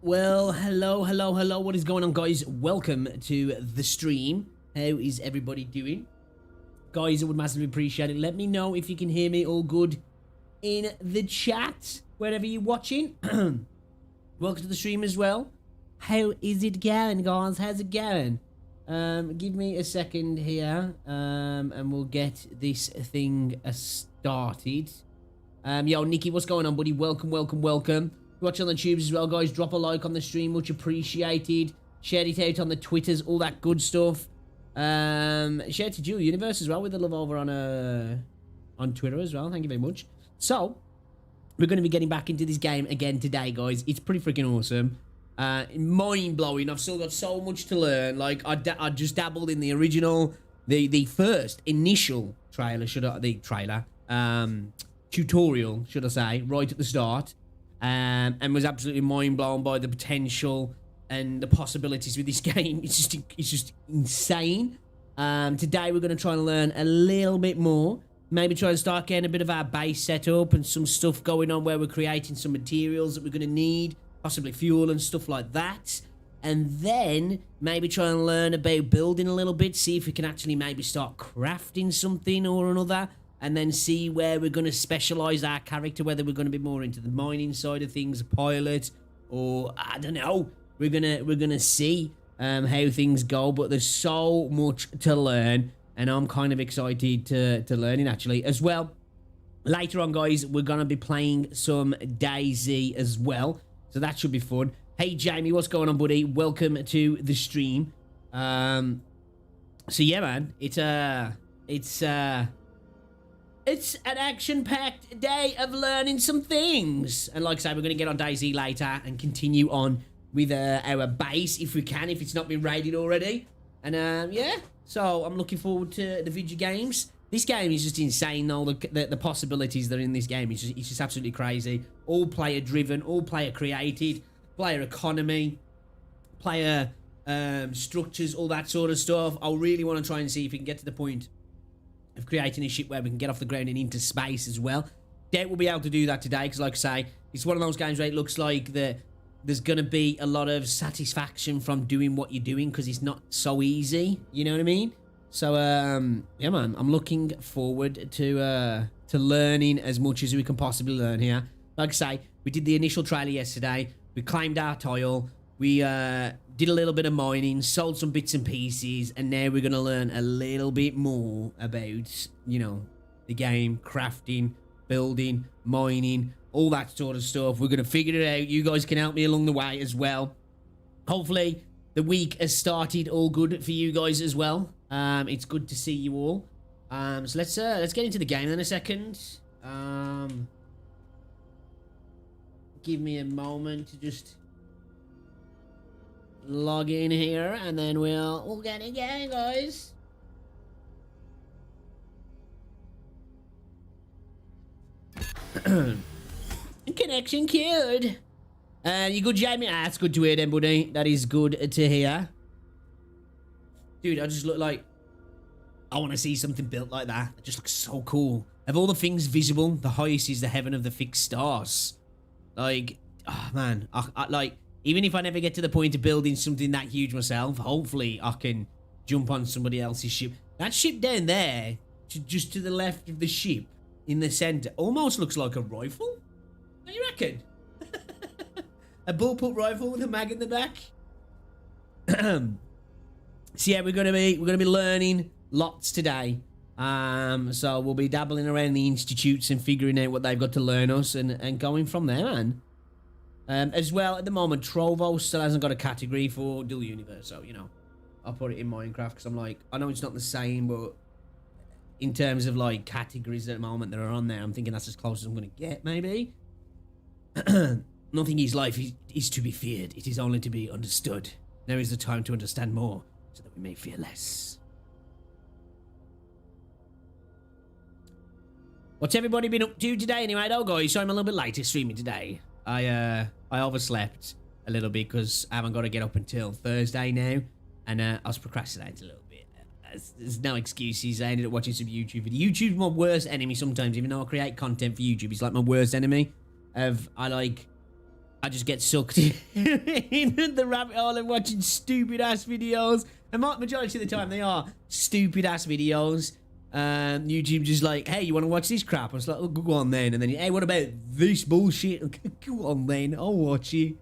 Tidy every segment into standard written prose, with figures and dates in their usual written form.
Well, hello. What is going on, guys? Welcome to the stream. How is everybody doing? Guys, I would massively appreciate it. Let me know if you can hear me all good in the chat, wherever you're watching. Welcome to the stream as well. How is it going, guys? How's it going? Give me a second here, and we'll get this thing started. Yo, Nikki, what's going on, buddy? Welcome. Watch on the tubes as well, guys. Drop a like on the stream, much appreciated. Share it out on the Twitters, all that good stuff. Share to Dual Universe as well with the love over on Twitter as well. Thank you very much. So, we're going to be getting back into this game again today, guys. It's pretty freaking awesome. Mind-blowing. I've still got so much to learn. Like, I just dabbled in the original, the first initial trailer, tutorial, should I say, right at the start. And was absolutely mind blown by the potential and the possibilities with this game. It's just insane. Today we're going to try and learn a little bit more. Maybe try and start getting a bit of our base set up and some stuff going on where we're creating some materials that we're going to need, possibly fuel and stuff like that. And then maybe try and learn about building a little bit, see if we can actually maybe start crafting something or another. And then see where we're going to specialize our character, whether we're going to be more into the mining side of things, a pilot, or I don't know. We're gonna see how things go, but there's so much to learn, and I'm kind of excited to learn it actually as well. Later on, guys, we're gonna be playing some DayZ as well, so that should be fun. Hey, Jamie, what's going on, buddy? Welcome to the stream. So yeah, man, it's an action-packed day of learning some things. And like I say, we're going to get on DayZ later and continue on with our base, if we can, if it's not been raided already. And yeah, so I'm looking forward to the video games. This game is just insane, though. The possibilities that are in this game, it's just absolutely crazy. All player-driven, all player-created, player economy, player structures, all that sort of stuff. I really want to try and see if we can get to the point of creating a ship where we can get off the ground and into space as well. Doubt we'll be able to do that today, because like I say, it's one of those games where it looks like there's going to be a lot of satisfaction from doing what you're doing, because it's not so easy, you know what I mean? So, yeah, man, I'm looking forward to learning as much as we can possibly learn here. Like I say, we did the initial trailer yesterday, we claimed our tile, we did a little bit of mining, sold some bits and pieces, and now we're going to learn a little bit more about, you know, the game, crafting, building, mining, all that sort of stuff. We're going to figure it out. You guys can help me along the way as well. Hopefully, the week has started all good for you guys as well. It's good to see you all. So let's get into the game in a second. Give me a moment to just log in here, and then we'll get it going, guys. Connection cured. You good, Jamie? Ah, that's good to hear then, buddy. That is good to hear. Dude, I just look like I want to see something built like that. It just looks so cool. Of all the things visible, the highest is the heaven of the fixed stars. Like, oh man, I like, even if I never get to the point of building something that huge myself, hopefully I can jump on somebody else's ship. That ship down there, just to the left of the ship, in the center, almost looks like a rifle. What do you reckon? A bullpup rifle with a mag in the back. So yeah, we're gonna be learning lots today. So we'll be dabbling around the institutes and figuring out what they've got to learn us, and going from there, man. As well, at the moment, Trovo still hasn't got a category for Dual Universe, so, you know, I'll put it in Minecraft, because I'm like, I know it's not the same, but in terms of, like, categories at the moment that are on there, I'm thinking that's as close as I'm going to get, maybe. Nothing in life is to be feared. It is only to be understood. Now is the time to understand more, so that we may fear less. What's everybody been up to today, anyway, though, guys? So I'm a little bit later streaming today. I overslept a little bit because I haven't got to get up until Thursday now, and I was procrastinating a little bit. There's no excuses. I ended up watching some YouTube video. YouTube's my worst enemy sometimes, even though I create content for YouTube. It's like my worst enemy. I like I just get sucked in the rabbit hole and watching stupid ass videos. And majority of the time they are stupid ass videos. YouTube just like, hey, you want to watch this crap? I was like, oh, go on then. And then, hey, what about this bullshit? Go on then, I'll watch it.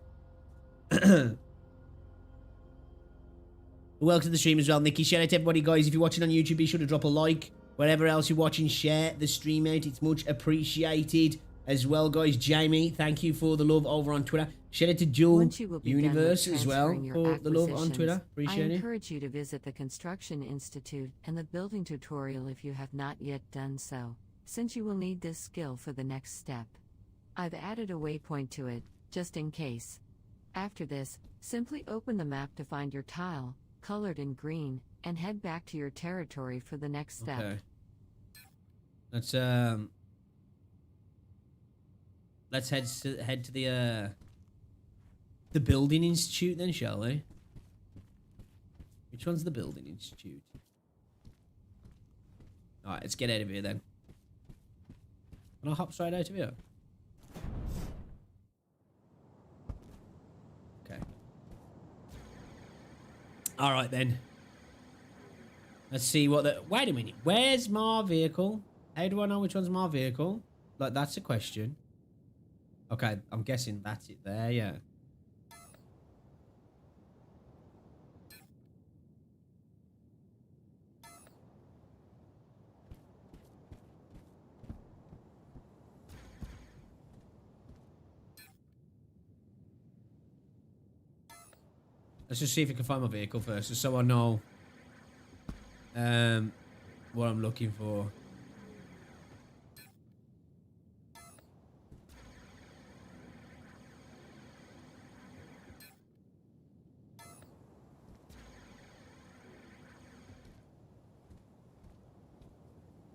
Welcome to the stream as well, Nikki. Shout out to everybody, guys. If you're watching on YouTube, be sure to drop a like. Wherever else you're watching, share the stream out. It's much appreciated as well, guys. Jamie, thank you for the love over on Twitter. Shout out to Jewel Universe as well for the love on Twitter. Appreciate it. I encourage you to visit the Construction Institute and the building tutorial if you have not yet done so, since you will need this skill for the next step. I've added a waypoint to it, just in case. After this, simply open the map to find your tile, colored in green, and head back to your territory for the next step. Okay. Let's head to the Building Institute then, shall we? Which one's the Building Institute? Alright, let's get out of here then. Can I hop straight out of here? Okay. Alright then. Let's see what the... Wait a minute. Where's my vehicle? How do I know which one's my vehicle? Like, that's a question. Okay, I'm guessing that's it there, yeah. Let's just see if we can find my vehicle first, just so I know what I'm looking for.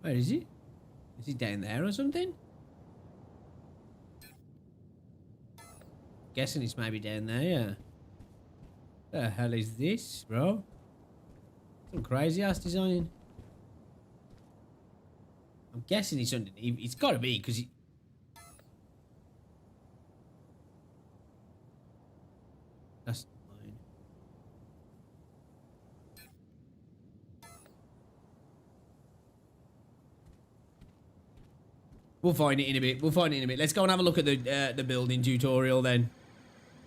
Where is he? Is he down there or something? Guessing it's maybe down there, yeah. The hell is this, bro? Some crazy ass design. I'm guessing it's underneath. It's got to be because he. That's mine. We'll find it in a bit. We'll find it in a bit. Let's go and have a look at the building tutorial then,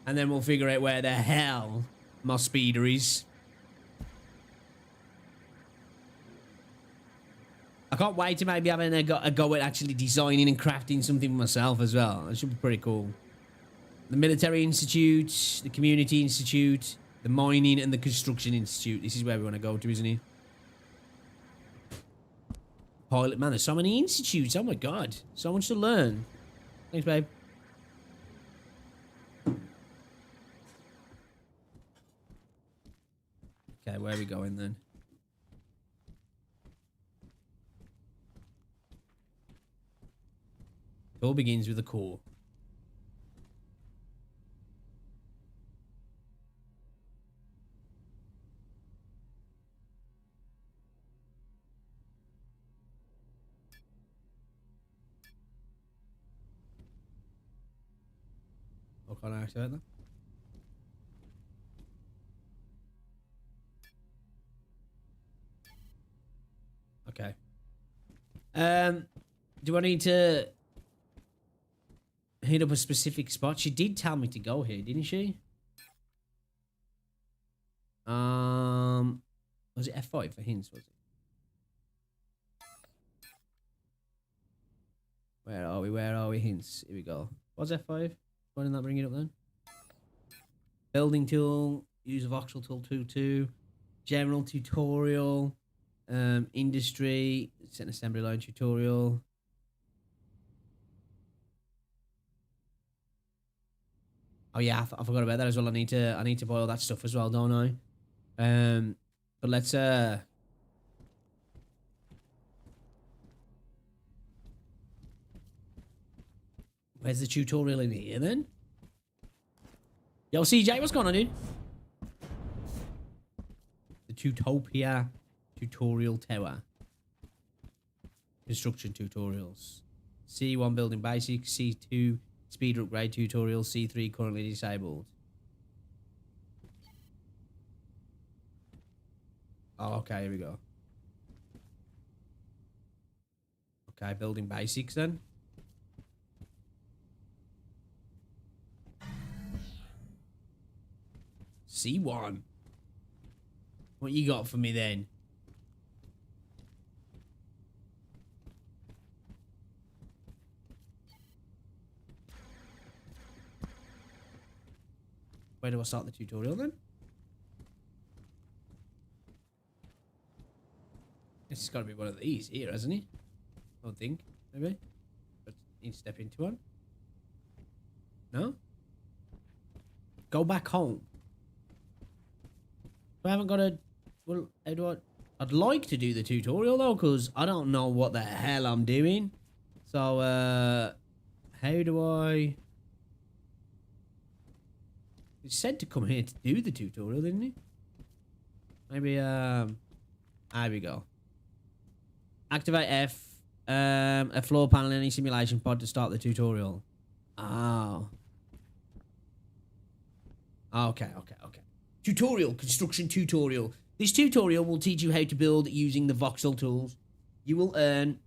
and then we'll figure out where the hell my speeder is. I can't wait to maybe having a go at actually designing and crafting something myself as well. It should be pretty cool. The Military Institute, the Community Institute, the Mining and the Construction Institute. This is where we want to go to, isn't it? Pilot, man, there's so many institutes. Oh my god. So much to learn. Thanks, babe. Okay, where are we going then? It all begins with a core. Oh, can't I activate that? Okay. Do I need to hit up a specific spot? She did tell me to go here, didn't she? Was it F5 for hints, was it? Where are we? Where are we? Hints. Here we go. What's F5? Why didn't that bring it up then? Building tool, use of Voxel tool 2.2, general tutorial, industry, set an assembly line tutorial. Oh yeah, I forgot about that as well. I need to buy all that stuff as well, don't I? But let's where's the tutorial in here then? Yo, CJ, what's going on, dude? The Tutopia Tutorial Tower. Construction tutorials. C1 building basics, C2 Speed upgrade tutorial C3 currently disabled. Oh, okay, here we go. Okay, building basics then. C1. What you got for me then? Where do I start the tutorial then? It's got to be one of these here, hasn't it? I don't think. Maybe. But need to step into one. No? Go back home. I haven't got a... Well, how do I... I'd like to do the tutorial though, because I don't know what the hell I'm doing. So, how do I... He said to come here to do the tutorial, didn't he? Maybe, there we go. Activate F, a floor panel in any simulation pod to start the tutorial. Oh. Okay. Tutorial, construction tutorial. This tutorial will teach you how to build using the voxel tools. You will earn...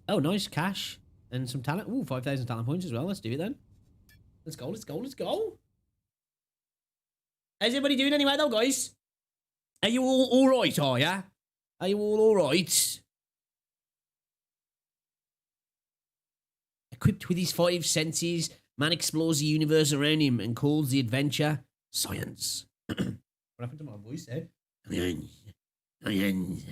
Oh, nice cash and some talent. Ooh, 5,000 talent points as well. Let's do it then. Let's go. How's everybody doing anyway, though, guys? Are you all right, are ya? Are you all right? Equipped with his 5 senses, man explores the universe around him and calls the adventure science. What happened to my voice there? Science.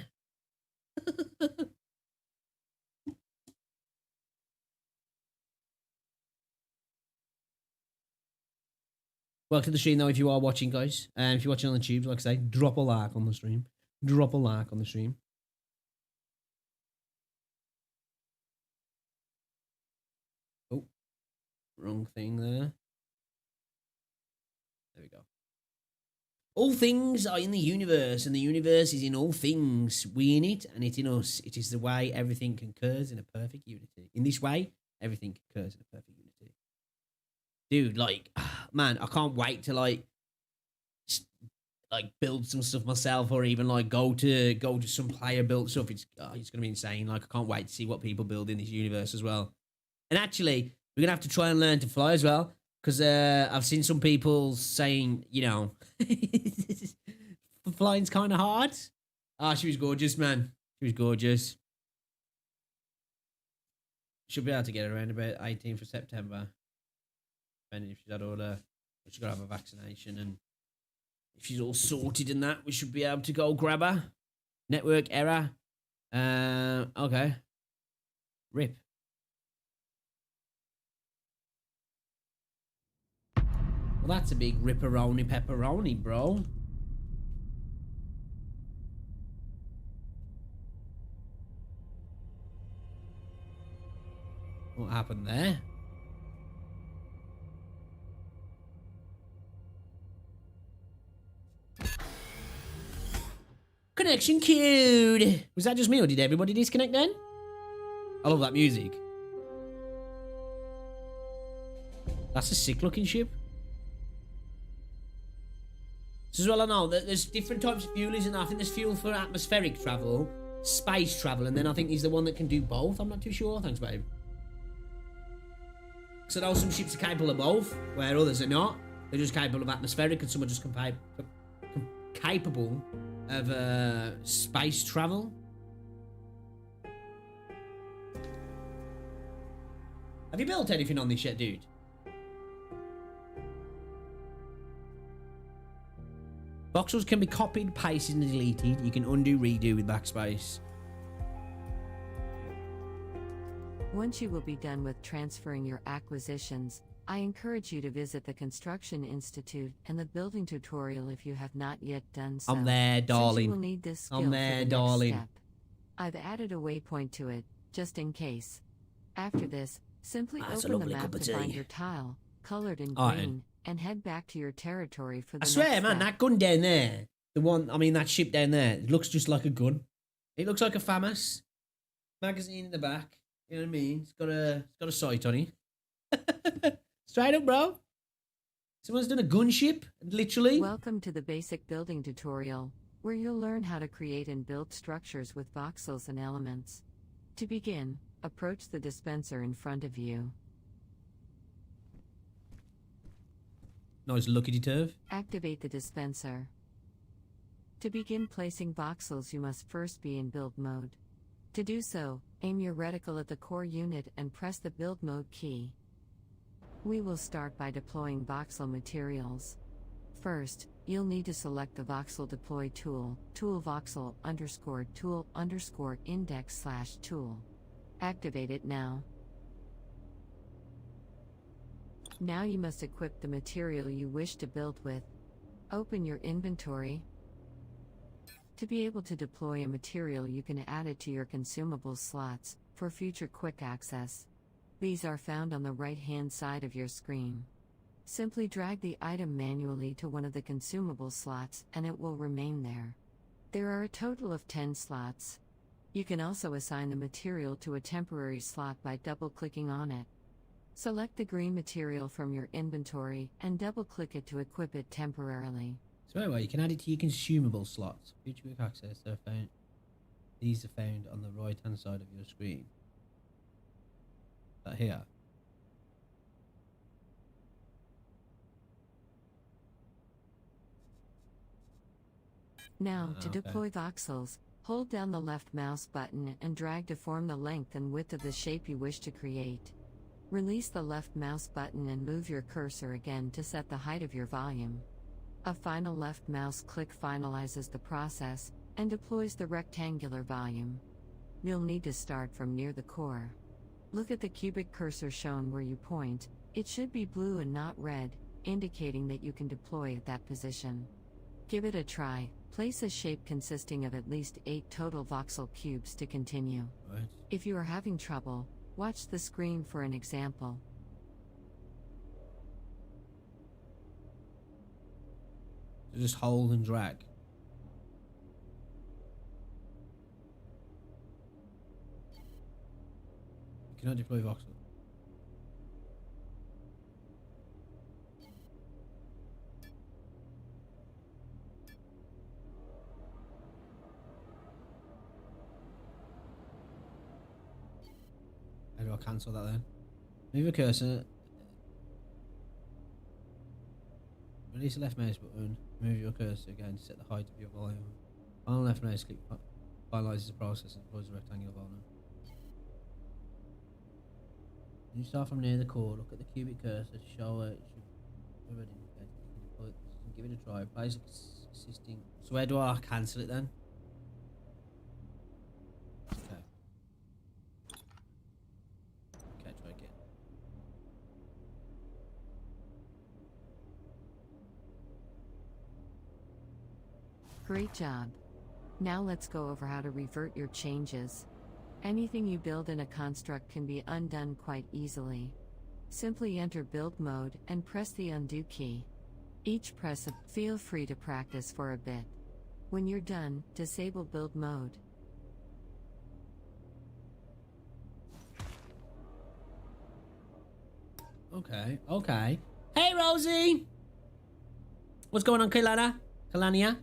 Welcome to the stream, though, if you are watching, guys. If you're watching on the tubes, like I say, drop a like on the stream. Drop a like on the stream. Oh, wrong thing there. There we go. All things are in the universe, and the universe is in all things. We in it, and it in us. It is the way everything concurs in a perfect unity. In this way, everything concurs in a perfect unity. Dude, like, man, I can't wait to like build some stuff myself, or even like go to some player built stuff. It's gonna be insane. Like, I can't wait to see what people build in this universe as well. And actually, we're gonna have to try and learn to fly as well, because I've seen some people saying, you know, flying's kind of hard. Ah, she was gorgeous, man. She was gorgeous. Should be able to get around about 18th of September. Depending if she's had all her... She's got to have a vaccination, and if she's all sorted and that, we should be able to go grab her. Network error. Okay. RIP. Well, that's a big ripperoni pepperoni, bro. What happened there? Connection queued. Was that just me, or did everybody disconnect then? I love that music. That's a sick looking ship. So as well, I know that there's different types of fuel, isn't there? I think there's fuel for atmospheric travel, space travel, and then I think he's the one that can do both. I'm not too sure. Thanks, babe. So I know some ships are capable of both, where others are not. They're just capable of atmospheric, and some are just capable of space travel. Have you built anything on this yet, dude? Voxels can be copied, pasted, and deleted. You can undo, redo with backspace. Once you will be done with transferring your acquisitions, I encourage you to visit the Construction Institute and the building tutorial if you have not yet done so. I'm there, darling. Since you will need this skill I'm there, for the darling. next step. I've added a waypoint to it, just in case. After this, simply open the map to find your tile, colored in green, and head back to your territory for the next step. I swear, man, step. that gun down there, that ship down there, it looks just like a gun. It looks like a FAMAS magazine in the back. You know what I mean? It's got a sight on it. Straight up, bro. Someone's done a gunship, literally. Welcome to the basic building tutorial, where you'll learn how to create and build structures with voxels and elements. To begin, approach the dispenser in front of you. Nice luckety turf. Activate the dispenser. To begin placing voxels, you must first be in build mode. To do so, aim your reticle at the core unit and press the build mode key. We will start by deploying voxel materials. First, you'll need to select the voxel deploy tool, tool voxel _tool _index/tool. Activate it now. Now you must equip the material you wish to build with. Open your inventory. To be able to deploy a material, you can add it to your consumables slots for future quick access. These are found on the right-hand side of your screen. Simply drag the item manually to one of the consumable slots and it will remain there. There are a total of 10 slots. You can also assign the material to a temporary slot by double-clicking on it. Select the green material from your inventory and double-click it to equip it temporarily. So anyway, you can add it to your consumable slots. Future quick access, these are found on the right-hand side of your screen. That here. Now, to Okay. deploy voxels, hold down the left mouse button and drag to form the length and width of the shape you wish to create. Release the left mouse button and move your cursor again to set the height of your volume. A final left mouse click finalizes the process and deploys the rectangular volume. You'll need to start from near the core. Look at the cubic cursor shown where you point. It should be blue and not red, indicating that you can deploy at that position. Give it a try. Place a shape consisting of at least 8 total voxel cubes to continue. Right. If you are having trouble, watch the screen for an example. So just hold and drag. You cannot deploy voxel. How do I cancel that then? Move your cursor. Release the left mouse button. Move your cursor again to set the height of your volume. On the left mouse click finalizes the process and deploys the rectangular volume. When you start from near the core, look at the cubic cursor to show it should already indicated. You can deploy this and give it a try. Place existing. So where do I cancel it then? Okay. Okay, try again. Great job. Now let's go over how to revert your changes. Anything you build in a construct can be undone quite easily. Simply enter build mode and press the undo key. Each press, feel free to practice for a bit. When you're done, disable build mode. Okay, okay. Hey, Rosie! What's going on, Kalania?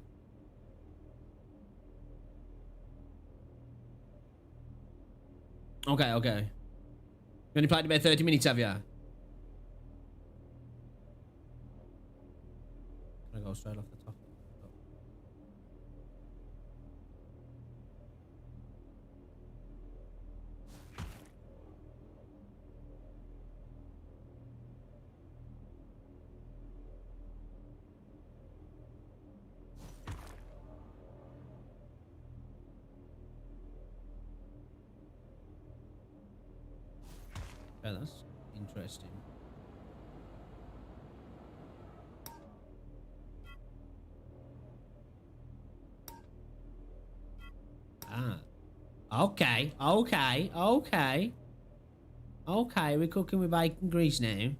Okay, okay. You only played about 30 minutes, have you? Can I go straight off the top? Yeah, that's interesting. Ah. Okay, okay, okay. Okay, we're cooking with bacon grease now.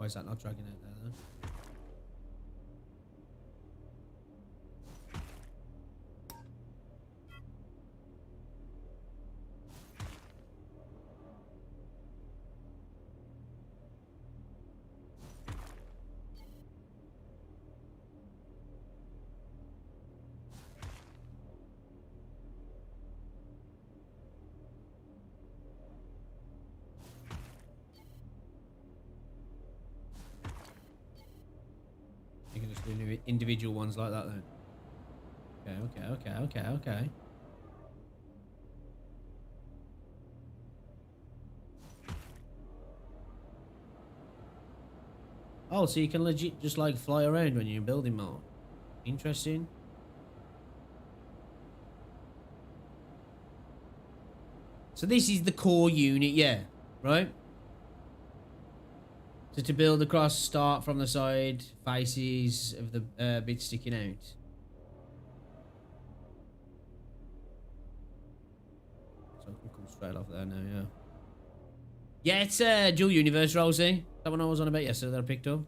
Why is that not dragging out there then? You can just do individual ones like that then. Okay. Oh, so you can legit just like fly around when you're building more. Interesting. So this is the core unit, yeah, right? So to build across, start from the side, faces of the bits sticking out. So I can come straight off there now, yeah. Yeah, it's dual universe, Rosie. That one I was on about yesterday that I picked up.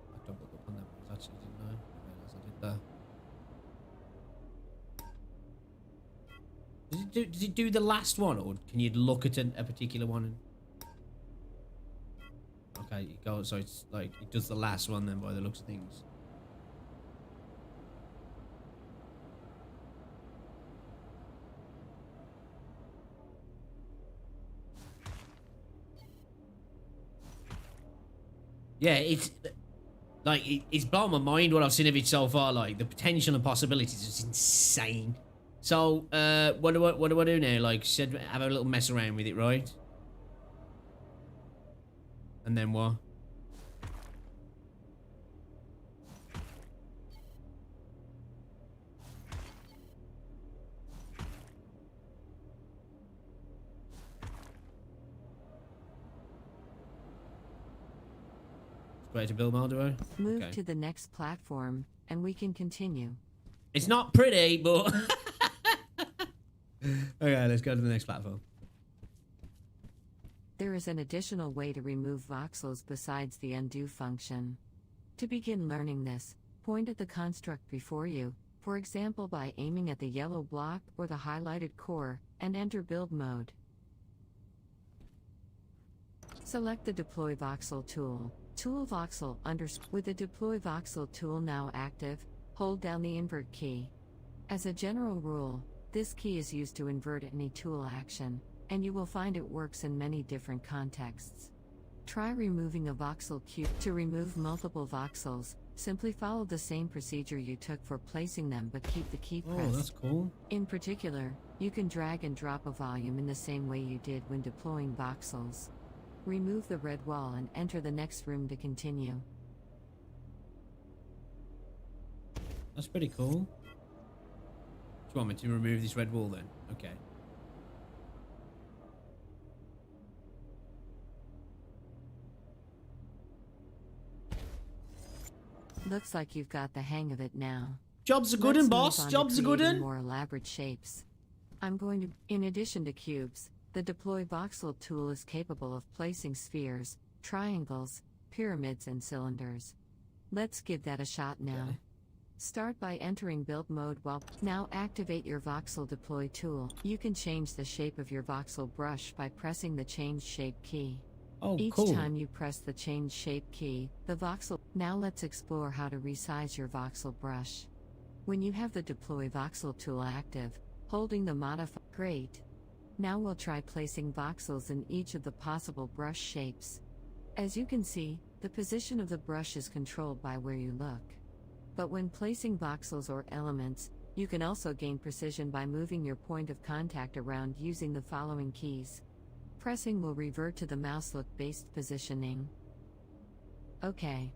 I doubled up on that one, actually, didn't I? I realised I did that. Does it do the last one, or can you look at a particular one? And... Okay, it goes, so it's like it does the last one then by the looks of things. Yeah, it's like it's blown my mind what I've seen of it so far. Like the potential and possibilities is insane. So, what do I do now? Like, said, have a little mess around with it, right? And then what? Great to build more, do I? Move Okay. to the next platform, and we can continue. It's not pretty, but... Okay, let's go to the next platform. There is an additional way to remove voxels besides the undo function. To begin learning this, point at the construct before you, for example by aiming at the yellow block or the highlighted core, and enter build mode. Select the Deploy Voxel tool. Tool Voxel with the Deploy Voxel tool now active, hold down the invert key. As a general rule, this key is used to invert any tool action, and you will find it works in many different contexts. Try removing a voxel cube. To remove multiple voxels, simply follow the same procedure you took for placing them but keep the key pressed. Oh, that's cool. In particular, you can drag and drop a volume in the same way you did when deploying voxels. Remove the red wall and enter the next room to continue. That's pretty cool. Do you want me to remove this red wall then? Okay. Looks like you've got the hang of it now. Jobs are good, and boss. Jobs are good, and more elaborate shapes. I'm going to, in addition to cubes, the Deploy Voxel tool is capable of placing spheres, triangles, pyramids, and cylinders. Let's give that a shot now. Okay. Start by entering build mode now activate your voxel deploy tool. You can change the shape of your voxel brush by pressing the change shape key. Oh, Each cool. time you press the change shape key, the voxel. Now let's explore how to resize your voxel brush. When you have the deploy voxel tool active, holding the modify. Great. Now we'll try placing voxels in each of the possible brush shapes. As you can see, the position of the brush is controlled by where you look. But when placing voxels or elements, you can also gain precision by moving your point of contact around using the following keys. Pressing will revert to the mouse look based positioning. Okay.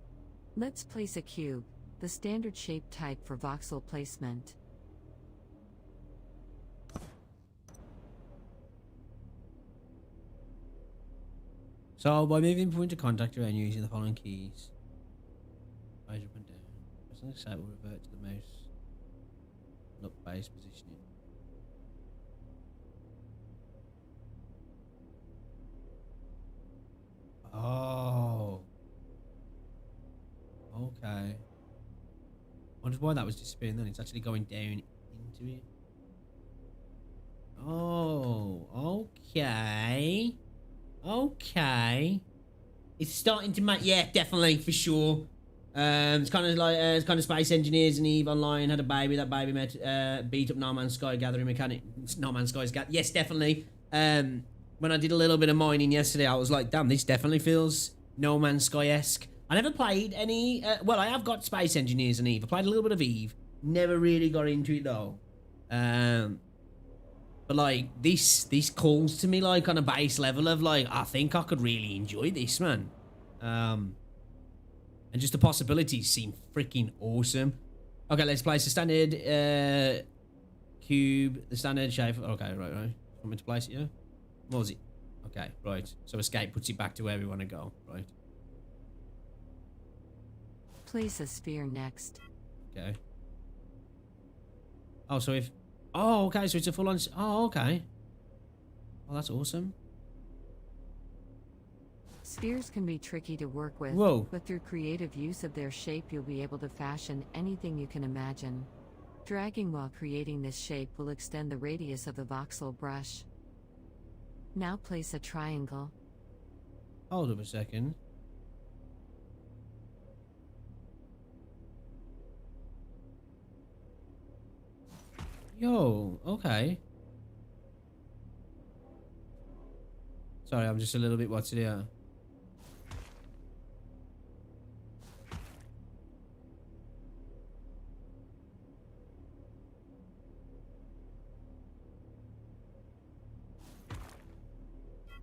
Let's place a cube, the standard shape type for voxel placement. So by moving point of contact around using the following keys. Page up and down. As long as it will revert to the mouse. Look, base positioning. Oh. Okay. Wondered why that was disappearing then. It's actually going down into it. Oh, okay. Okay. It's starting to make, yeah, definitely, for sure. It's kind of like, it's kind of Space Engineers and EVE Online had a baby. That baby met, beat up No Man's Sky gathering mechanic. No Man's Sky's yes, definitely. When I did a little bit of mining yesterday, I was like, damn, this definitely feels No Man's Sky-esque. I never played any, well, I have got Space Engineers and EVE. I played a little bit of EVE. Never really got into it though. But like, this calls to me like on a base level of like, I think I could really enjoy this, man. And just the possibilities seem freaking awesome. Okay, let's place the standard cube, the standard shape. Okay, right. Want me to place it here? What was it? Okay, right. So escape puts it back to where we want to go, right? Place a sphere next. Okay. Oh, so if... Oh, okay, so it's a full-on... Oh, okay. Oh, that's awesome. Spheres can be tricky to work with, Whoa. but through creative use of their shape you'll be able to fashion anything you can imagine. Dragging while creating this shape will extend the radius of the voxel brush. Now place a triangle. Hold up a second. Yo, okay. Sorry, I'm just a little bit what's it here.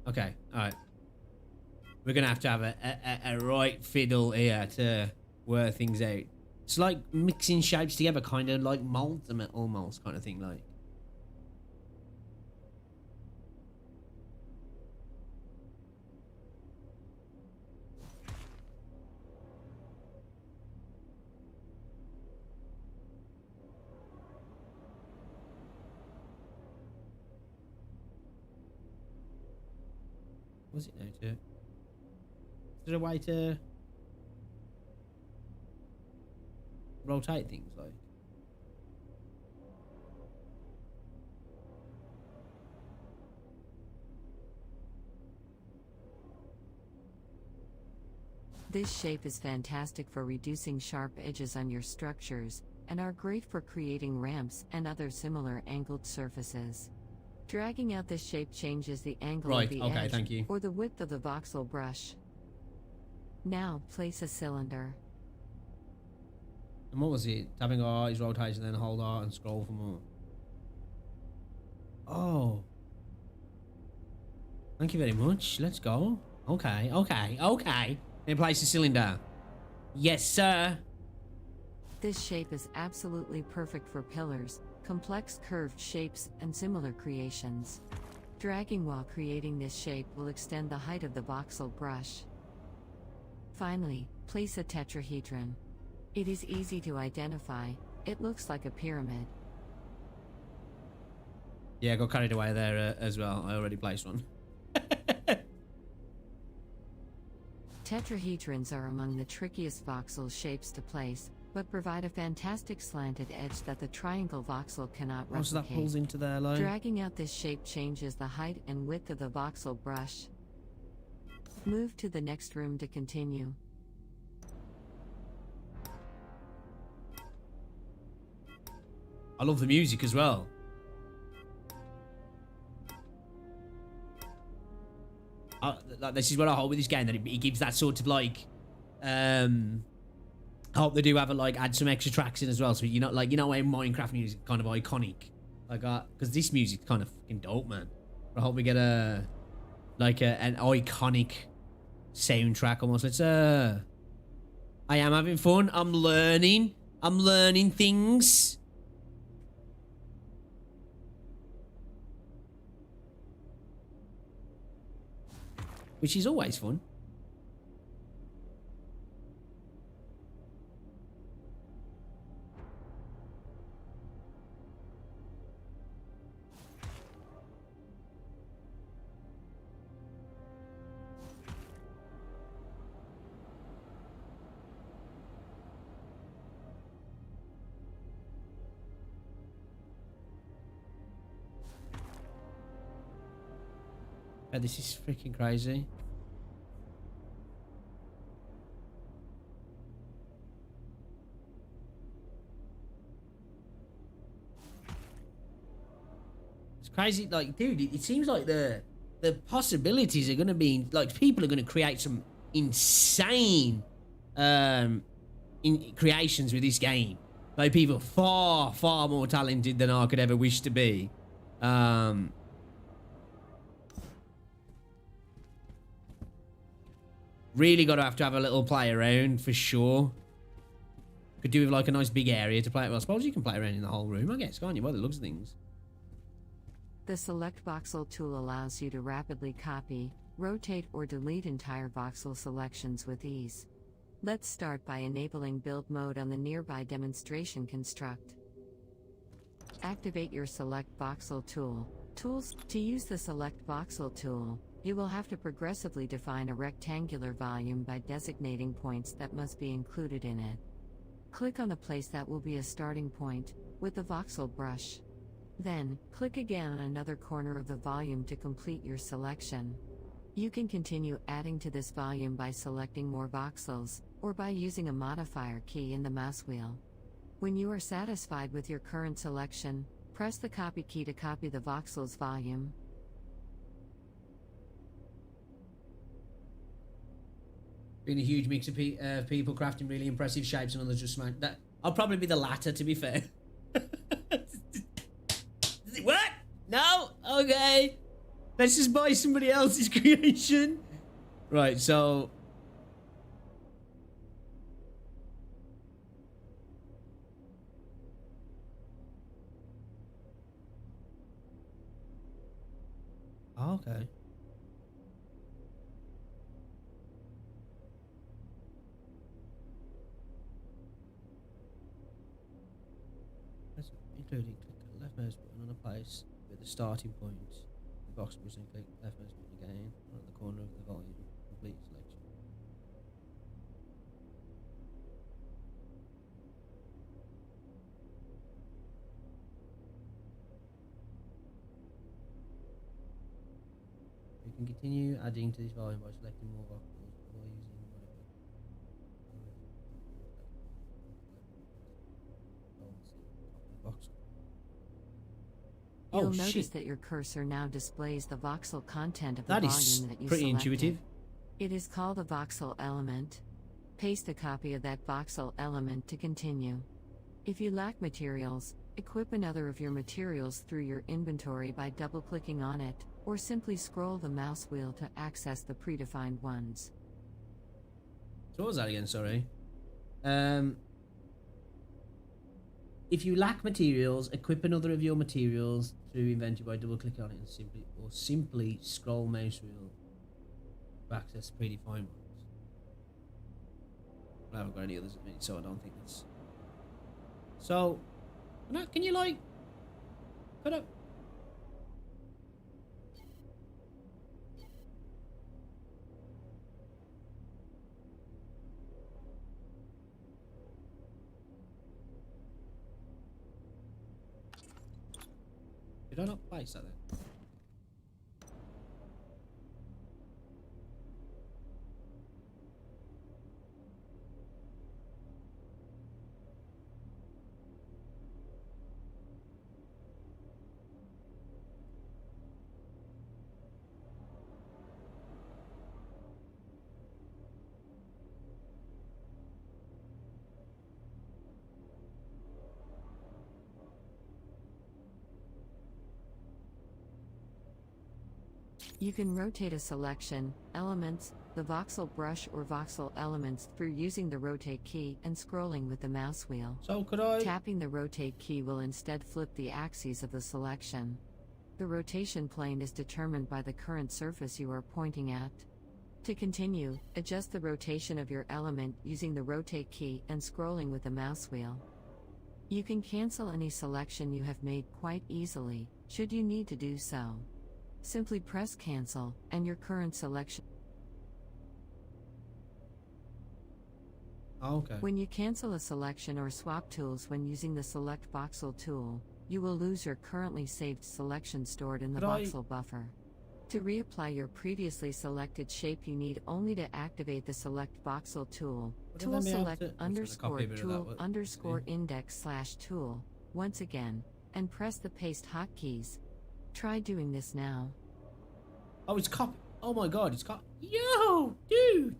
Okay, alright. We're gonna have to have a right fiddle here to work things out. It's like mixing shapes together, kind of like mold them almost, kind of thing, like. What's it now to? Is there a way to rotate things like? This shape is fantastic for reducing sharp edges on your structures, and are great for creating ramps and other similar angled surfaces. Dragging out this shape changes the angle of the edge thank you. or the width of the voxel brush. Now place a cylinder. And what was it? Tapping R is rotation, then hold R and scroll for more. Oh. Thank you very much. Let's go. Okay. Then place the cylinder. Yes, sir. This shape is absolutely perfect for pillars, complex curved shapes, and similar creations. Dragging while creating this shape will extend the height of the voxel brush. Finally, place a tetrahedron. It is easy to identify. It looks like a pyramid. Yeah, I got carried away there as well. I already placed one. Tetrahedrons are among the trickiest voxel shapes to place, but provide a fantastic slanted edge that the triangle voxel cannot replicate. So that pulls into there, like. Dragging out this shape changes the height and width of the voxel brush. Move to the next room to continue. I love the music as well. This is what I hope with this game, that it gives that sort of like, I hope they do have add some extra tracks in as well, so you know, like, you know, how Minecraft music kind of iconic, like, because this music's kind of fucking dope, man. I hope we get an iconic soundtrack almost. Let's I am having fun. I'm learning things. Which is always fun. Oh, this is freaking crazy. It's crazy, like, dude, it seems like the possibilities are gonna be, like, people are gonna create some insane creations with this game. Like, people far, far more talented than I could ever wish to be. Really got to have a little play around for sure. Could do with like a nice big area to play. Well, I suppose you can play around in the whole room, I guess, can't you? By the looks of things. The Select Voxel tool allows you to rapidly copy, rotate, or delete entire voxel selections with ease. Let's start by enabling build mode on the nearby demonstration construct. Activate your Select Voxel tool. Tools. To use the Select Voxel tool, you will have to progressively define a rectangular volume by designating points that must be included in it. Click on the place that will be a starting point, with the voxel brush. Then, click again on another corner of the volume to complete your selection. You can continue adding to this volume by selecting more voxels, or by using a modifier key in the mouse wheel. When you are satisfied with your current selection, press the copy key to copy the voxel's volume. Being a huge mix of people crafting really impressive shapes and others just smack. That I'll probably be the latter, to be fair. What? No? Okay. Let's just buy somebody else's creation. Right, so... Oh, okay. Including click the left mouse button on a place with the starting point. The box button, click left mouse button again on the corner of the volume. Complete selection. You can continue adding to this volume by selecting more voxels or by using whatever. Voxel. You'll Oh, notice shit. that your cursor now displays the voxel content of the That is volume that you pretty selected. intuitive. It is called a voxel element. Paste a copy of that voxel element to continue. If you lack materials, equip another of your materials through your inventory by double-clicking on it, or simply scroll the mouse wheel to access the predefined ones. So what was that again, sorry? If you lack materials, equip another of your materials through inventory by double-clicking on it and simply scroll mouse wheel to access predefined ones. I haven't got any others at me, so I don't think that's... So, can you like... Could I... Did I not place that then? You can rotate a selection, elements, the voxel brush or voxel elements through using the rotate key and scrolling with the mouse wheel. So could I... Tapping the rotate key will instead flip the axes of the selection. The rotation plane is determined by the current surface you are pointing at. To continue, adjust the rotation of your element using the rotate key and scrolling with the mouse wheel. You can cancel any selection you have made quite easily, should you need to do so. Simply press cancel, and your current selection. Oh, okay. When you cancel a selection or swap tools when using the Select Voxel tool, you will lose your currently saved selection stored in the Could I- voxel buffer. To reapply your previously selected shape, you need only to activate the Select Voxel tool. Tool select underscore tool underscore index slash tool once again, and press the paste hotkeys. Try doing this now. Oh, it's copy. Oh my god, it's copy. Yo, dude.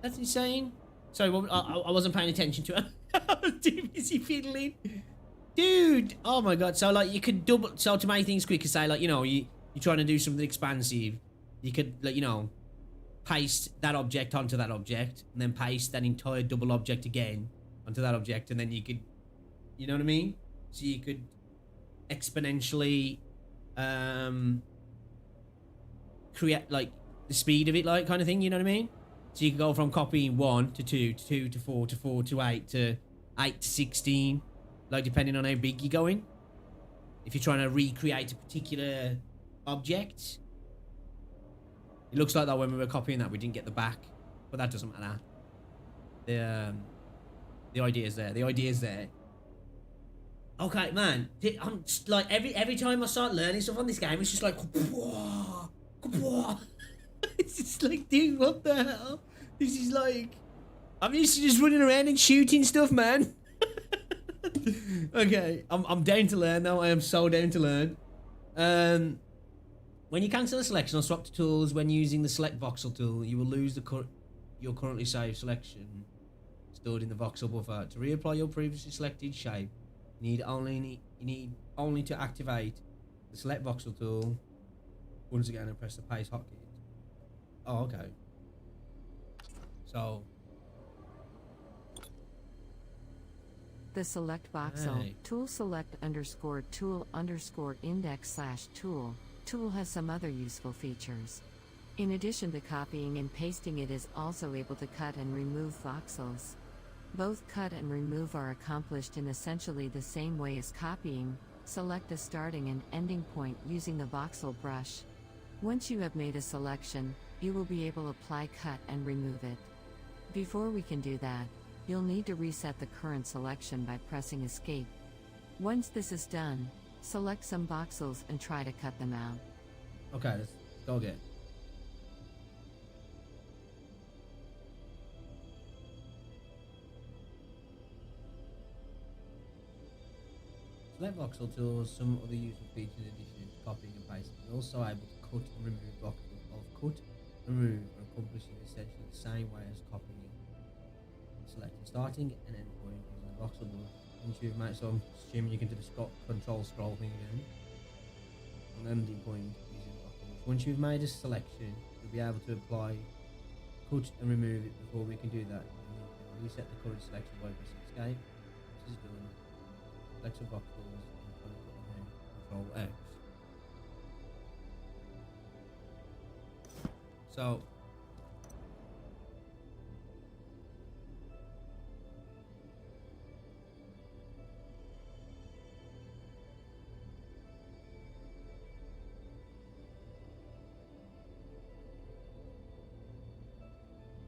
That's insane. Sorry, I wasn't paying attention to it. I was too busy fiddling. Dude, oh my god. So like you could double, so to make things quicker, say like, you know, you're trying to do something expansive, you could like, you know, paste that object onto that object and then paste that entire double object again onto that object, and then you could, you know what I mean? So you could exponentially create like the speed of it, like kind of thing, you know what I mean? So you can go from copying 1 to 2 to 2 to 4 to 4 to 8 to 8 to 16, like depending on how big you're going. If you're trying to recreate a particular object. It looks like that when we were copying that we didn't get the back, but that doesn't matter. The idea is there. The idea is there. Okay, man. I'm just, like every time I start learning stuff on this game, it's just like it's just like, dude, what the hell? This is like, I'm used to just running around and shooting stuff, man. Okay, I'm down to learn now. I am so down to learn. When you cancel a selection or swap to tools when using the select voxel tool, you will lose your currently saved selection stored in the voxel buffer. To reapply your previously selected shape, you need only to activate the select voxel tool once again and press the paste hotkey. Oh, okay. So the select voxel tool select underscore tool underscore index slash tool has some other useful features. In addition to copying and pasting, it is also able to cut and remove voxels. Both cut and remove are accomplished in essentially the same way as copying. Select a starting and ending point using the voxel brush. Once you have made a selection, you will be able to apply cut and remove it. Before we can do that, you'll need to reset the current selection by pressing escape. Once this is done, select some voxels and try to cut them out. Okay, let's go again. Select voxel tools, some other useful features in addition to copying and pasting. You're also able to cut and remove voxels. Cut and remove are accomplished in essentially the same way as copying. Selecting starting and end point using the voxel brush. Once you've made, so I'm assuming you can do the control scroll thing again. An ending point using the voxel brush. Once you've made a selection, you'll be able to apply, cut and remove it. Before we can do that, you need to reset the current selection by pressing escape. This is done. Select some voxels and control X. So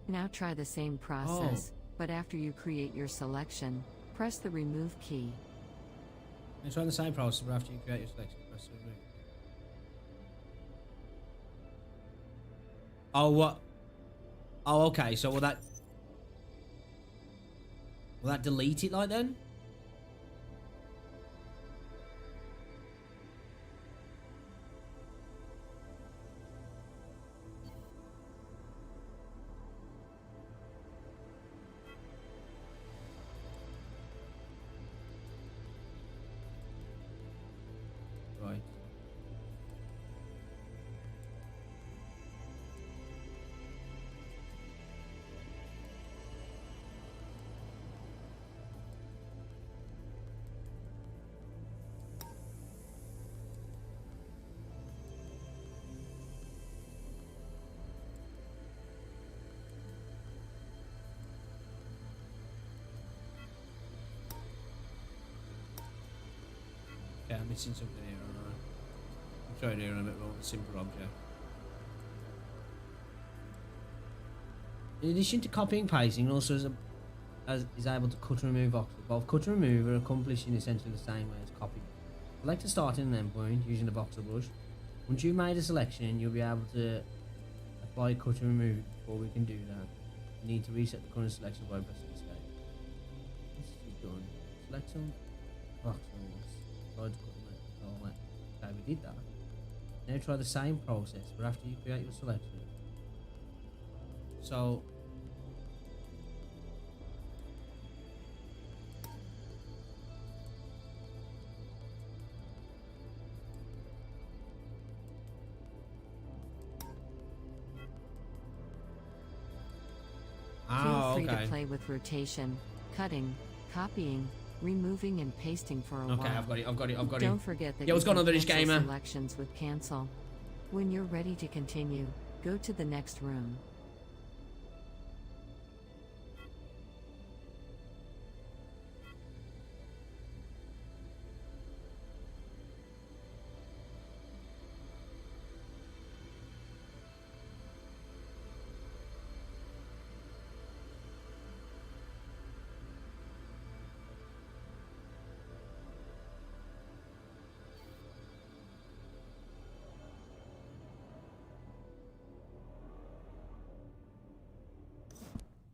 now try the same process, but after you create your selection, press the remove key. And try the same process, but after you create your selection, press the remove. Oh, what? Oh, okay. So will that delete it like then? Right. Okay, I'm missing something here, alright. I'm trying here on a bit more of a simpler object. In addition to copying and pasting, also as is able to cut and remove voxels. Both cut and remove are accomplished in essentially the same way as copy. Select a start in an endpoint using the voxel brush. Once you've made a selection, you'll be able to apply cut and remove it. Before we can do that, you need to reset the current selection by pressing escape. This is done. Select some voxels. Try to cut them out. Okay, we did that. Now try the same process, but after you create your selection. So Feel free to play with rotation, cutting, copying, removing and pasting for a while. Okay, I've got it. Don't forget that Yo, what's you going on, can British cancel gamer? selections with cancel. When you're ready to continue, go to the next room.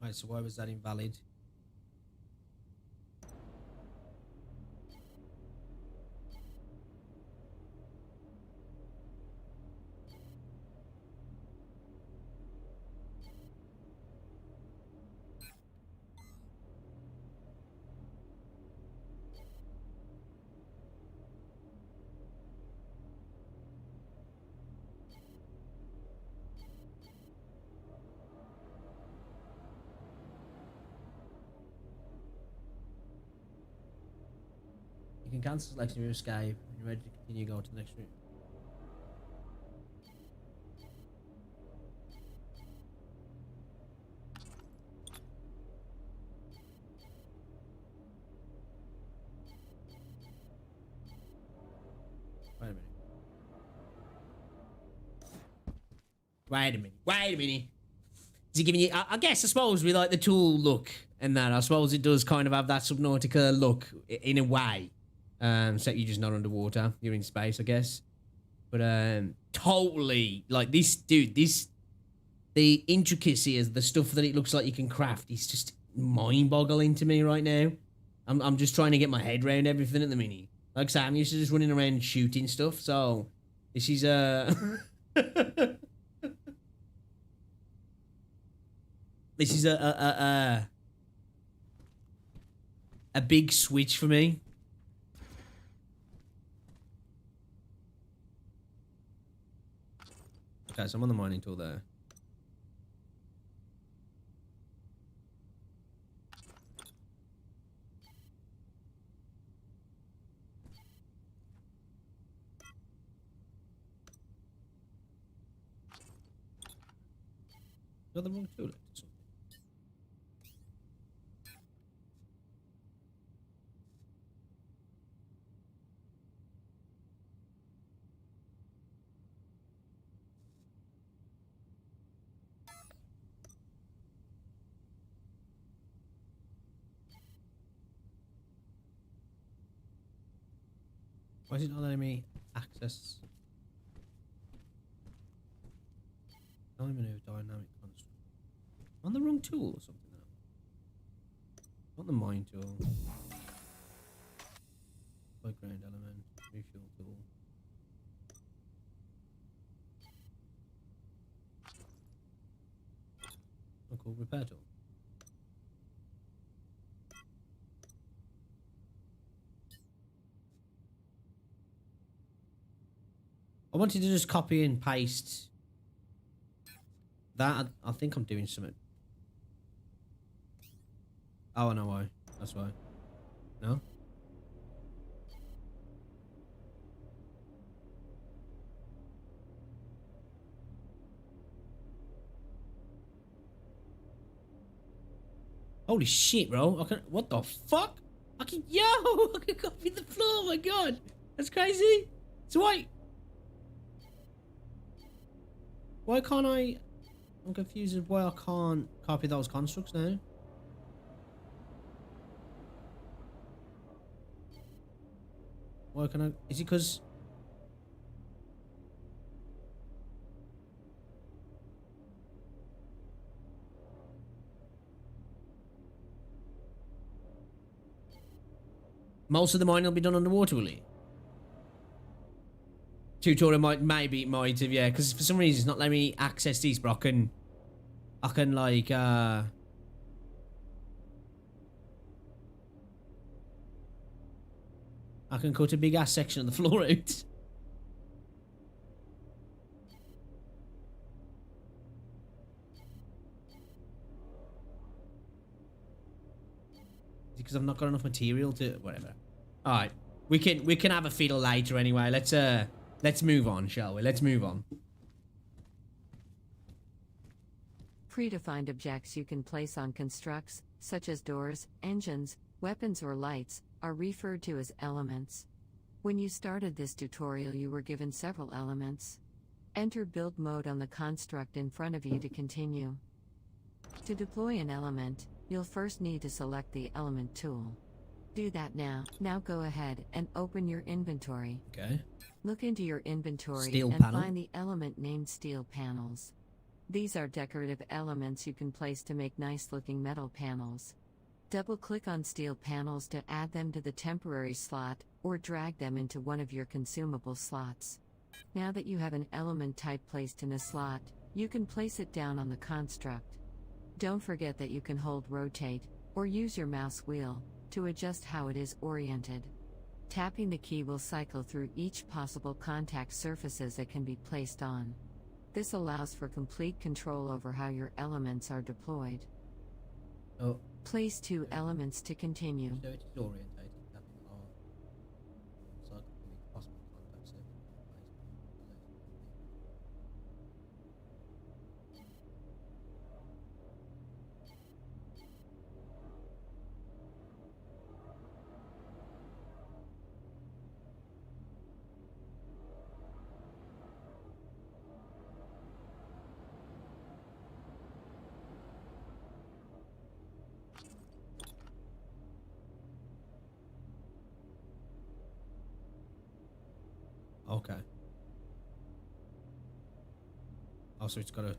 Right, so why was that invalid? You can cancel selection of your escape. When you're ready to continue, go to the next room. Wait a minute. Wait a minute. Is he giving you? I guess, I suppose, with like the tool look and that, I suppose it does kind of have that Subnautica look in a way. Except you're just not underwater. You're in space, I guess. But totally, like this, dude. The intricacy of the stuff that it looks like you can craft is just mind-boggling to me right now. I'm just trying to get my head around everything at the minute. Like Sam used to just running around shooting stuff. So this is this is a big switch for me. Okay, so I'm on the mining tool there. Got the wrong tool. Why is it not letting me access? Don't even know dynamic construct. On the wrong tool or something now. Not the mine tool. Background element, refuel tool. Oh, cool, repair tool. I wanted to just copy and paste that. I think I'm doing something. Oh, I know why. That's why. No? Holy shit, bro. I can, what the fuck? I can, yo, I can copy the floor. Oh my god. That's crazy. So why can't I? I'm confused with why I can't copy those constructs now. Why can I? Is it because? Most of the mining will be done underwater, will it? Tutorial might have, yeah, because for some reason it's not letting me access these, but I can like I can cut a big ass section of the floor out. Is it because I've not got enough material to whatever? Alright. We can have a fiddle later anyway. Let's move on, shall we? Let's move on. Predefined objects you can place on constructs, such as doors, engines, weapons or lights, are referred to as elements. When you started this tutorial you were given several elements. Enter build mode on the construct in front of you to continue. To deploy an element, you'll first need to select the element tool. Do that now. Now go ahead and open your inventory. Okay. Look into your inventory Steel and panel. find the element named steel panels. These are decorative elements you can place to make nice-looking metal panels. Double-click on steel panels to add them to the temporary slot, or drag them into one of your consumable slots. Now that you have an element type placed in a slot, you can place it down on the construct. Don't forget that you can hold rotate, or use your mouse wheel, to adjust how it is oriented. Tapping the key will cycle through each possible contact surfaces it can be placed on. This allows for complete control over how your elements are deployed. Oh. Place 2 elements to continue. So it is orientated, tapping R. Cycle to make possible contact surface. Okay. Oh, so it's got a...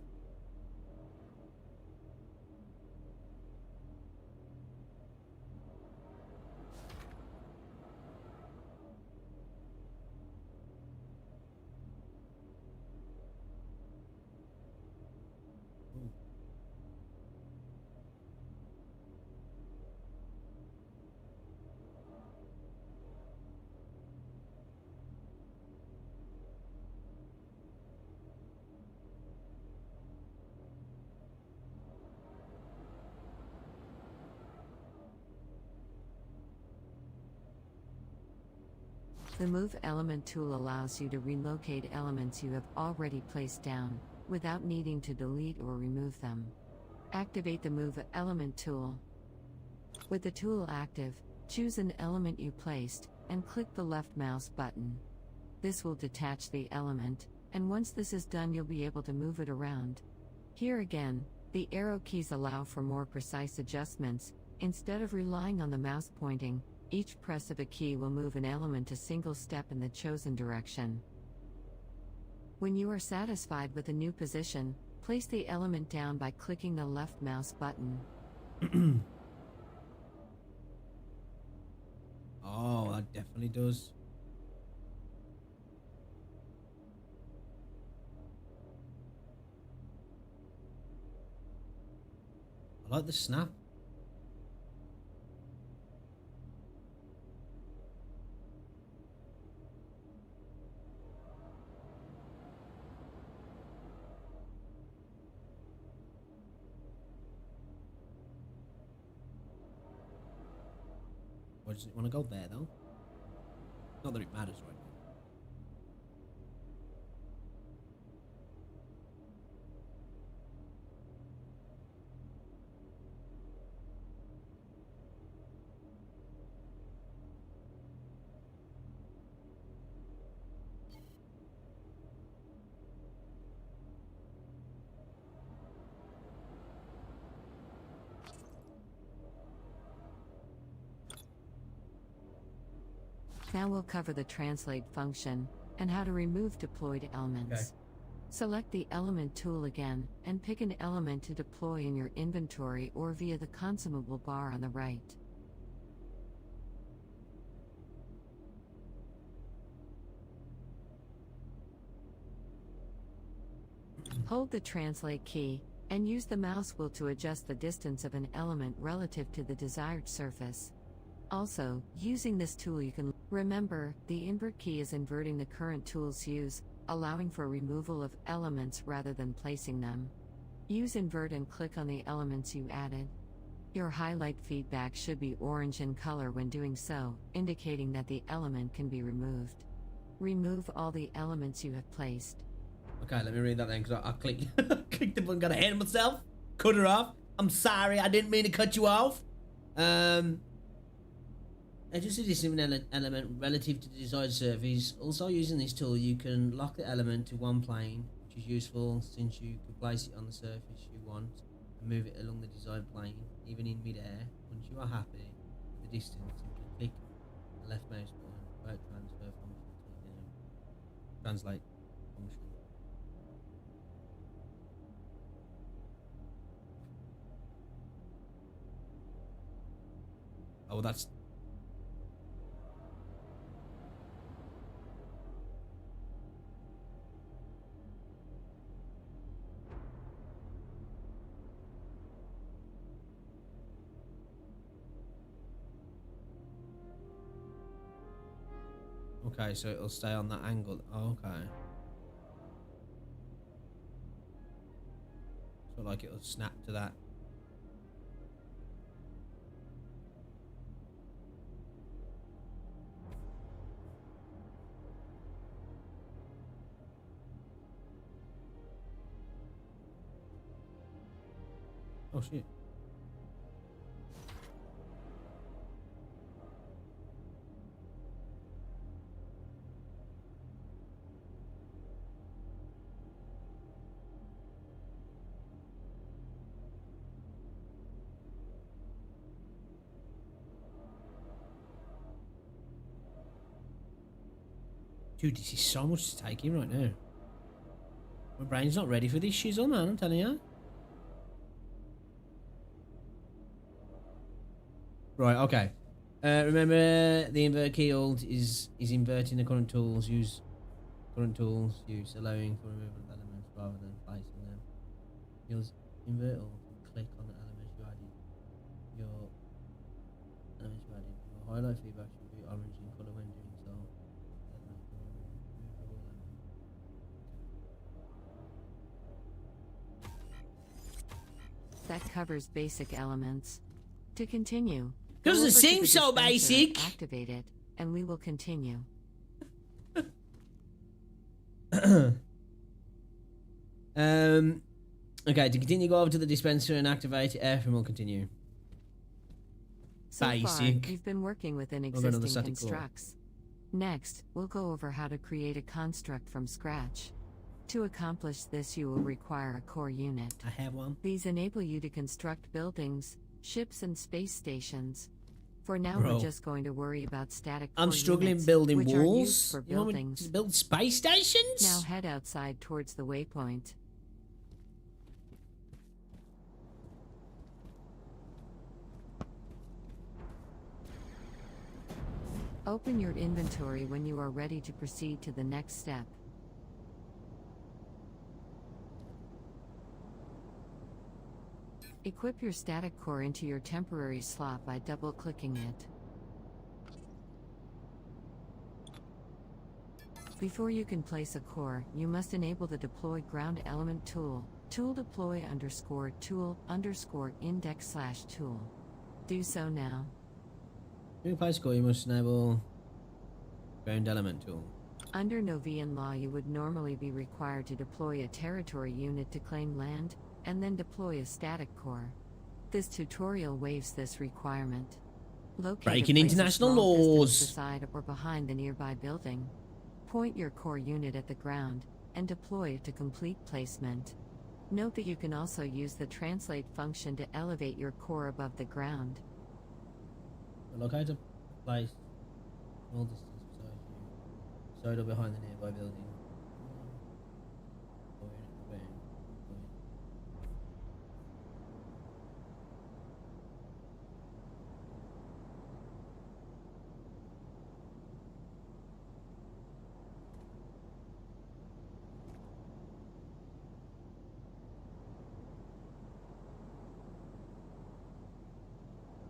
The Move Element tool allows you to relocate elements you have already placed down, without needing to delete or remove them. Activate the Move Element tool. With the tool active, choose an element you placed, and click the left mouse button. This will detach the element, and once this is done you'll be able to move it around. Here again, the arrow keys allow for more precise adjustments. Instead of relying on the mouse pointing, each press of a key will move an element a single step in the chosen direction. When you are satisfied with a new position, place the element down by clicking the left mouse button. Oh, that definitely does. I like the snap. Or does it want to go there though? Not that it matters right now. Now we'll cover the translate function and how to remove deployed elements. Okay. Select the element tool again and pick an element to deploy in your inventory or via the consumable bar on the right. Hold the translate key and use the mouse wheel to adjust the distance of an element relative to the desired surface. Also, using this tool you can remember, the invert key is inverting the current tool's use, allowing for removal of elements rather than placing them. Use invert and click on the elements you added. Your highlight feedback should be orange in color when doing so, indicating that the element can be removed. Remove all the elements you have placed. Okay, let me read that then, because I clicked, clicked the button, got ahead of myself, cut her off. I'm sorry, I didn't mean to cut you off. Adjust the distance of an element relative to the desired surface. Also, using this tool, you can lock the element to one plane, which is useful since you can place it on the surface you want and move it along the desired plane, even in mid-air. Once you are happy with the distance, simply click the left mouse button, without transfer function to translate function. Oh, that's... Okay, so it'll stay on that angle. Oh, okay. So like it'll snap to that. Oh shit. Dude, this is so much to take in right now. My brain's not ready for this shizzle, man, I'm telling you. Right, okay. Remember the invert key hold is inverting the current tools. Use current tools use, allowing for removal of elements rather than placing them. Use invert or click on the elements you added. Your elements you added. Your highlight feedback should be orange in colour when doing so. That covers basic elements. To continue, Doesn't go over to seem the so dispenser, basic. Activate it, and we will continue. Okay, to continue, go over to the dispenser and activate F, and we'll continue. So far, Basic. you've been working within We'll go to the existing static core. constructs. Next, we'll go over how to create a construct from scratch. To accomplish this, you will require a core unit. I have one. These enable you to construct buildings, ships, and space stations. For now, Bro. we're just going to worry about static I'm core struggling units, building which are used walls. for You want me buildings. to build space stations? Now head outside towards the waypoint. Open your inventory when you are ready to proceed to the next step. Equip your static core into your temporary slot by double-clicking it. Before you can place a core, you must enable the Deploy Ground Element tool, tool deploy _ tool _ index/tool. Do so now. During place core, you must enable ground element tool. Under Novian law, you would normally be required to deploy a territory unit to claim land, and then deploy a static core. This tutorial waives this requirement. Locate Breaking a place a international small distance laws. beside or behind the nearby building. Point your core unit at the ground, and deploy it to complete placement. Note that you can also use the translate function to elevate your core above the ground. Locate a place. All distance Side or behind the nearby building.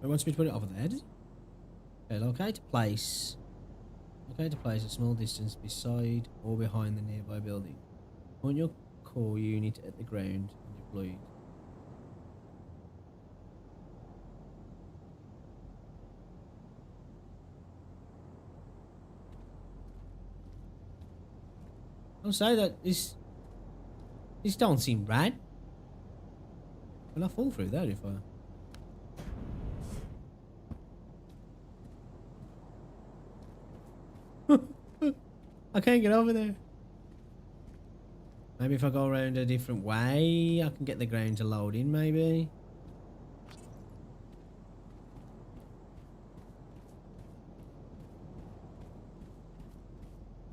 It wants me to put it over there, does it? Okay, locate a place. Locate a place a small distance beside or behind the nearby building. Point your core unit at the ground and deploy it. I'll say that this don't seem right. Will I fall through that if I... I can't get over there. Maybe if I go around a different way, I can get the ground to load in, maybe.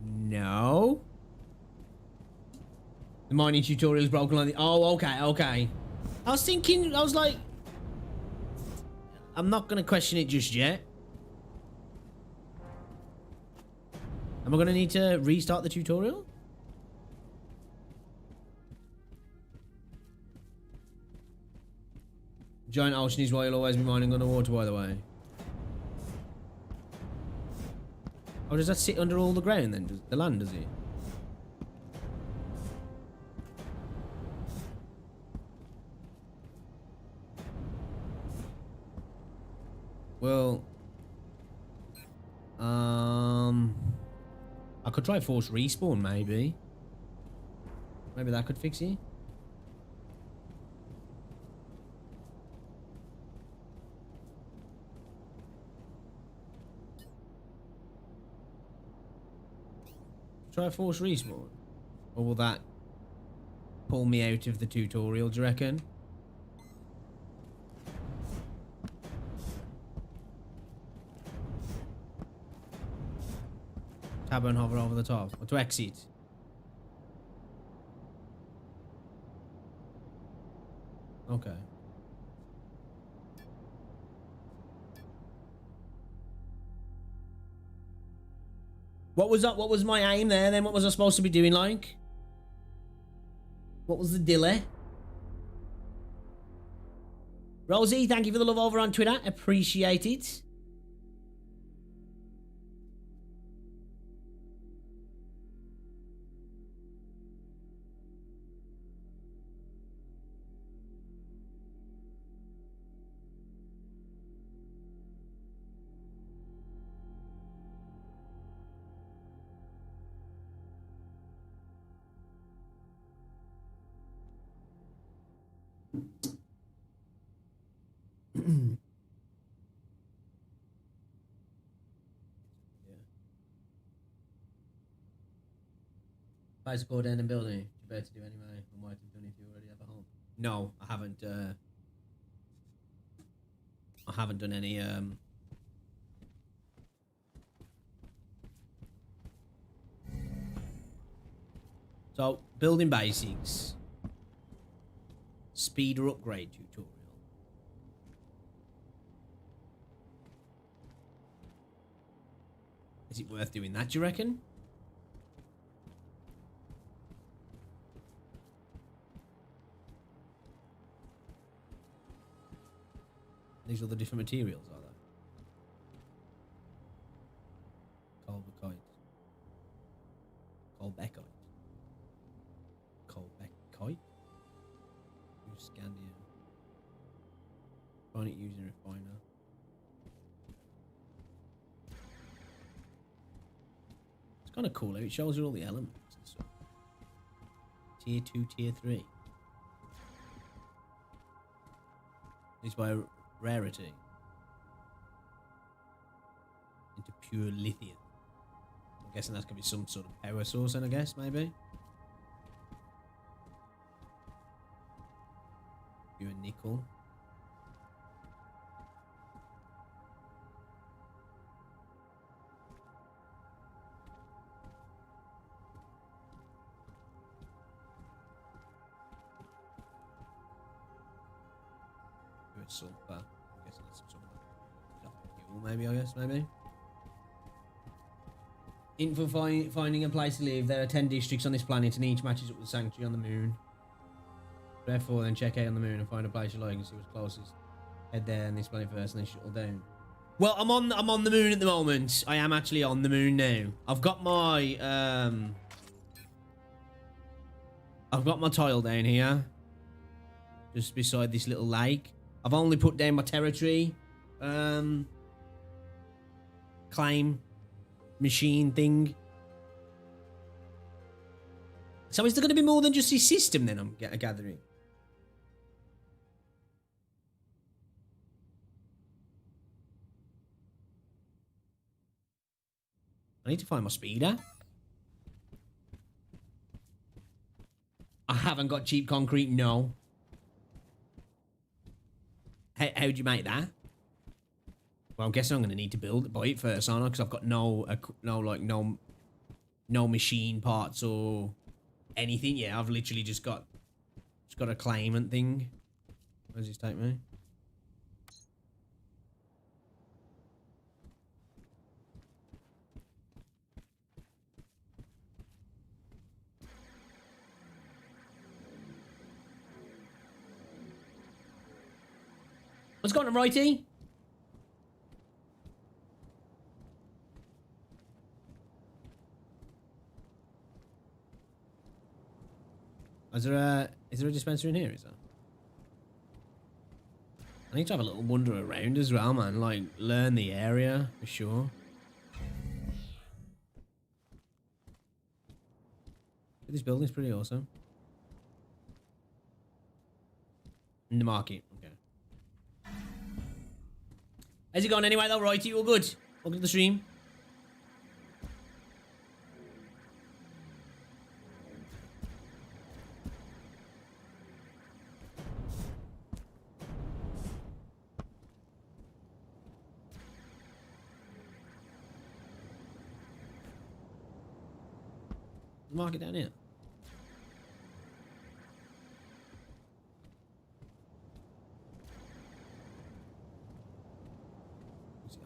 No. The mining tutorial is broken on the... Oh, okay, okay. I was thinking, I was like... I'm not going to question it just yet. Am I going to need to restart the tutorial? Giant ocean is why you'll always be mining underwater, by the way. Oh, does that sit under all the ground then? The land, does it? Well... I could try force respawn, maybe. Maybe that could fix it. Try force respawn? Or will that pull me out of the tutorial, do you reckon? Tab and hover over the top. Or to exit. Okay. What was that? What was my aim there then? What was I supposed to be doing, like? What was the dilly? Rosie, thank you for the love over on Twitter. Appreciate it. Place a core down in building. You better do anyway. I might have done if you already have a home. No, I haven't. I haven't done any. So building basics. Speed or upgrade tutorial. Is it worth doing that? Do you reckon? These are the different materials, are they? Colbecite. Colbecite. Colbecite? Use scandium. Find it using refiner. It's kind of cool. It shows you all the elements and stuff. Tier 2, Tier 3. It's by rarity into pure lithium. I'm guessing that's gonna be some sort of power source, then I guess maybe. Pure nickel. sulfur. I guess that's some sort of fuel, maybe, I guess, maybe. Info finding a place to live. There are 10 districts on this planet and each matches up with the sanctuary on the moon. Therefore, then check out on the moon and find a place you like and see what's closest. Head there and this planet first and then shuttle down. Well, I'm on the moon at the moment. I am actually on the moon now. I've got my tile down here. Just beside this little lake. I've only put down my territory claim machine thing. So is there going to be more than just this system then I'm gathering? I need to find my speeder. I haven't got cheap concrete, no. How'd you make that? Well, I'm guessing I'm going to need to buy it first, aren't I? Because I've got no machine parts or anything. Yeah, I've literally just got a claimant thing. Where does this take me? What's going on, righty? Is there a dispenser in here, is there? I need to have a little wander around as well, man. Like, learn the area, for sure. This building's pretty awesome. In the market, okay. How's it going anyway, though, righty? All good? Welcome to the stream. Market down here.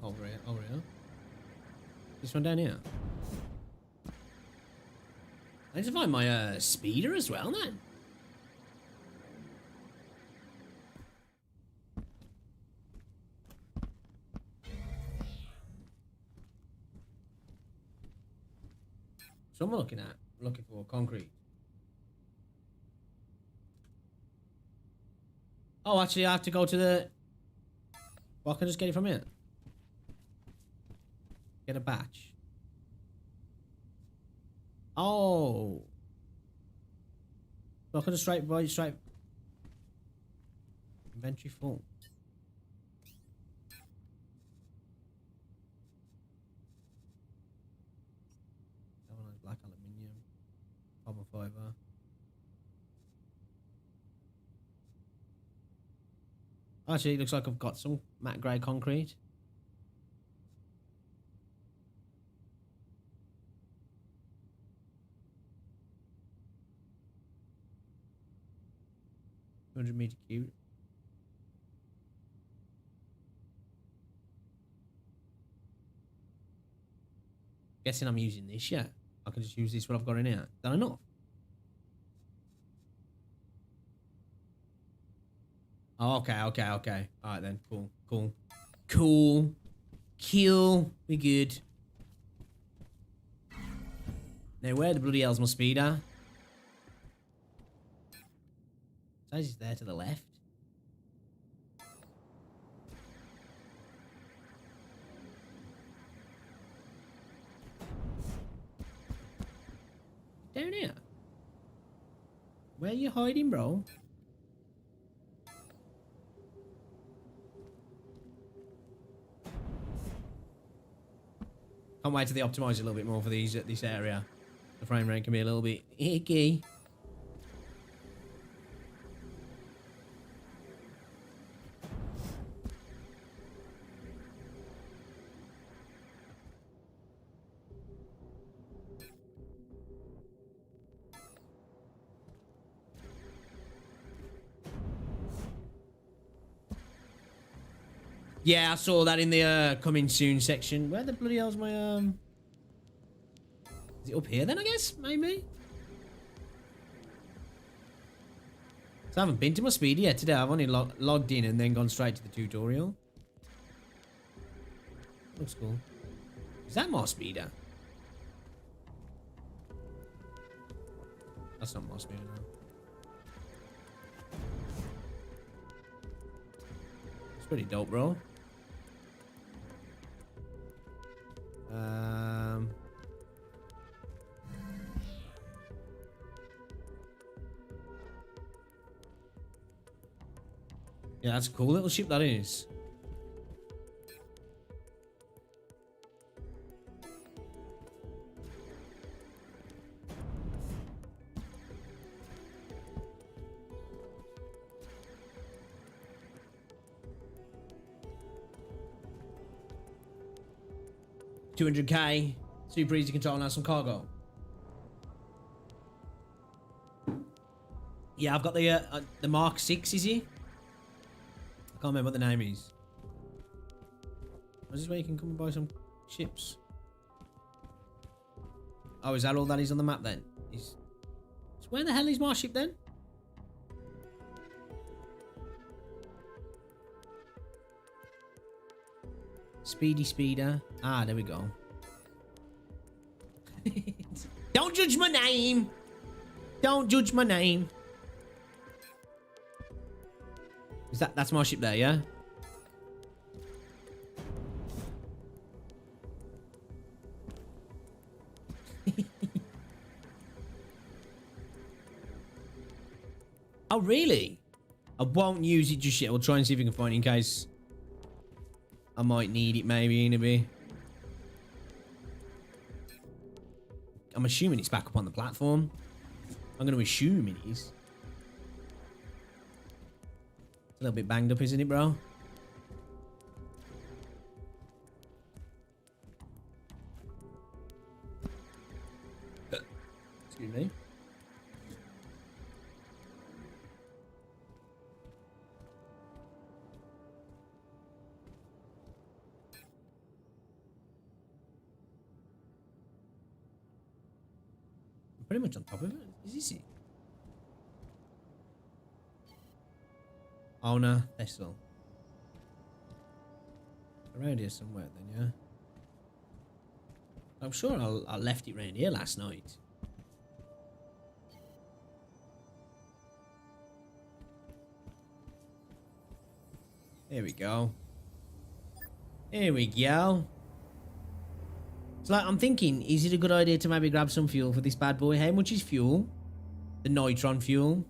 Over here, over here. This one down here. I need to find my speeder as well, man. So I'm looking for concrete. Oh, actually, I have to go to the... Well, I can just get it from here. Get a batch. Oh. So I can just straight... Inventory full. Black aluminium. Carbon fiber. Actually, it looks like I've got some matte grey concrete. $200 cube. Guessing I'm using this, yeah. I can just use this what I've got in here. Is that enough? Oh, okay. Alright then. Cool. Kill. We good. Now, where the bloody hell's my speeder? Says it's there to the left. Down here. Where are you hiding, bro? Can't wait till they optimize it a little bit more for this area. The frame rate can be a little bit icky. Yeah, I saw that in the coming soon section. Where the bloody hell's my Is it up here then, I guess? Maybe? So I haven't been to my speed yet today. I've only logged in and then gone straight to the tutorial. Looks cool. Is that my speeder? That's not my speeder, no. It's pretty dope, bro. Yeah, that's a cool little ship, that is. $200k, super easy to control and have some cargo. Yeah, I've got the Mark 6, is he? I can't remember what the name is. Is this where you can come and buy some ships? Oh, is that all that is on the map then? So where the hell is my ship then? Speedy speeder. Ah, there we go. Don't judge my name. Don't judge my name. Is that's my ship there, yeah? Oh, really? I won't use it just yet. I'll try and see if we can find it in case I might need it maybe in a bit. I'm assuming it's back up on the platform. I'm going to assume it is. It's a little bit banged up, isn't it, bro? Excuse me. I'm pretty much on top of it. Is this it? Oh no, Vessel. Around here somewhere then, yeah. I'm sure I left it around here last night. Here we go. Here we go. So like, I'm thinking, is it a good idea to maybe grab some fuel for this bad boy? How much is fuel? The nitron fuel.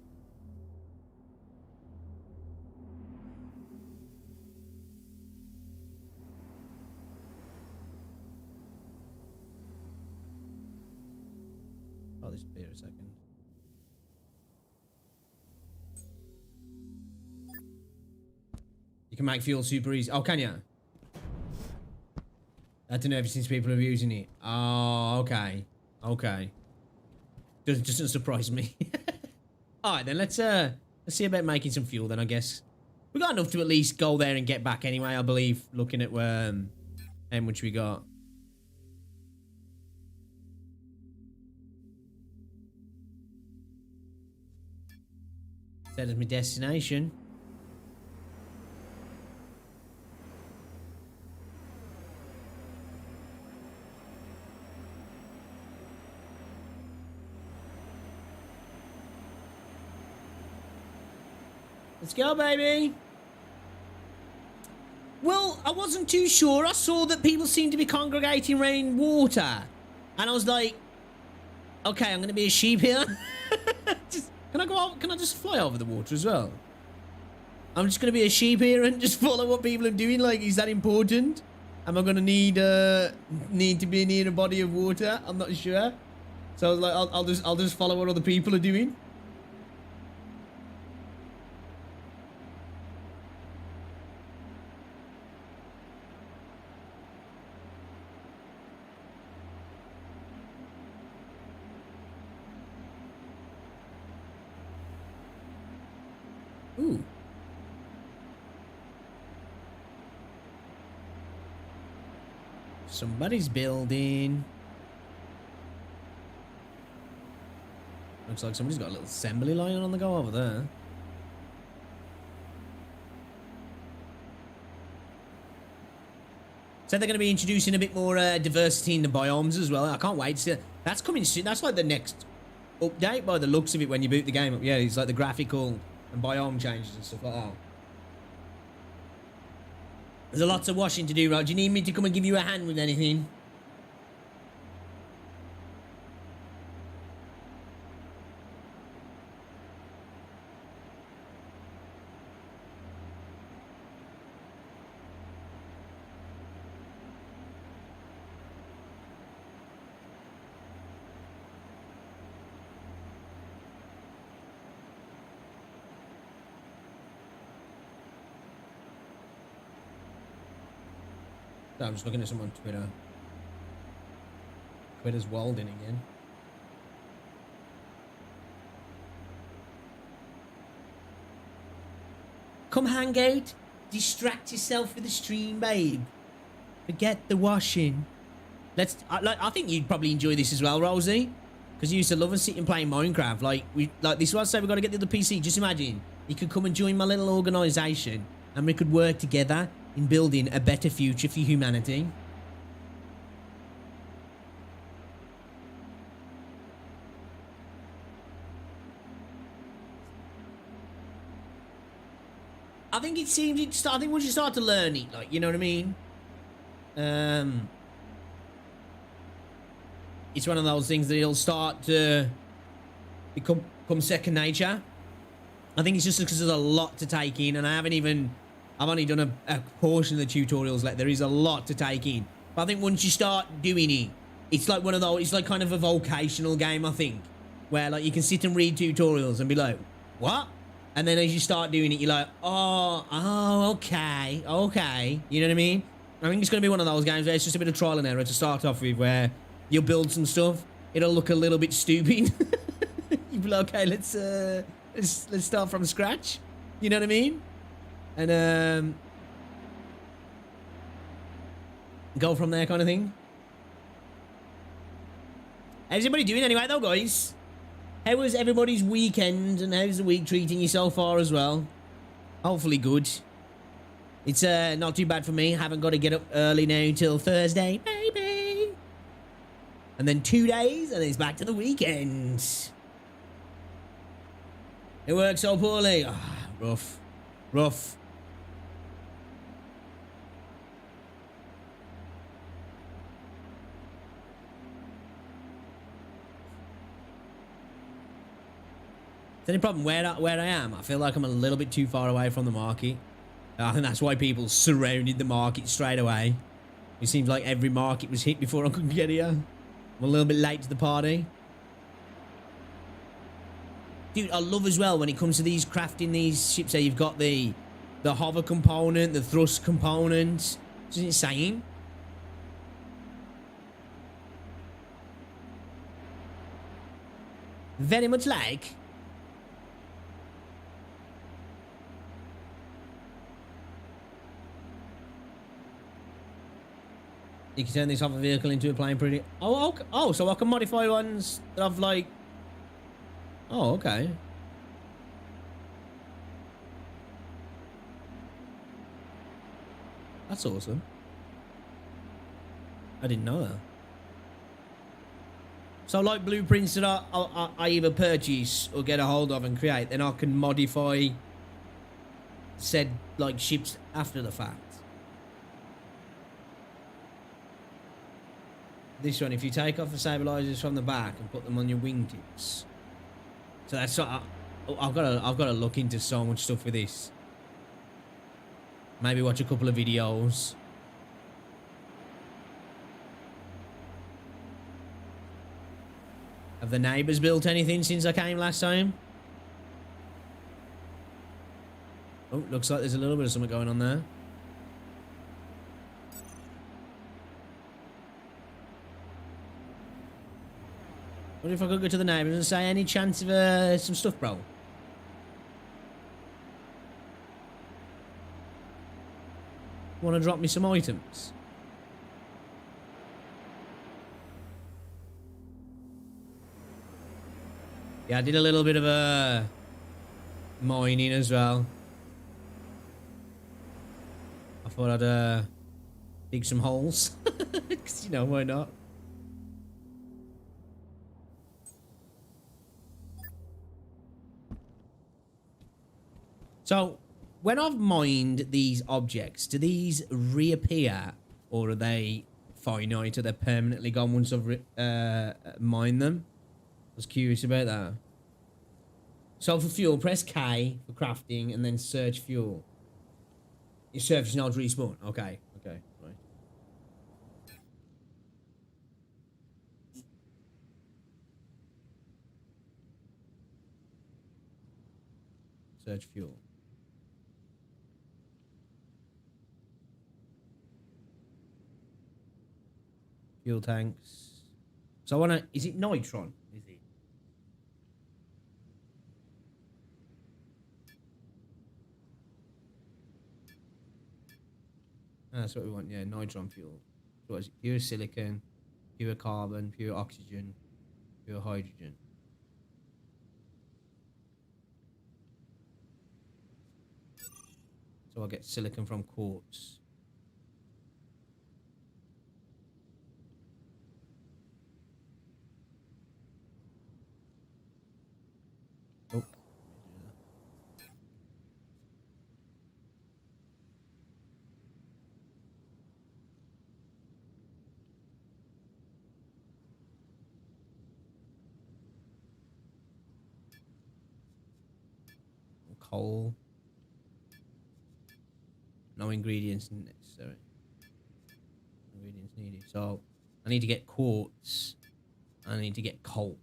Oh, this beer a second. You can make fuel super easy. Oh, can you? I don't know if since people are using it. Oh, okay. Okay. Doesn't surprise me. Alright then, let's see about making some fuel then, I guess. We got enough to at least go there and get back anyway, I believe, looking at how much we got. That is my destination. Let's go, baby. Well, I wasn't too sure. I saw that people seemed to be congregating around water. And I was like, okay, I'm going to be a sheep here. Can I go out? Can I just fly over the water as well? I'm just going to be a sheep here and just follow what people are doing. Like, is that important? Am I going to need to be near a body of water? I'm not sure. So I was like, I'll just follow what other people are doing. Ooh. Somebody's building. Looks like somebody's got a little assembly line on the go over there. So they're going to be introducing a bit more diversity in the biomes as well. I can't wait to see that. That's coming soon. That's like the next update by the looks of it when you boot the game up. Yeah, it's like the graphical and biome changes and stuff like that. There's a lot of washing to do, right? Do you need me to come and give you a hand with anything? No, I'm just looking at someone on Twitter. Twitter's Walden again. Come hang out. Distract yourself with the stream, babe. Forget the washing. I think you'd probably enjoy this as well, Rosie. Because you used to love and sit and playing Minecraft. This was say we've got to get the other PC. Just imagine. You could come and join my little organisation. And we could work together in building a better future for humanity. I think it seems. I think once you start to learn it, like, you know what I mean. It's one of those things that it'll start to become second nature. I think it's just because there's a lot to take in, and I've only done a portion of the tutorials. Like, there is a lot to take in. But I think once you start doing it, it's like one of those, it's like kind of a vocational game, I think. Where, like, you can sit and read tutorials and be like, what? And then as you start doing it, you're like, oh, okay. You know what I mean? I think it's going to be one of those games where it's just a bit of trial and error to start off with, where you'll build some stuff. It'll look a little bit stupid. You'll be like, okay, let's start from scratch. You know what I mean? And go from there, kind of thing. How's everybody doing anyway, though, guys? How was everybody's weekend, and how's the week treating you so far as well? Hopefully good. It's not too bad for me. Haven't got to get up early now till Thursday, baby. And then 2 days, and it's back to the weekend. It works so poorly. Rough. The only problem where I am, I feel like I'm a little bit too far away from the market. I think that's why people surrounded the market straight away. It seems like every market was hit before I could get here. I'm a little bit late to the party. Dude, I love as well when it comes to these crafting these ships. You've got the hover component, the thrust component. It's insane. Very much like. You can turn this hover vehicle into a plane pretty... Oh, okay. Oh, so I can modify ones that I've, like... Oh, okay. That's awesome. I didn't know that. So, like, blueprints that I either purchase or get a hold of and create, then I can modify said, like, ships after the fact. This one, if you take off the stabilizers from the back and put them on your wingtips. So that's what I've got to look into so much stuff with this. Maybe watch a couple of videos. Have the neighbours built anything since I came last time? Oh, looks like there's a little bit of something going on there. What if I could go to the neighbours and say, any chance of some stuff, bro? Want to drop me some items? Yeah, I did a little bit of a mining as well. I thought I'd dig some holes. Because, you know, why not? So, when I've mined these objects, do these reappear? Or are they finite? Are they permanently gone once I've mined them? I was curious about that. So for fuel, press K for crafting and then search fuel. Your surface nodes respawn. Okay, okay, right. Search fuel. Fuel tanks. So I wanna, is it Nitron? Is it? That's what we want, yeah, Nitron fuel. So what is it? Pure silicon, pure carbon, pure oxygen, pure hydrogen. So I'll get silicon from quartz. Oh. Coal. No ingredients necessary. Ingredients needed. So I need to get quartz. I need to get coal.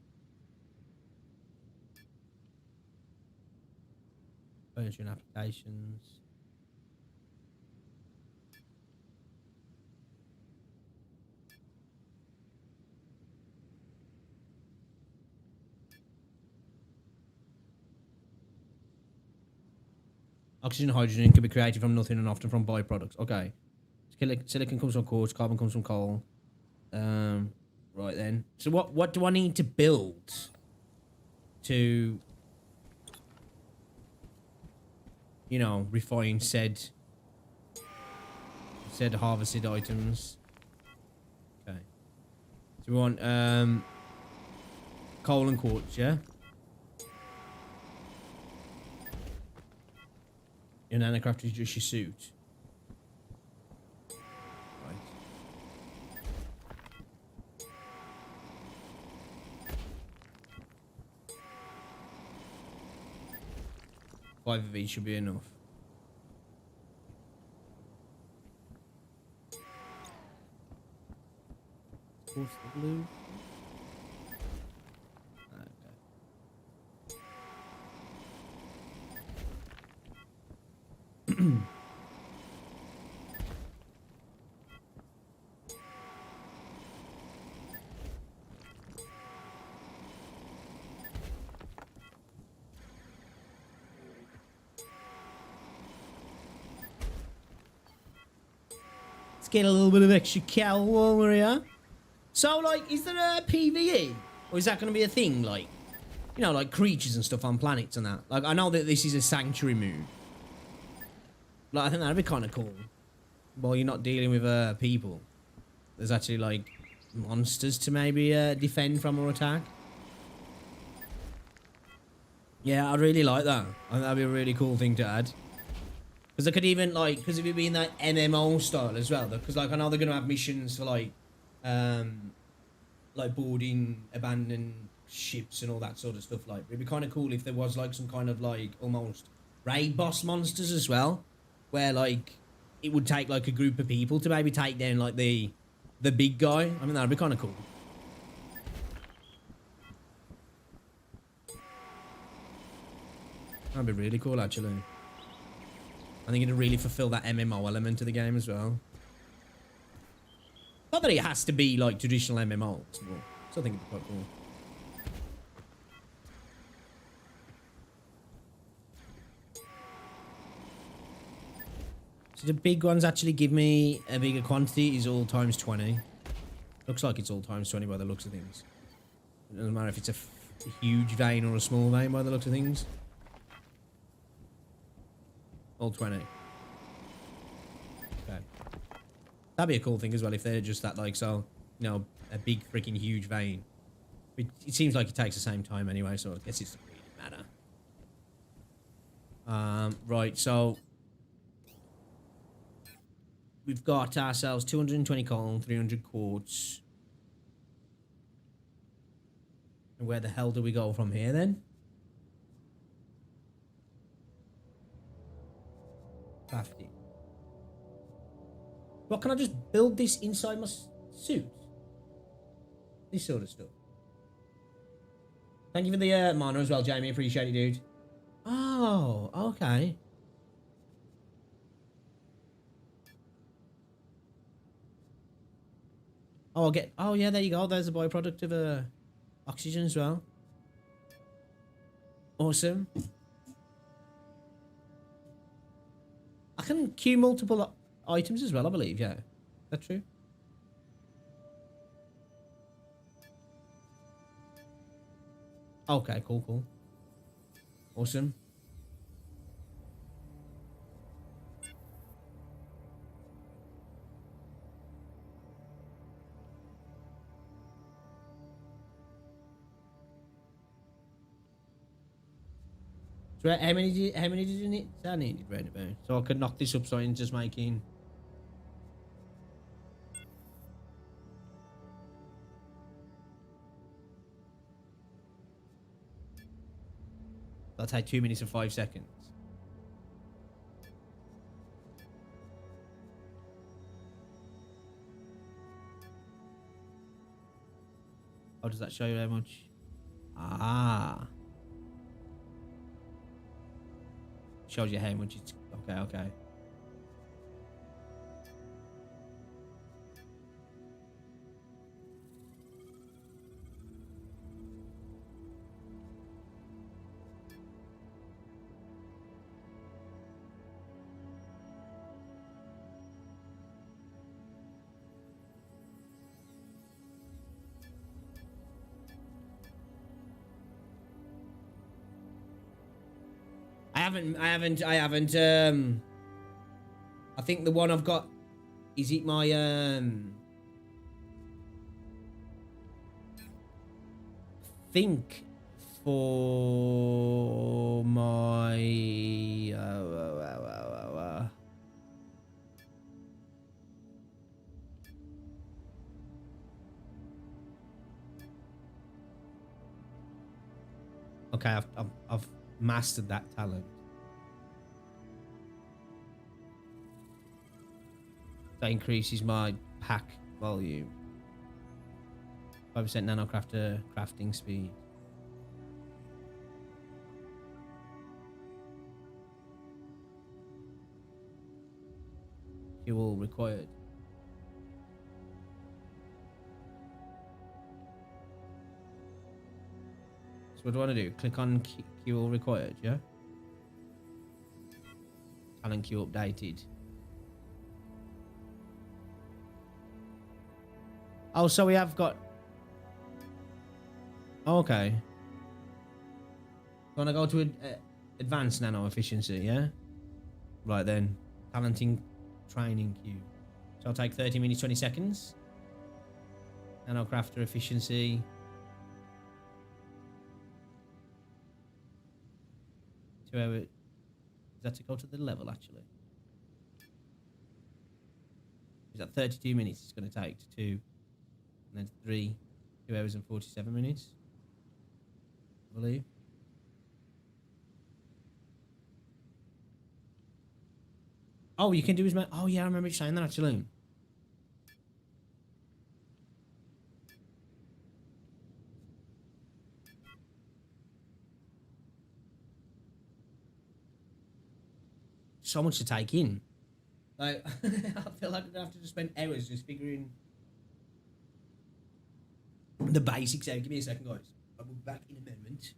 Furniture and applications. Oxygen and hydrogen can be created from nothing and often from byproducts. Okay. Silicon comes from quartz, carbon comes from coal. Right then. So what do I need to build to, you know, refine said harvested items? Okay. So we want coal and quartz, yeah? Your nanocraft is just your suit. Right. Five of each should be enough. What's the blue? Let's get a little bit of extra cow while we're here. So, like, is there a PvE? Or is that going to be a thing, like, you know, like creatures and stuff on planets and that? Like, I know that this is a sanctuary moon. Like, I think that'd be kind of cool. While you're not dealing with people. There's actually, like, monsters to maybe defend from or attack. Yeah, I'd really like that. I think that'd be a really cool thing to add. Because they could even, like, because if it being that MMO style as well. Because, like, I know they're going to have missions for, like boarding abandoned ships and all that sort of stuff. Like, it'd be kind of cool if there was, like, some kind of, like, almost raid boss monsters as well. Where, like, it would take, like, a group of people to maybe take down, like, the big guy. I mean, that'd be kind of cool. That'd be really cool, actually. I think it'd really fulfill that MMO element of the game as well. Not that it has to be like traditional MMOs, but I still think it'd be quite cool. So the big ones actually give me a bigger quantity. Is all times 20. Looks like it's all times 20 by the looks of things. It doesn't matter if it's a a huge vein or a small vein by the looks of things. All 20. Okay. That'd be a cool thing as well if they're just that, like, so, you know, a big freaking huge vein. It seems like it takes the same time anyway, so I guess it doesn't really matter. Right, so we've got ourselves 220 coal, 300 quartz. And where the hell do we go from here then? Crafting. What, can I just build this inside my suit? This sort of stuff. Thank you for the mana as well, Jamie. Appreciate it, dude. Oh, okay. Oh, I'll get... Oh, yeah, there you go. There's a byproduct of oxygen as well. Awesome. I can queue multiple items as well, I believe, yeah. Is that true? Okay, cool. Awesome. So how many did you need? I needed round about. So I could knock this up so I can just making. That'll take 2 minutes and 5 seconds. Oh, does that show you how much? Ah. Shows you how much it's... Okay. I haven't, I think the one I've got, is it my, think for my, okay, I've mastered that talent. That increases my pack volume. 5% nanocrafter crafting speed. Fuel required. So what do I want to do? Click on fuel required, yeah? Talent queue updated. Oh, so we have got... Oh, okay. Want to go to advanced nano efficiency, yeah? Right then. Talenting training queue. So I'll take 30 minutes, 20 seconds. Nano crafter efficiency. Is that to go to the level, actually? Is that 32 minutes it's going to take to 2? And then 3, 2 hours and 47 minutes, I believe. Oh, you can do his... Oh, yeah, I remember you saying that, actually. So much to take in. Like, I feel like I'm going to have to just spend hours just figuring the basics out. Give me a second, guys. I'll be back in a moment.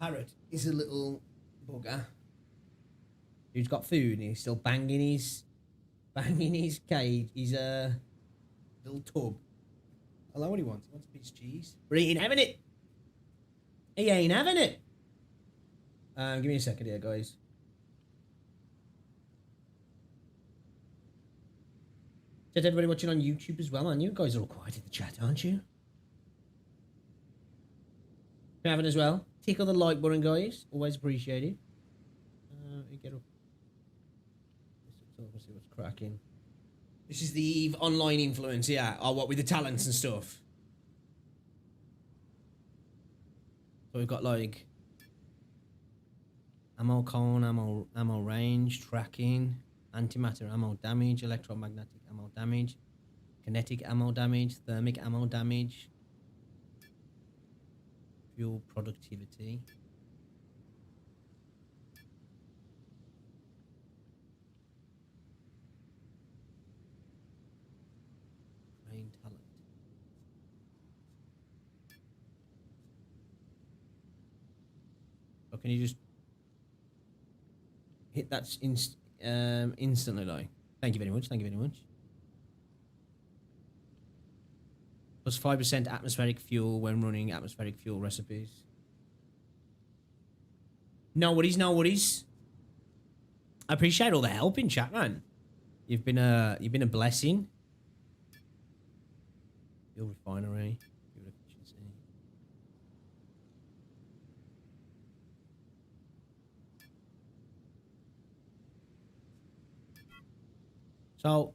Parrot is a little bugger who's got food and he's still banging his cage, his little tub. Hello, what he wants? He wants a piece of cheese. But he ain't having it. He ain't having it. Give me a second here, guys. Is everybody watching on YouTube as well, man? You guys are all quiet in the chat, aren't you? You having as well? Tickle the like button, guys. Always appreciated. Get up. Let's see what's cracking. This is the Eve online influence, yeah. Oh, what with the talents and stuff. So we've got like ammo cone, ammo range, tracking, antimatter ammo damage, electromagnetic ammo damage, kinetic ammo damage, thermic ammo damage, fuel productivity. Brain talent. So can you just hit that instantly, like? Thank you very much. Thank you very much. Plus 5% atmospheric fuel when running atmospheric fuel recipes. No worries. I appreciate all the help in chat, man. You've been a blessing. Fuel refinery. Fuel efficiency. So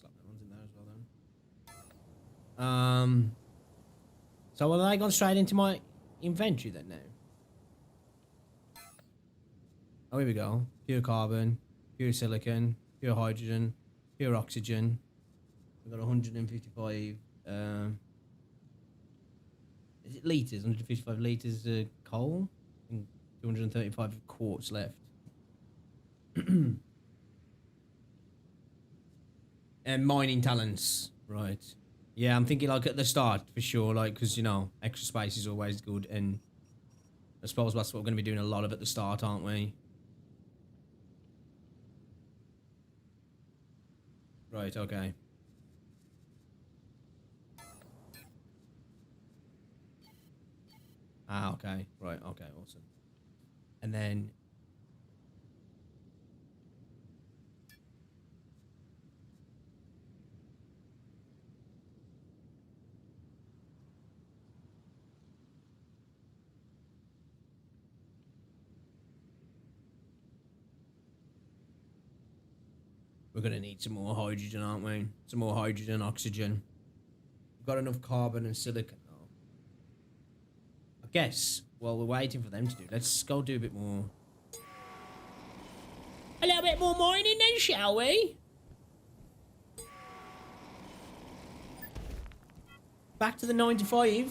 slap that one's in there as well then. So are they gone straight into my inventory then now? Oh, here we go. Pure carbon, pure silicon, pure hydrogen, pure oxygen. We've got 155 is it litres? 155 litres of coal and 235 quartz left. And mining talents, right? Yeah, I'm thinking like at the start for sure, like because you know extra space is always good, and I suppose that's what we're going to be doing a lot of at the start, aren't we? Right. Okay. Ah. Okay. Right. Okay. Awesome. And then. We're going to need some more hydrogen, aren't we? Some more hydrogen, oxygen. We've got enough carbon and silicon. Oh. I guess, while we're waiting for them to do, let's go do a bit more. A little bit more mining then, shall we? Back to the 95.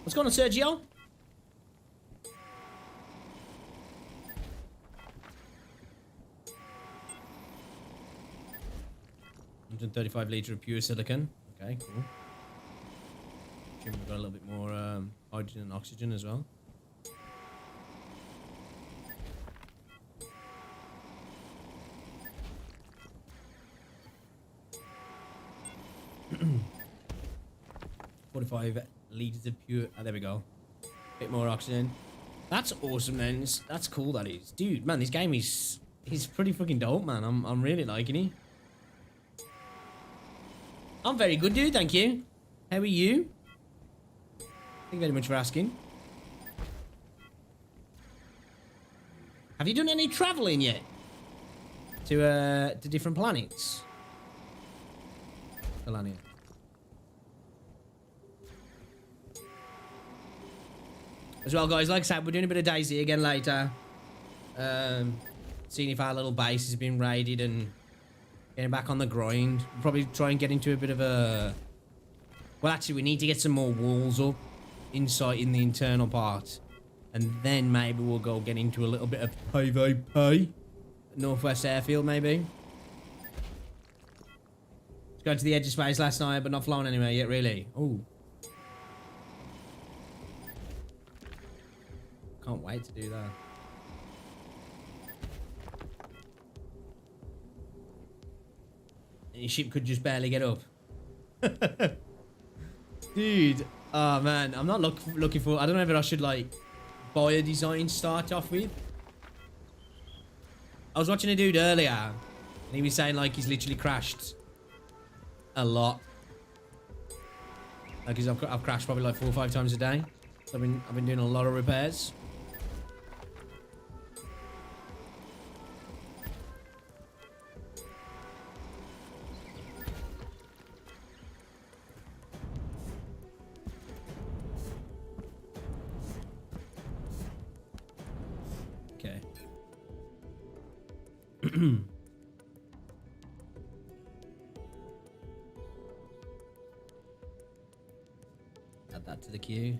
What's going on, Sergio? $135 of pure silicon. Okay, cool. We've got a little bit more hydrogen and oxygen as well. $45 of pure. Oh, there we go. Bit more oxygen. That's awesome, then. That's cool. That is, dude. Man, this game is pretty fucking dope, man. I'm really liking it. I'm very good, dude. Thank you. How are you? Thank you very much for asking. Have you done any traveling yet to different planets? Melania. As well, guys, like I said, we're doing a bit of DayZ again later. Seeing if our little base has been raided and Getting back on the grind. Probably try and get into a bit of a... Well, actually, we need to get some more walls up inside in the internal part. And then maybe we'll go get into a little bit of PvP. Northwest Airfield, maybe. Just got to the edge of space last night, but not flown anywhere yet, really. Oh. Can't wait to do that. Your ship could just barely get up. Dude. Oh, man. I'm not looking for... I don't know if I should, like, buy a design to start off with. I was watching a dude earlier, and he was saying, like, he's literally crashed a lot. Like, I've crashed probably, like, 4 or 5 times a day. So I've been doing a lot of repairs. Add that to the queue.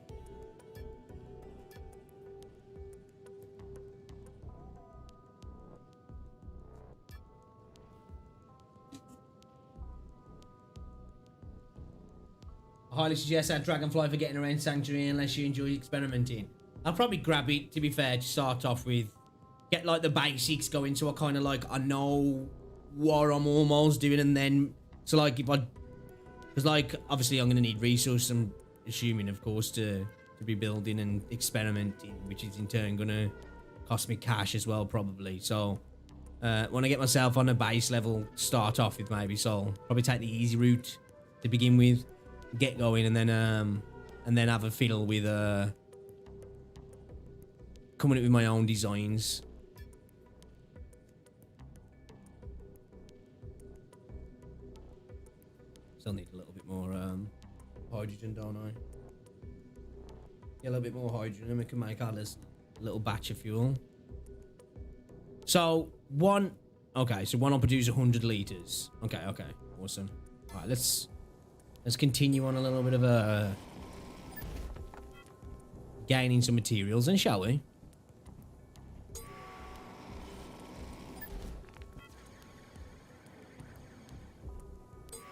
I highly suggest that Dragonfly for getting around Sanctuary unless you enjoy experimenting. I'll probably grab it, to be fair, to start off with. Get, like, the basics going so I kind of, like, I know what I'm almost doing, and then... So, like, if I... Because, like, obviously I'm going to need resources, I'm assuming, of course, to be building and experimenting, which is in turn going to cost me cash as well, probably. So, when I get myself on a base level, start off with maybe, so I'll probably take the easy route to begin with, get going, and then have a fiddle with, coming up with my own designs. Still need a little bit more hydrogen, don't I? Get a little bit more hydrogen and we can make our little batch of fuel. So one will produce 100 liters. Okay, awesome. All right, let's continue on a little bit of a gaining some materials, then, shall we?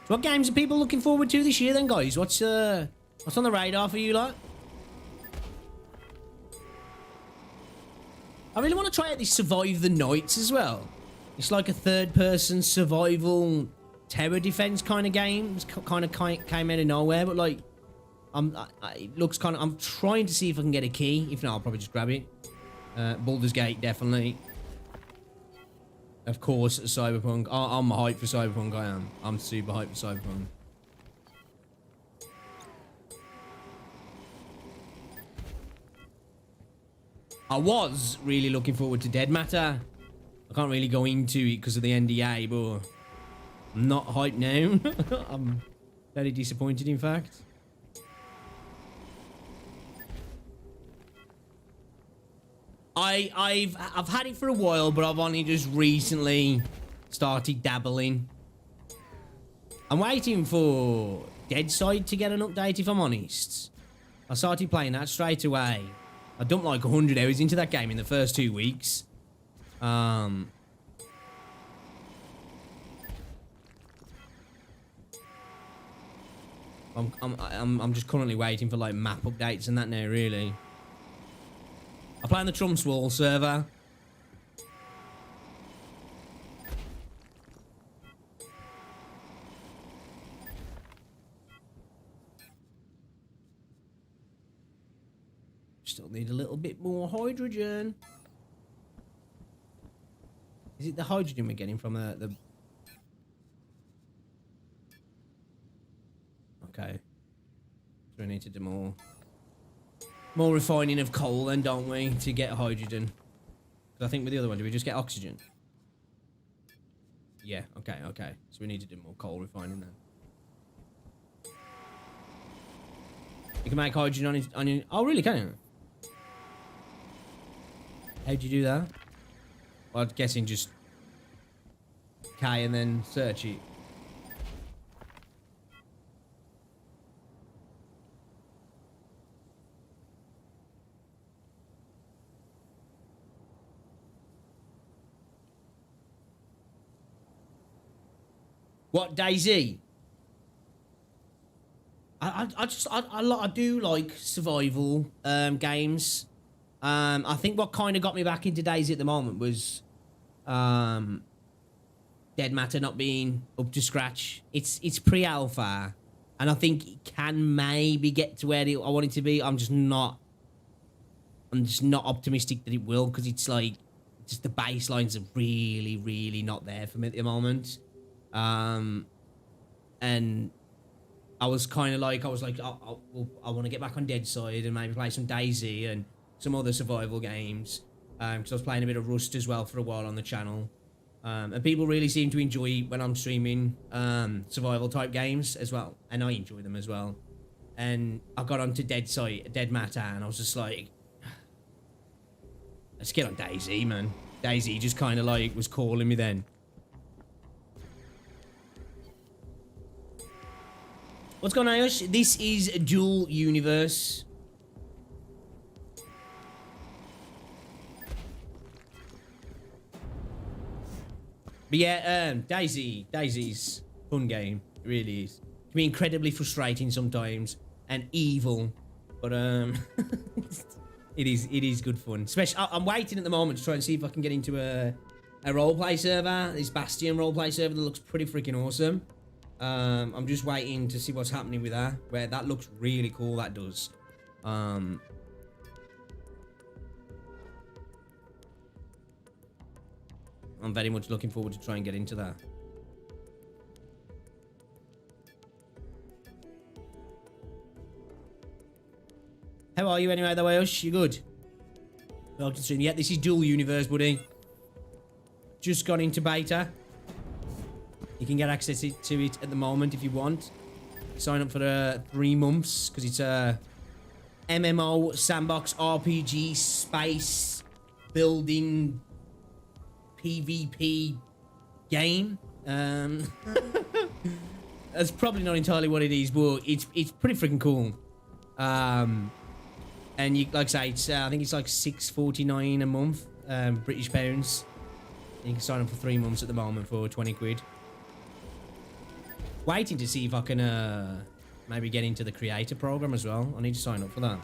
What games are people looking forward to this year then, guys? What's on the radar for you lot? I really want to try out this Survive the Nights as well. It's like a third-person survival terror defense kind of game. It's kind of came out of nowhere, but like, it looks kind of... I'm trying to see if I can get a key. If not, I'll probably just grab it. Baldur's Gate, definitely. Of course, Cyberpunk. I'm hyped for Cyberpunk, I am. I'm super hyped for Cyberpunk. I was really looking forward to Dead Matter. I can't really go into it because of the NDA, but I'm not hyped now. I'm very disappointed, in fact. I've had it for a while, but I've only just recently started dabbling. I'm waiting for Deadside to get an update, if I'm honest. I started playing that straight away. I dumped like 100 hours into that game in the first 2 weeks. I'm just currently waiting for like map updates and that now, really. I play on the Trump's Wall server. Still need a little bit more hydrogen. Is it the hydrogen we're getting from the... Okay. So we need to do more refining of coal then, don't we, to get hydrogen? Because I think with the other one, do we just get oxygen? Yeah, okay. So we need to do more coal refining then. You can make hydrogen on your... Oh, really, can you? How'd you do that? Well, I'm guessing just K and then search it. What, DayZ? I do like survival games. I think what kind of got me back into DayZ at the moment was Dead Matter not being up to scratch. It's pre-alpha, and I think it can maybe get to where I want it to be. I'm just not optimistic that it will, because it's like just the baselines are really not there for me at the moment. And I was like, I want to get back on Deadside and maybe play some DayZ and some other survival games. Because I was playing a bit of Rust as well for a while on the channel. And people really seem to enjoy when I'm streaming survival type games as well. And I enjoy them as well. And I got onto Dead Matter, and I was just like, let's get on DayZ, man. DayZ just kind of like was calling me then. What's going on, Ayosh? This is Dual Universe. But yeah, DayZ's fun game. It really is. It can be incredibly frustrating sometimes and evil, but it is good fun. Especially, I'm waiting at the moment to try and see if I can get into a roleplay server. This Bastion roleplay server that looks pretty freaking awesome. I'm just waiting to see what's happening with that. Where that looks really cool. That does. I'm very much looking forward to try and get into that. How are you anyway, though, Ayosh? You good? Welcome to stream. Yeah, this is Dual Universe, buddy. Just gone into beta. You can get access to it at the moment if you want. Sign up for 3 months, because it's a MMO sandbox RPG space building PvP game. That's probably not entirely what it is, but it's pretty freaking cool. And you, like I say, I think it's like $6.49 a month, British pounds. You can sign up for 3 months at the moment for 20 quid. Waiting to see if I can maybe get into the creator program as well. I need to sign up for that.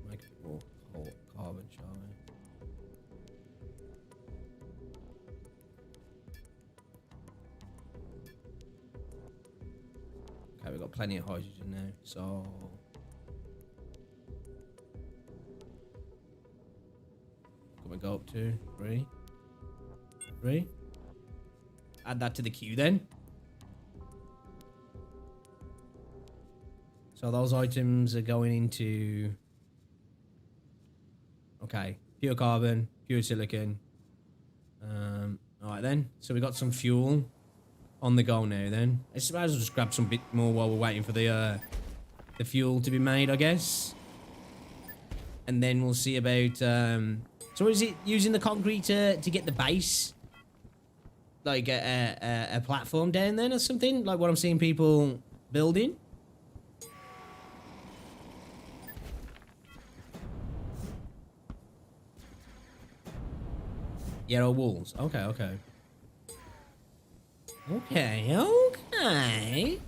Make it more carbon, shall we? Okay, we've got plenty of hydrogen now, so... Can we go up to 3? 3? Add that to the queue then. So those items are going into... Okay, pure carbon, pure silicon. Alright then, so we got some fuel on the go now then. I suppose I'll just grab some bit more while we're waiting for the fuel to be made, I guess. And then we'll see about... So is it using the concrete to get the base? Like a platform down then or something? Like what I'm seeing people building? Yellow walls. Okay, okay. Okay, okay.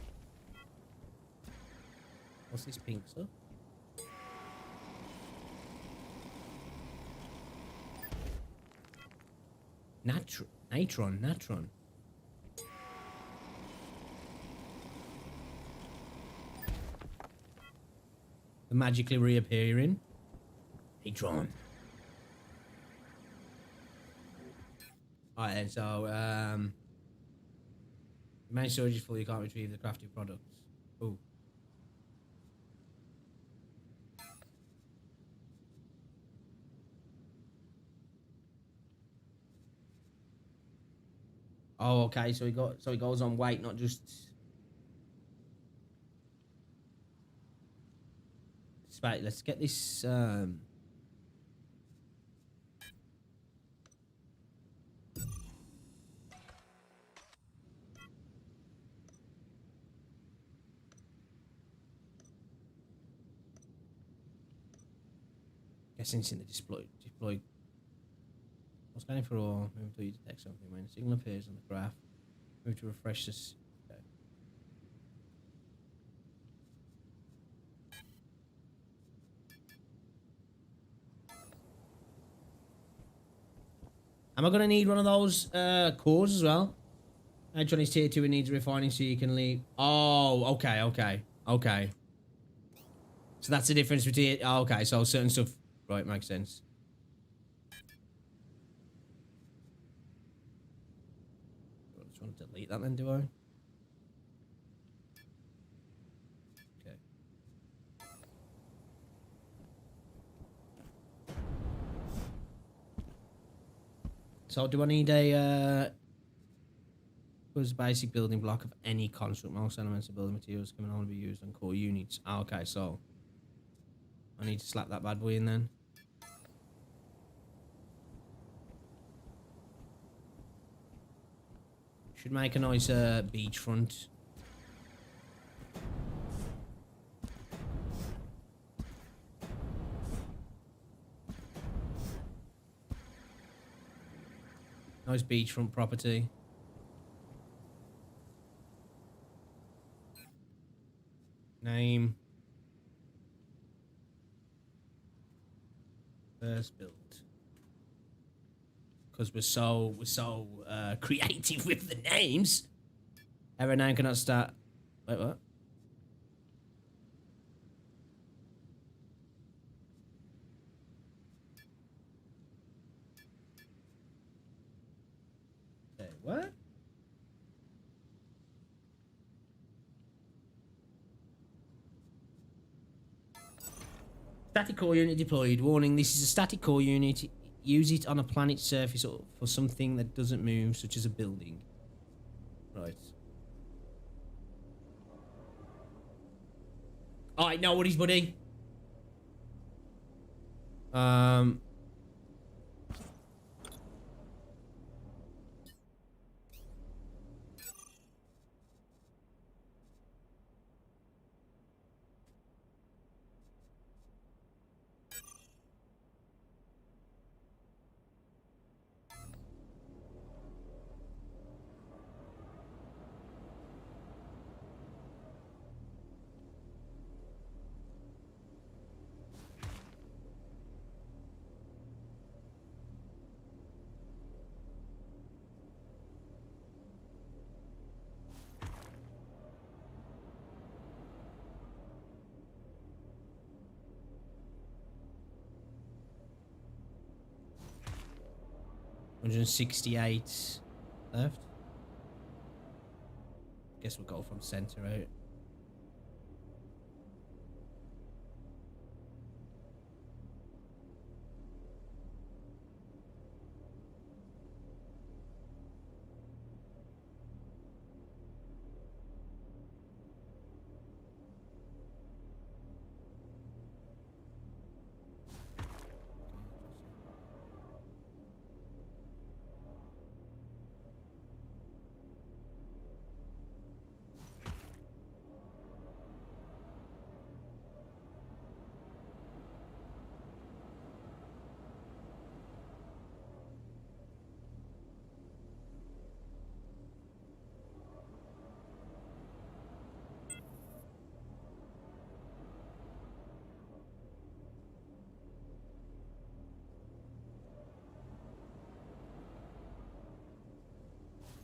What's this pink stuff? Natron. The magically reappearing. Natron. Alright then, so, main storage is full, you can't retrieve the crafted products. Ooh. Oh, okay, so it goes on weight, not just... Right, let's get this. Guessing it's in the deploy. What's going for all? Move until you detect something. When a signal appears on the graph, move to refresh this. Okay. Am I gonna need one of those cores as well? Johnny's tier 2 and needs refining so you can leave. Oh, okay. So that's the difference between. Oh, okay, so certain stuff. Right, makes sense. I just want to delete that then, do I? Okay. So do I need a was basic building block of any construct? Most elements of building materials can only be used on core units. Oh, okay, so I need to slap that bad boy in then. Should make a nice beachfront. Nice beachfront property. Name. First build. Because we're so creative with the names. Every name cannot start. Wait, what? Say what? Static core unit deployed. Warning, this is a static core unit. Use it on a planet's surface or for something that doesn't move, such as a building. Right. Alright, no worries, buddy. $168 left. Guess we'll go from center out.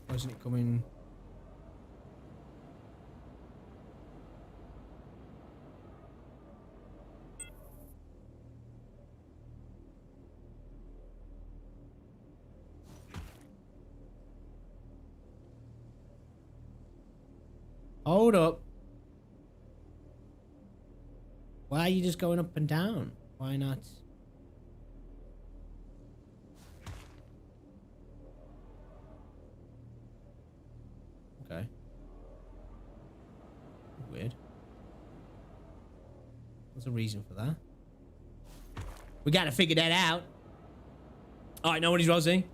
Why isn't it coming? Hold up. Why are you just going up and down? Why not? Okay. Weird. What's the reason for that? We gotta figure that out. Alright, no worries, Rosie.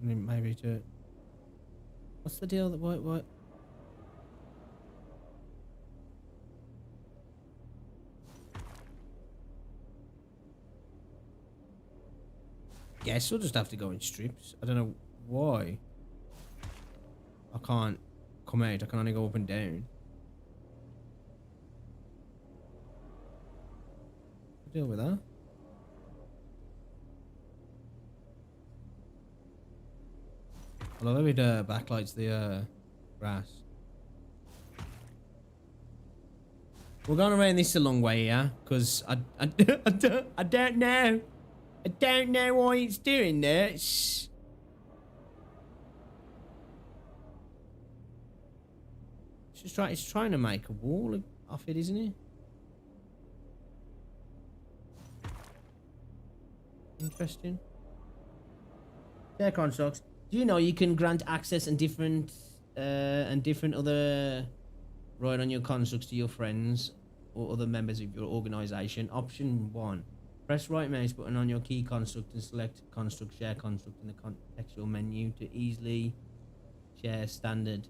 Maybe to... What's the deal? What? Guess we'll just have to go in strips. I don't know why. I can't come out. I can only go up and down. Deal with that. I love how it backlights the grass. We're going around this a long way here, because I don't know. I don't know why it's doing this. It's trying to make a wall off it, isn't it? Interesting. Yeah, constructs. Do you know you can grant access and different other right on your constructs to your friends or other members of your organization? Option 1. Press right mouse button on your key construct and select construct share construct in the contextual menu to easily share standard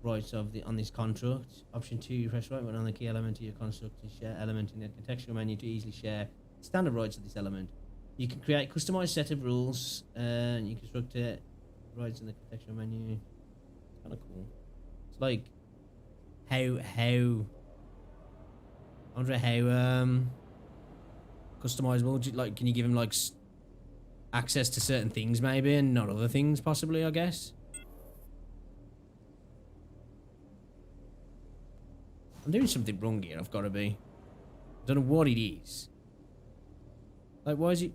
rights on this construct. Option 2. Press right button on the key element of your construct and share element in the contextual menu to easily share standard rights of this element. You can create customized set of rules and you construct it. Rights in the contextual menu. It's kind of cool. It's like how I wonder how customizable. Like, can you give him like access to certain things maybe and not other things possibly? I guess. I'm doing something wrong here. I've got to be. I don't know what it is. Like, why is it?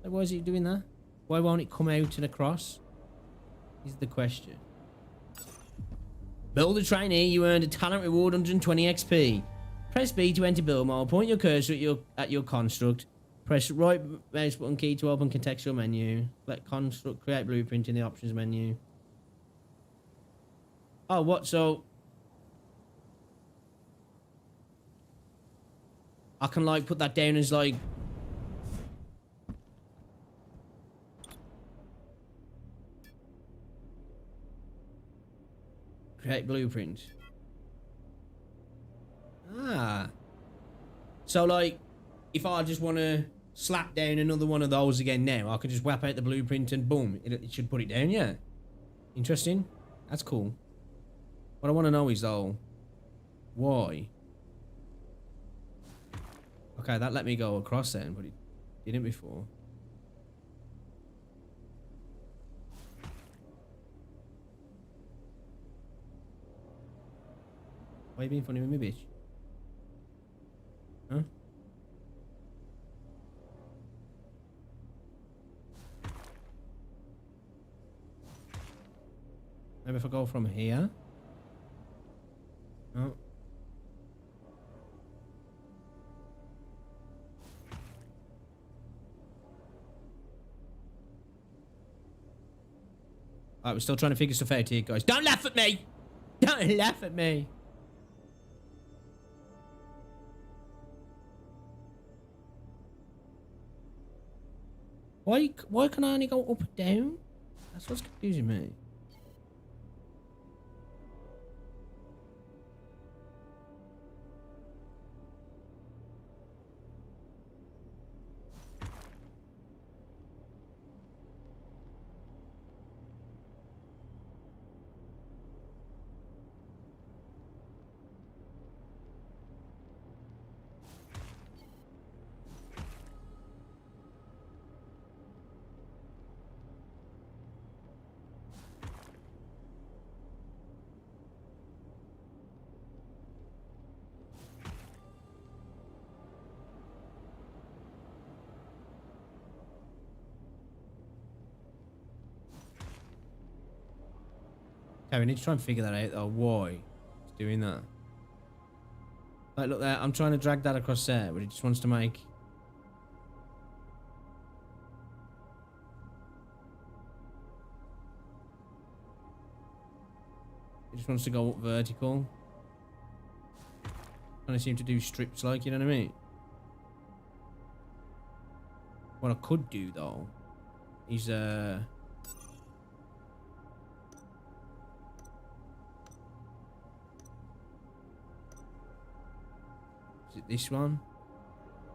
Like, why is it doing that? Why won't it come out and across? Is the question. Build a trainee. You earned a talent reward 120 XP. Press B to enter build mode. Point your cursor at your construct. Press right mouse button key to open contextual menu. Select construct. Create blueprint in the options menu. Oh, what? So I can like put that down as like. Create blueprint. Ah. So, like, if I just want to slap down another one of those again now, I could just whap out the blueprint and boom, it should put it down, yeah. Interesting. That's cool. What I want to know is, though, why? Okay, that let me go across then, but it didn't before. Why are you being funny with me, bitch? Huh? Maybe if I go from here? No. Alright, we're still trying to figure stuff out here, guys. Don't laugh at me! Don't laugh at me! Why can I only go up and down? That's what's confusing me. Okay, we need to try and figure that out though. Why it's doing that? Like, look there. I'm trying to drag that across there, but it just wants to make. It just wants to go up vertical. Trying to seem to do strips, like, you know what I mean? What I could do though is is it this one?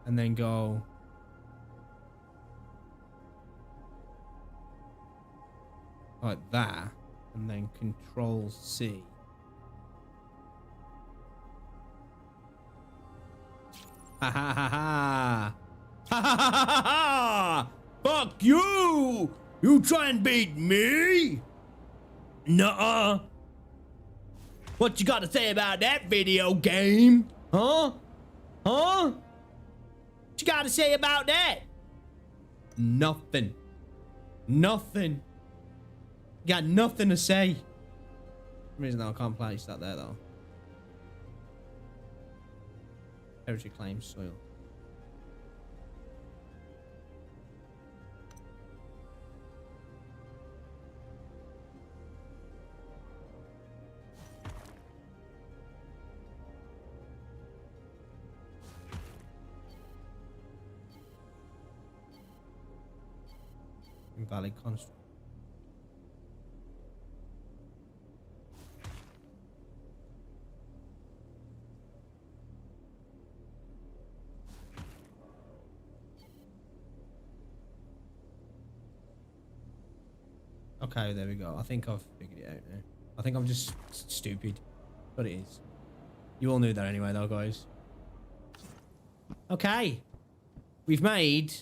And then go like that, and then Control C. Ha ha ha ha! Ha ha ha ha ha! Fuck you! You try and beat me? Nuh-uh. What you got to say about that video game? Huh? Huh? What you got to say about that? Nothing. Nothing. Got nothing to say. For some reason I can't place that there though. Territory claims soil. Invalid construct. Okay, there we go. I think I've figured it out now. I think I'm just stupid, but it is. You all knew that anyway, though, guys. Okay, we've made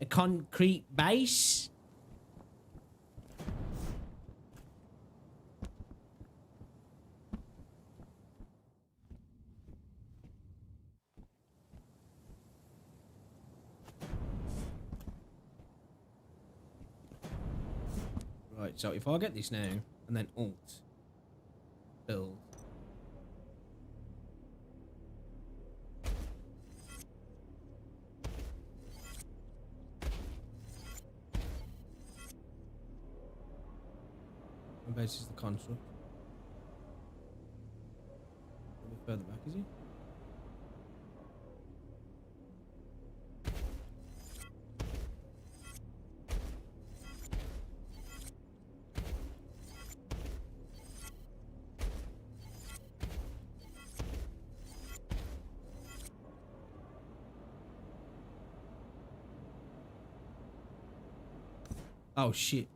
a concrete base. Right, so if I get this now, and then Alt, build. My base is the construct. A bit further back, is he? Oh shit.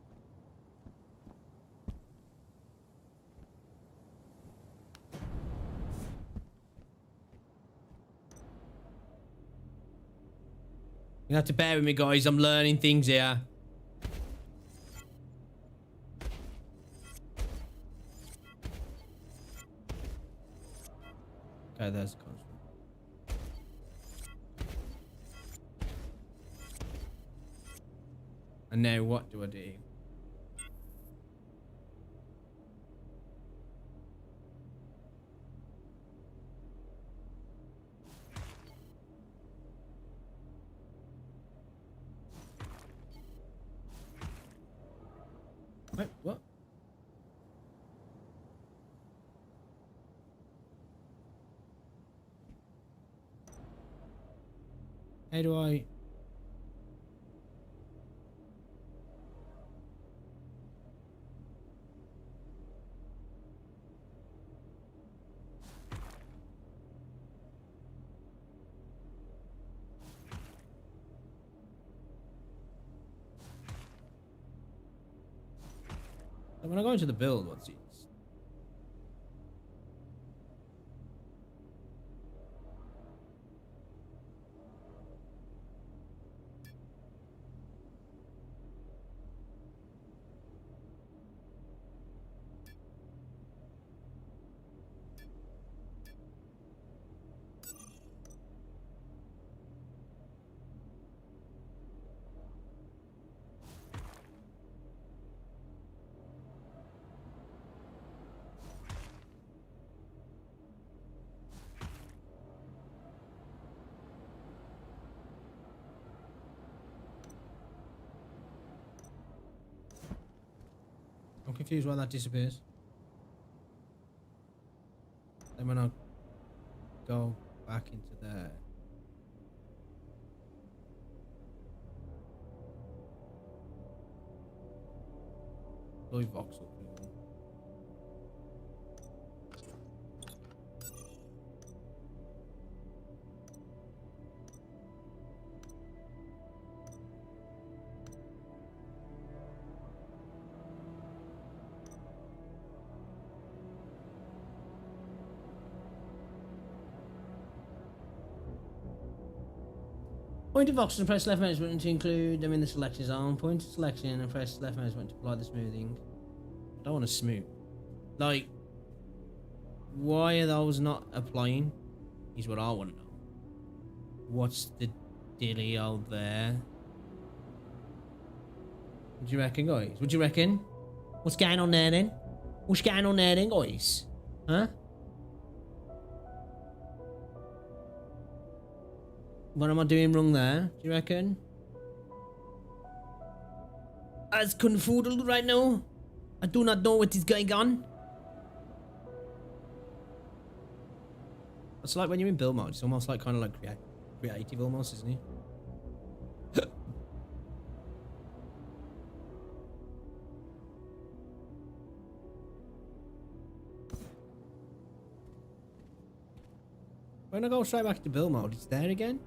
You have to bear with me, guys. I'm learning things here. Okay, there's the construct. And now what do I do? Wait, what? How do I... When I go into the build, what's it? I'm confused why that disappears. Then when I go back into there. Lloyd Voxel. Point of Voxel and press left mouse button to include them in the selection zone. Point to selection and press left mouse button to apply the smoothing. I don't want to smooth. Like, why are those not applying? Is what I want to know. What's the dealio there? What do you reckon, guys? What do you reckon? What's going on there then? What's going on there then, guys? Huh? What am I doing wrong there? Do you reckon? As confoodled right now. I do not know what is going on. It's like when you're in build mode. It's almost like kind of like creative almost, isn't it? When I go straight back to build mode, it's there again.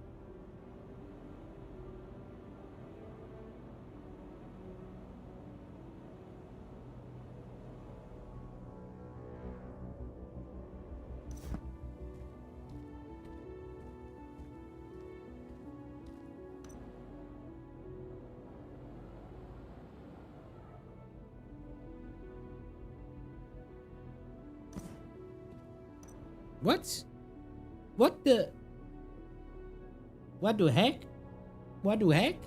What? What the? What the heck? What the heck?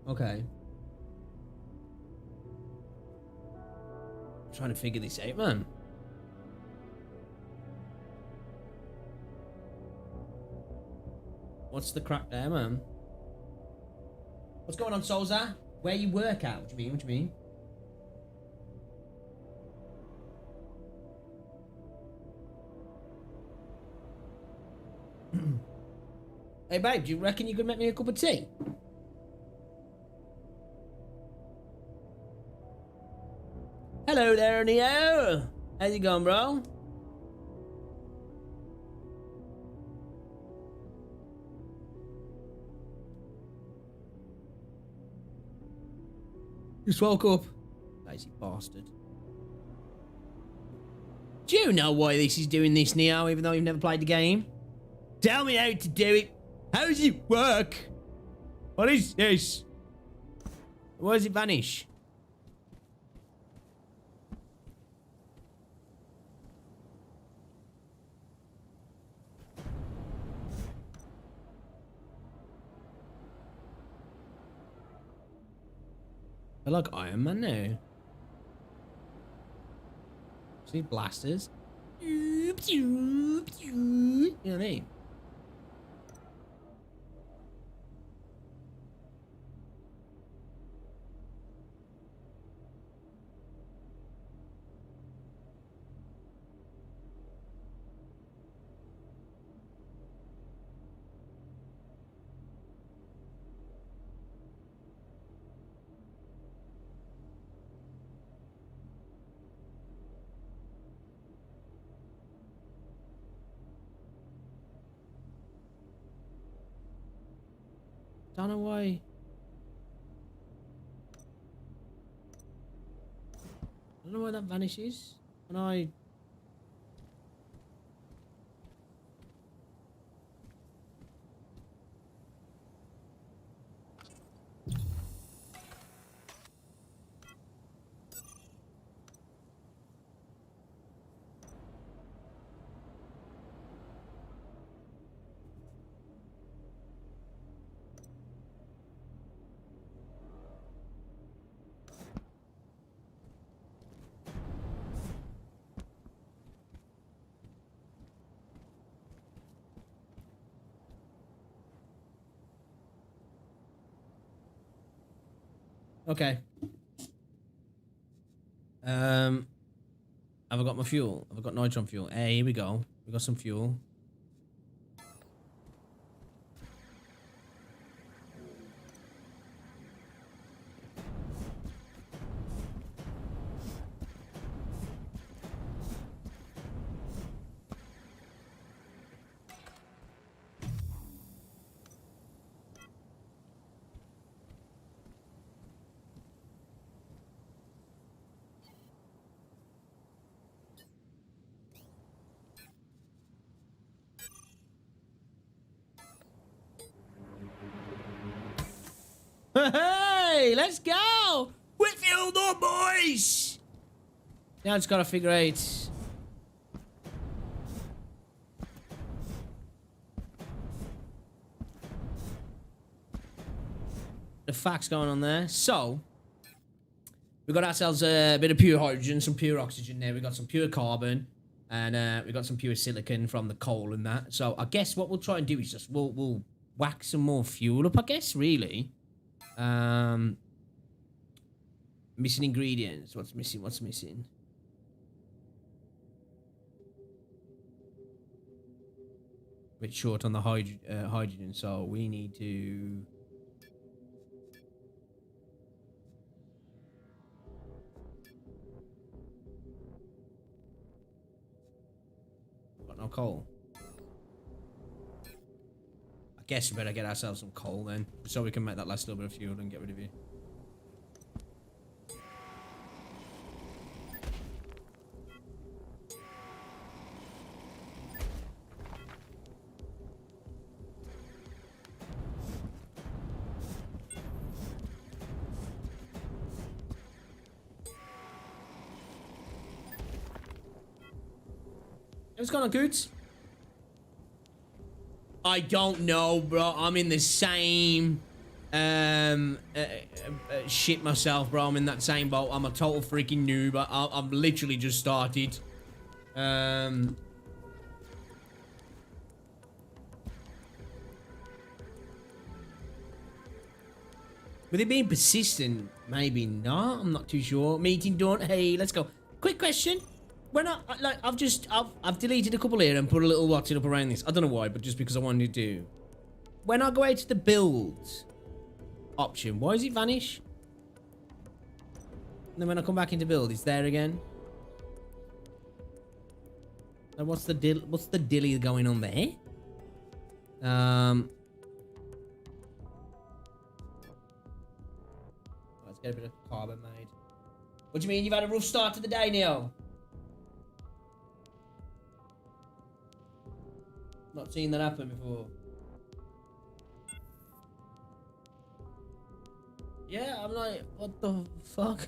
Okay. I'm trying to figure this out, man. What's the crack there, man? What's going on, Souza? Where you work at? What do you mean? What do you mean? Hey, babe, do you reckon you could make me a cup of tea? Hello there, Neo. How's it going, bro? Just woke up. Lazy bastard. Do you know why this is doing this, Neo, even though you've never played the game? Tell me how to do it. How does it work? What is this? Why does it vanish? I like Iron Man now. See blasters. You know what I mean? Don't know why. I don't know why that vanishes. When I... Okay. Have I got my fuel? Have I got nitron fuel? Hey, here we go. We got some fuel. Hey, let's go! We're fueled up, boys! Now it's gotta figure out. The facts going on there. So, we got ourselves a bit of pure hydrogen, some pure oxygen there. We got some pure carbon, and we got some pure silicon from the coal and that. So, I guess what we'll try and do is just we'll whack some more fuel up, I guess, really. Missing ingredients. What's missing? What's missing? Bit short on the hydrogen, so we need to. Got no coal. I guess we better get ourselves some coal then, so we can make that last little bit of fuel and get rid of it. What's going on, Goots? I don't know, bro. I'm in the same shit myself, bro. I'm in that same boat. I'm a total freaking noob. I've literally just started. With it being persistent, maybe not. I'm not too sure. Meeting done. Hey, let's go. Quick question. When I've deleted a couple here and put a little watching up around this. I don't know why, but just because I wanted to. When I go out to the build option, why does it vanish? And then when I come back into build, it's there again. And what's the dilly going on there? Let's get a bit of carbon made. What do you mean you've had a rough start to the day, Neo? Not seen that happen before. Yeah, I'm like, what the fuck?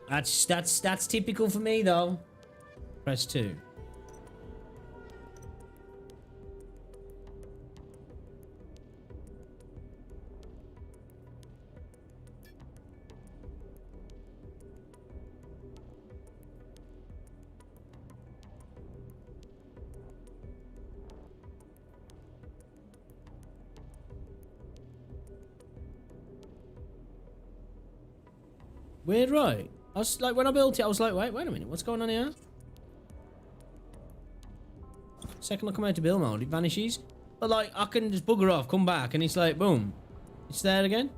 That's typical for me though. Press 2. Weird, right? I was like, when I built it, I was like, wait a minute, what's going on here? Second I come out to build mode, it vanishes. But like, I can just bugger off, come back, and it's like, boom. It's there again.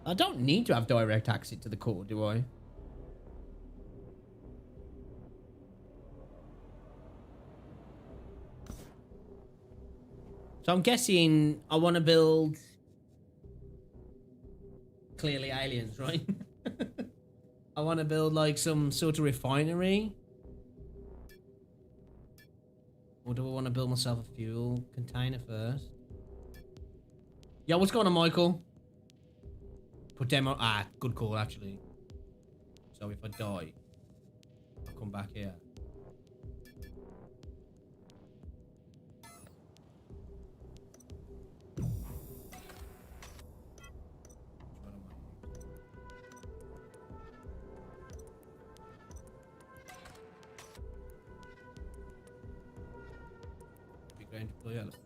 I don't need to have direct access to the core, do I? So I'm guessing I want to build clearly aliens, right? I want to build like some sort of refinery. Or do I want to build myself a fuel container first? Yeah, what's going on, Michael? Put them on. Ah, good call, actually. So if I die, I'll come back here. Big range deploy element.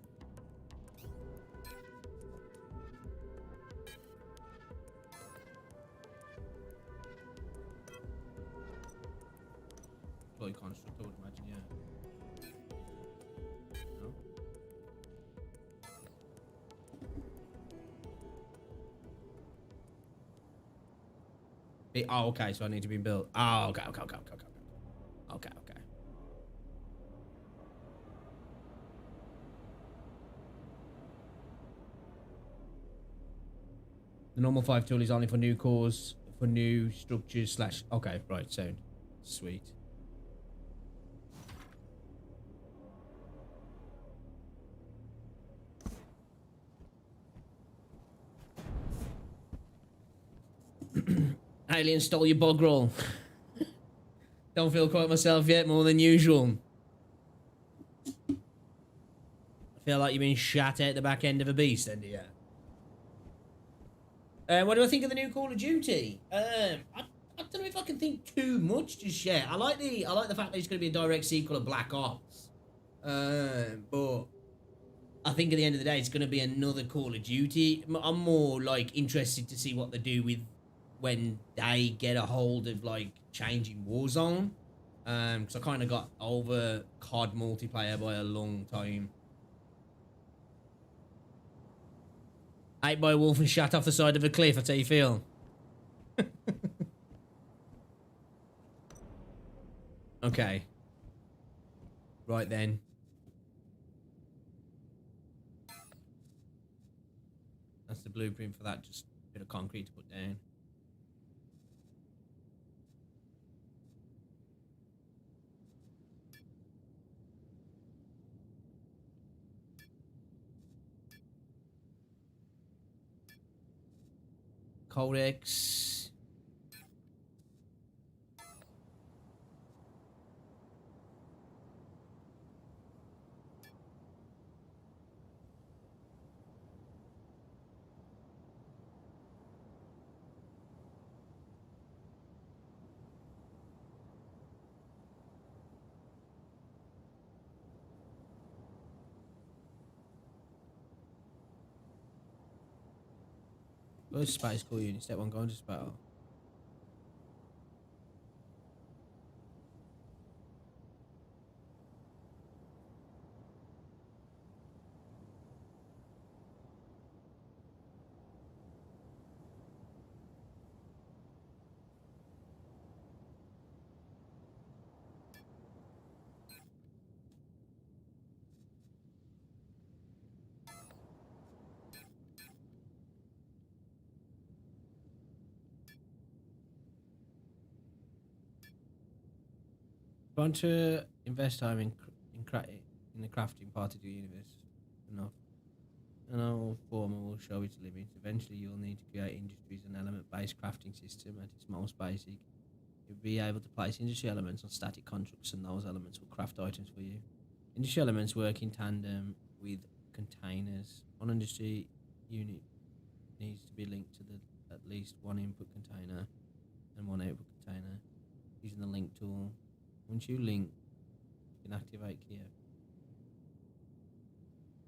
Deploy construct, I would imagine, yeah. No? Oh, okay, so I need to be built. Oh, okay. Okay. The normal 5 tool is only for new cores, for new structures slash... Okay, right, sound. Sweet. Alien stole your bog roll. Don't feel quite myself yet, more than usual. I feel like you've been shot at the back end of a beast, then, do you? What do I think of the new Call of Duty? I don't know if I can think too much just yet. I like the fact that it's going to be a direct sequel of Black Ops. But I think at the end of the day, it's going to be another Call of Duty. I'm more like interested to see what they do with when they get a hold of like changing Warzone. Because I kind of got over COD multiplayer by a long time. Ate by a wolf and shot off the side of a cliff, that's how you feel. Okay. Right then. That's the blueprint for that, just a bit of concrete to put down. Codex. Where's Space Core Unit? Step 1, go into battle. Want to invest time in the crafting part of the universe enough. And our former will show its limits. Eventually, you'll need to create industries and element-based crafting system at its most basic. You'll be able to place industry elements on static constructs, and those elements will craft items for you. Industry elements work in tandem with containers. One industry unit needs to be linked to at least one input container and one output container using the link tool. Once you link, you can activate Kiev.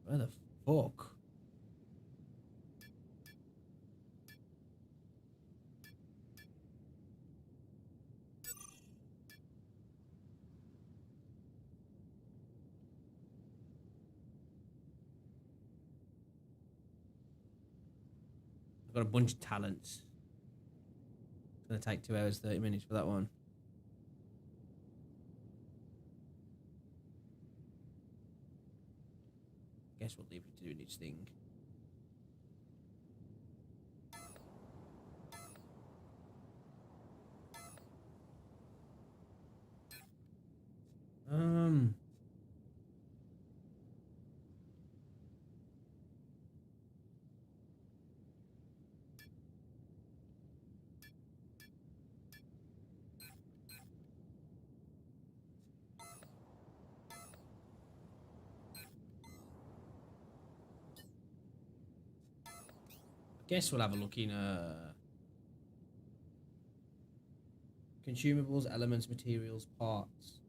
Where the fuck? I've got a bunch of talents. It's going to take 2 hours, 30 minutes for that one. guess we'll leave it to doing its thing. Guess we'll have a look in consumables, elements, materials, parts,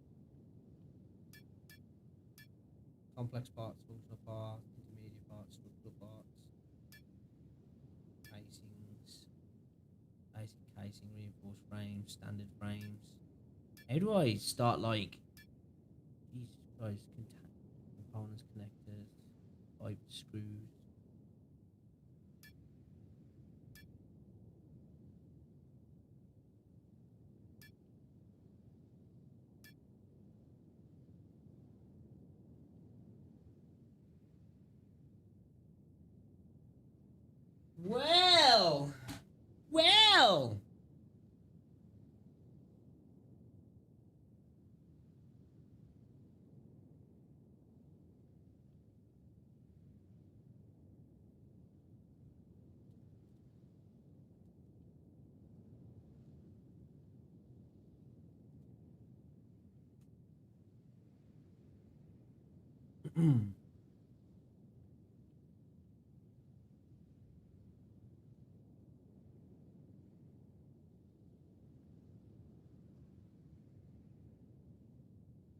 complex parts, functional parts, intermediate parts, structural parts, casings, basic casing, reinforced frames, standard frames. How do I start like these guys? Components, connectors, pipe, screws. Well, well.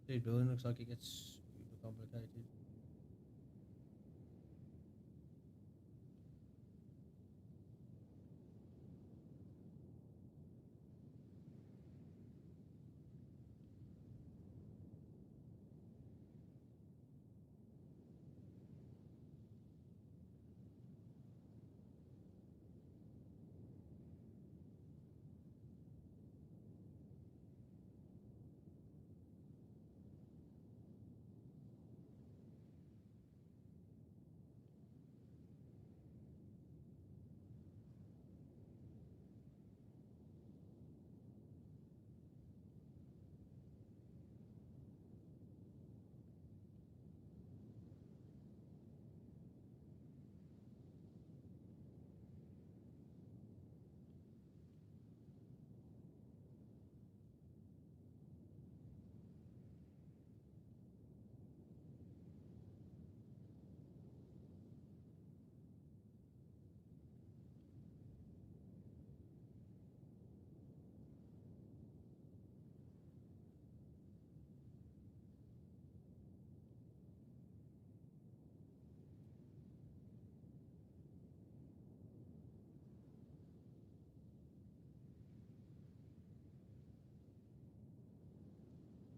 Dude, building looks like it gets super complicated.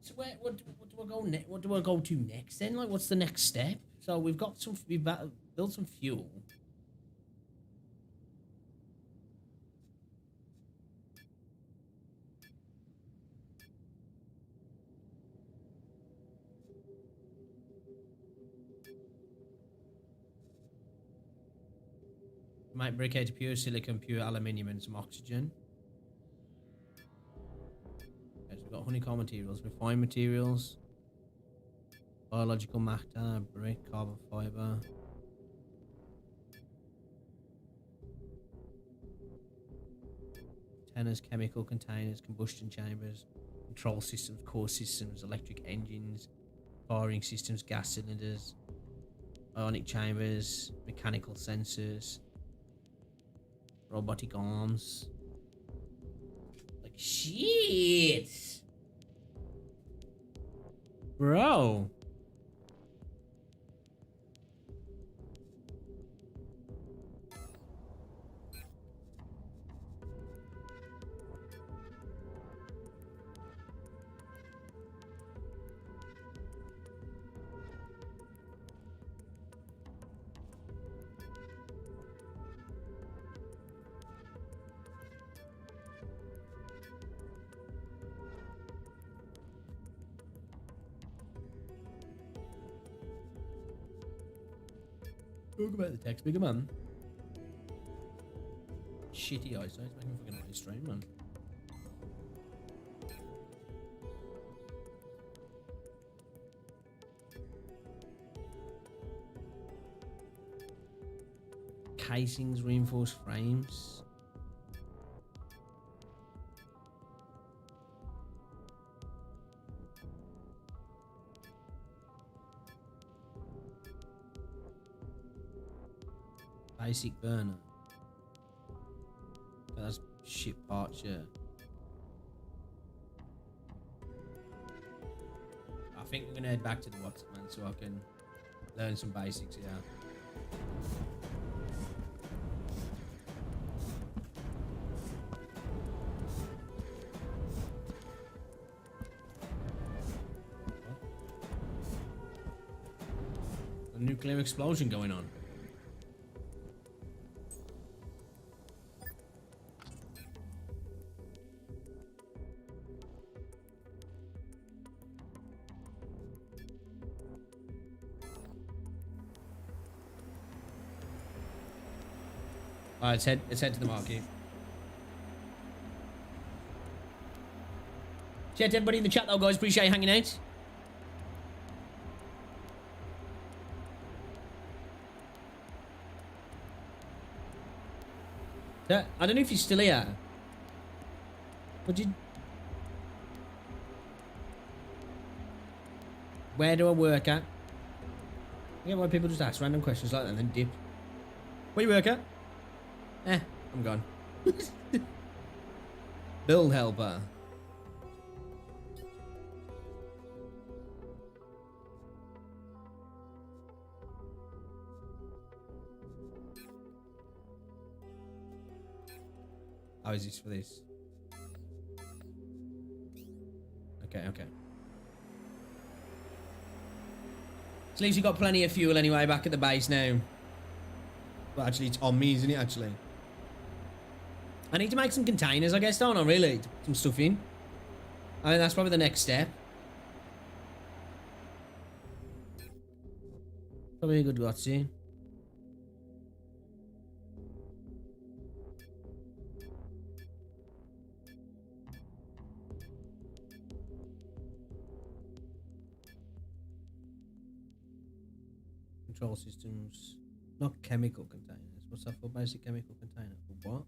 So what do I go next? What do I go to next then? Like, what's the next step? So we've built some fuel. Might break out pure silicon, pure aluminium, and some oxygen. Okay, so we've got honeycomb materials, refined materials, biological matter, brick, carbon fiber. Antennas, chemical containers, combustion chambers, control systems, core systems, electric engines, firing systems, gas cylinders, ionic chambers, mechanical sensors, robotic arms. Like, shit! Bro! Talk about the text, bigger man. Shitty eyesight, it's making me fucking eye strain, man. Casings, reinforced frames. Basic burner. That's shit parts, yeah. I think we're gonna head back to the Watson, man, so I can learn some basics, yeah. A nuclear explosion going on. Alright, let's head to the market. Shout out to everybody in the chat though, guys. Appreciate you hanging out. Yeah, I don't know if you're still here. Would you... Where do I work at? I get why people just ask random questions like that and then dip. Where you work at? I'm gone. Build helper. How is this for this? Okay. So at least you got plenty of fuel anyway back at the base now. Well, actually, it's on me, isn't it, actually? I need to make some containers, I guess, don't I, really? To put some stuff in. I think that's probably the next step. Probably a good gutsy. Control systems. Not chemical containers. What's that for? Basic chemical container. For what?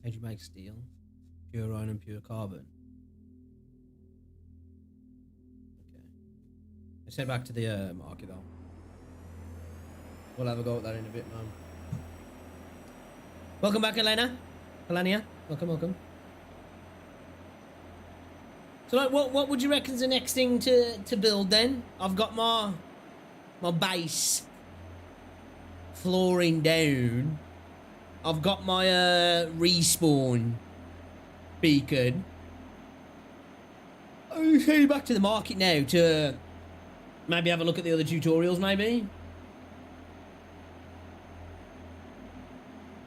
How do you make steel? Pure iron and pure carbon. Okay. Let's head back to the market though. We'll have a go at that in a bit, man. Welcome back, Elena. Elenia. Welcome. So like what would you reckon is the next thing to build then? I've got my base flooring down. I've got my respawn beacon. I'm heading back to the market now to maybe have a look at the other tutorials, maybe.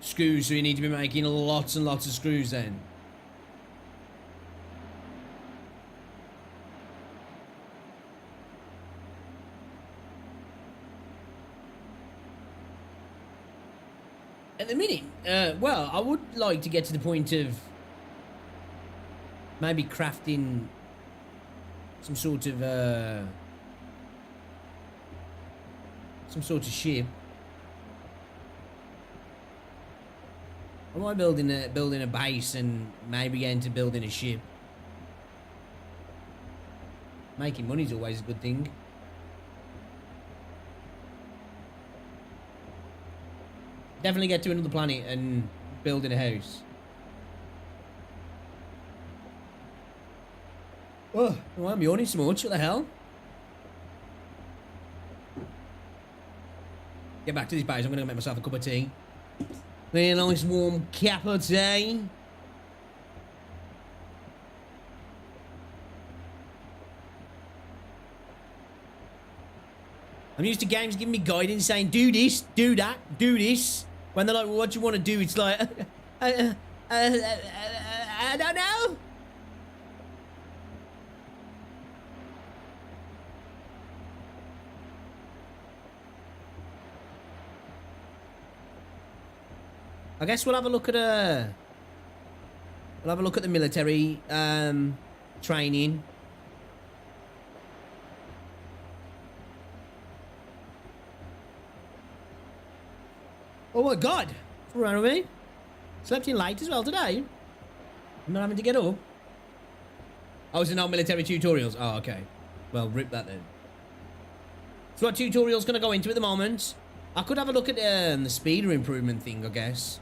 Screws, so you need to be making lots and lots of screws then. At the minute, well, I would like to get to the point of maybe crafting some sort of ship. I might building a base and maybe get into building a ship. Making money is always a good thing. Definitely get to another planet and building a house. Oh, well, I'm yawning so much. What the hell? get back to this base. I'm gonna make myself a cup of tea. A nice warm cup of tea. I'm used to games giving me guidance saying, do this, do that, do this. When they're like, well, what do you want to do? It's like, I don't know. I guess we'll have a look at the military training. Oh my god! What's wrong with me? Slept in late as well today. I'm not having to get up. Oh, it's no military tutorials. Oh, okay. Well, rip that then. So what tutorial's gonna go into at the moment? I could have a look at the speeder improvement thing, I guess.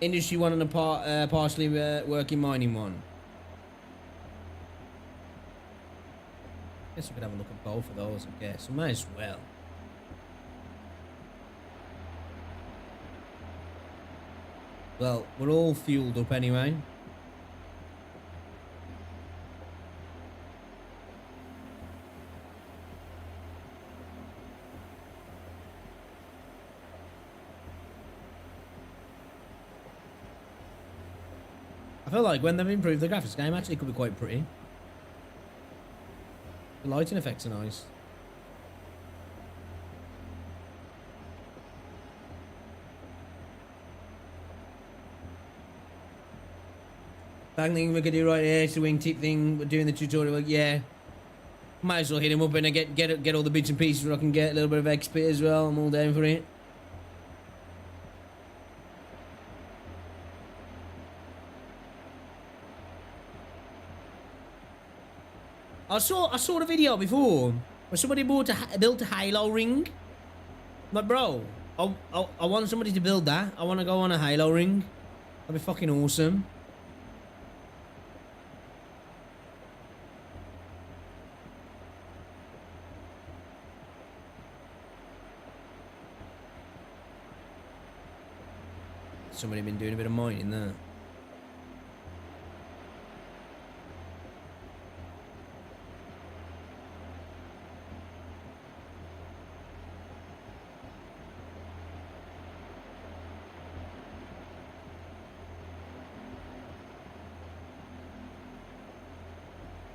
Industry one and a partially working mining one. Guess we could have a look at both of those, I guess. We might as well. Well, we're all fueled up anyway. I feel like when they've improved the graphics game, actually could be quite pretty. The lighting effects are nice. Back thing we could do right here, it's the wingtip thing, we're doing the tutorial, yeah. Might as well hit him up and get all the bits and pieces where I can get a little bit of XP as well. I'm all down for it. I saw the video before where somebody built a Halo ring. Like, bro, I want somebody to build that. I want to go on a Halo ring. That'd be fucking awesome. Somebody been doing a bit of mining there.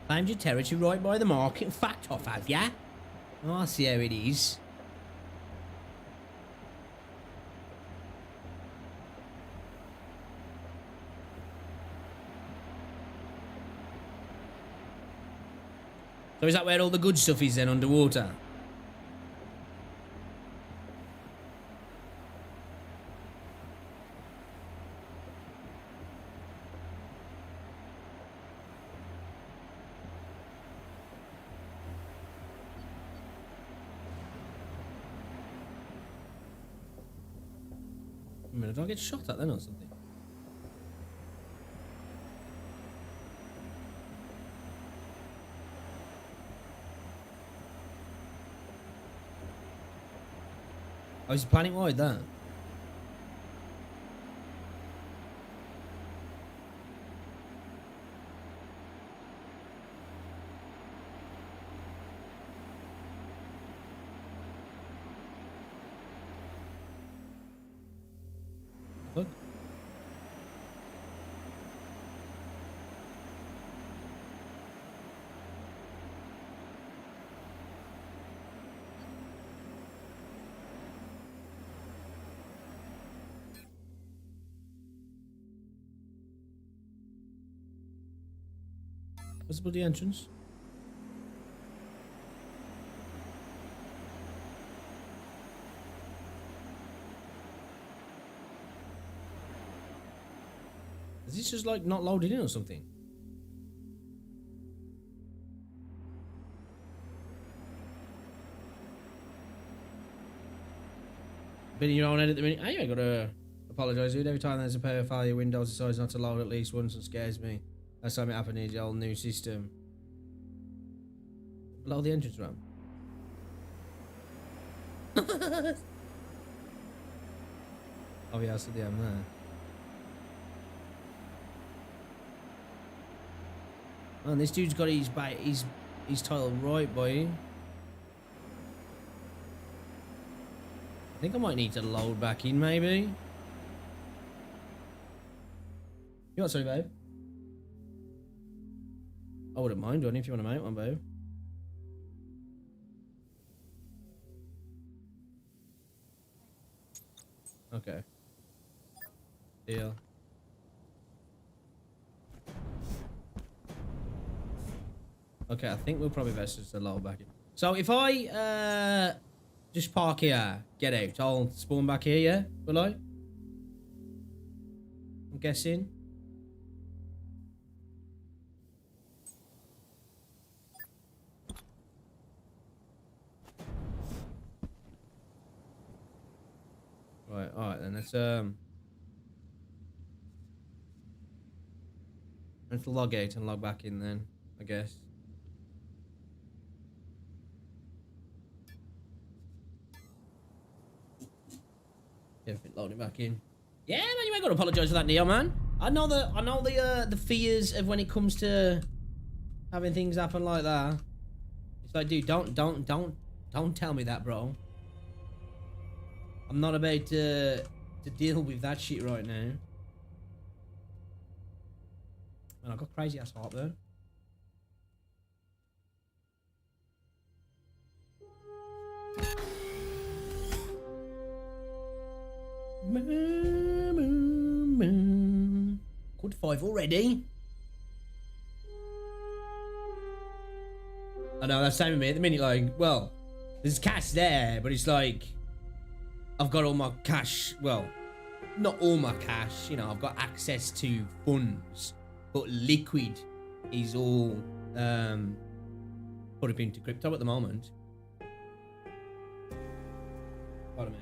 Claimed your territory right by the market. Fact off, have ya? Oh, I see how it is. So is that where all the good stuff is then, underwater? A minute, do I get shot at then or something? Oh, is he panic wide there? Look. What's the bloody entrance? Is this just like not loaded in or something? Been in your own head at the minute. I gotta apologise, dude. Every time there's a power failure, Windows decides not to load at least once and scares me. Last time it happened is the old new system. Below the entrance ramp. Oh yeah, I said the M there. Man, this dude's got his title right, boy. I think I might need to load back in, maybe. You want something, babe? I wouldn't mind, Johnny, if you want to make one, babe. Okay. Deal. Okay, I think we'll probably best just load back in. So if I just park here, get out, I'll spawn back here, yeah? Will I? I'm guessing. Right, alright then, let's log out and log back in then, I guess. Everything loading back in. Yeah, man, you ain't got to apologise for that, Neo, man. I know the fears of when it comes to having things happen like that. It's like, dude, don't tell me that, bro. I'm not about to deal with that shit right now. Man, I got crazy ass heartburn. Good 5 already. I know, that's the same with me at the minute, like, well, there's cash there, but it's like, I've got all my cash, well, not all my cash, you know, I've got access to funds, but liquid is all put up into crypto at the moment. Pardon me.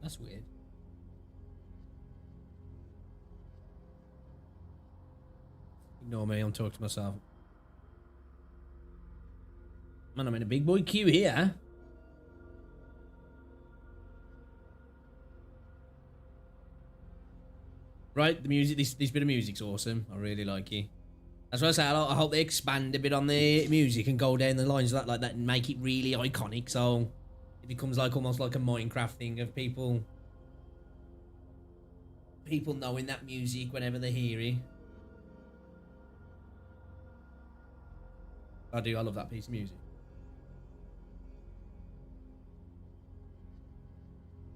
That's weird. Ignore me, I'm talking to myself. Man, I'm in a big boy queue here. Right, the music, this bit of music's awesome. I really like it. That's what I say, I hope they expand a bit on the music and go down the lines like that and make it really iconic, so it becomes like almost like a Minecraft thing of people knowing that music whenever they hear it. I do, I love that piece of music.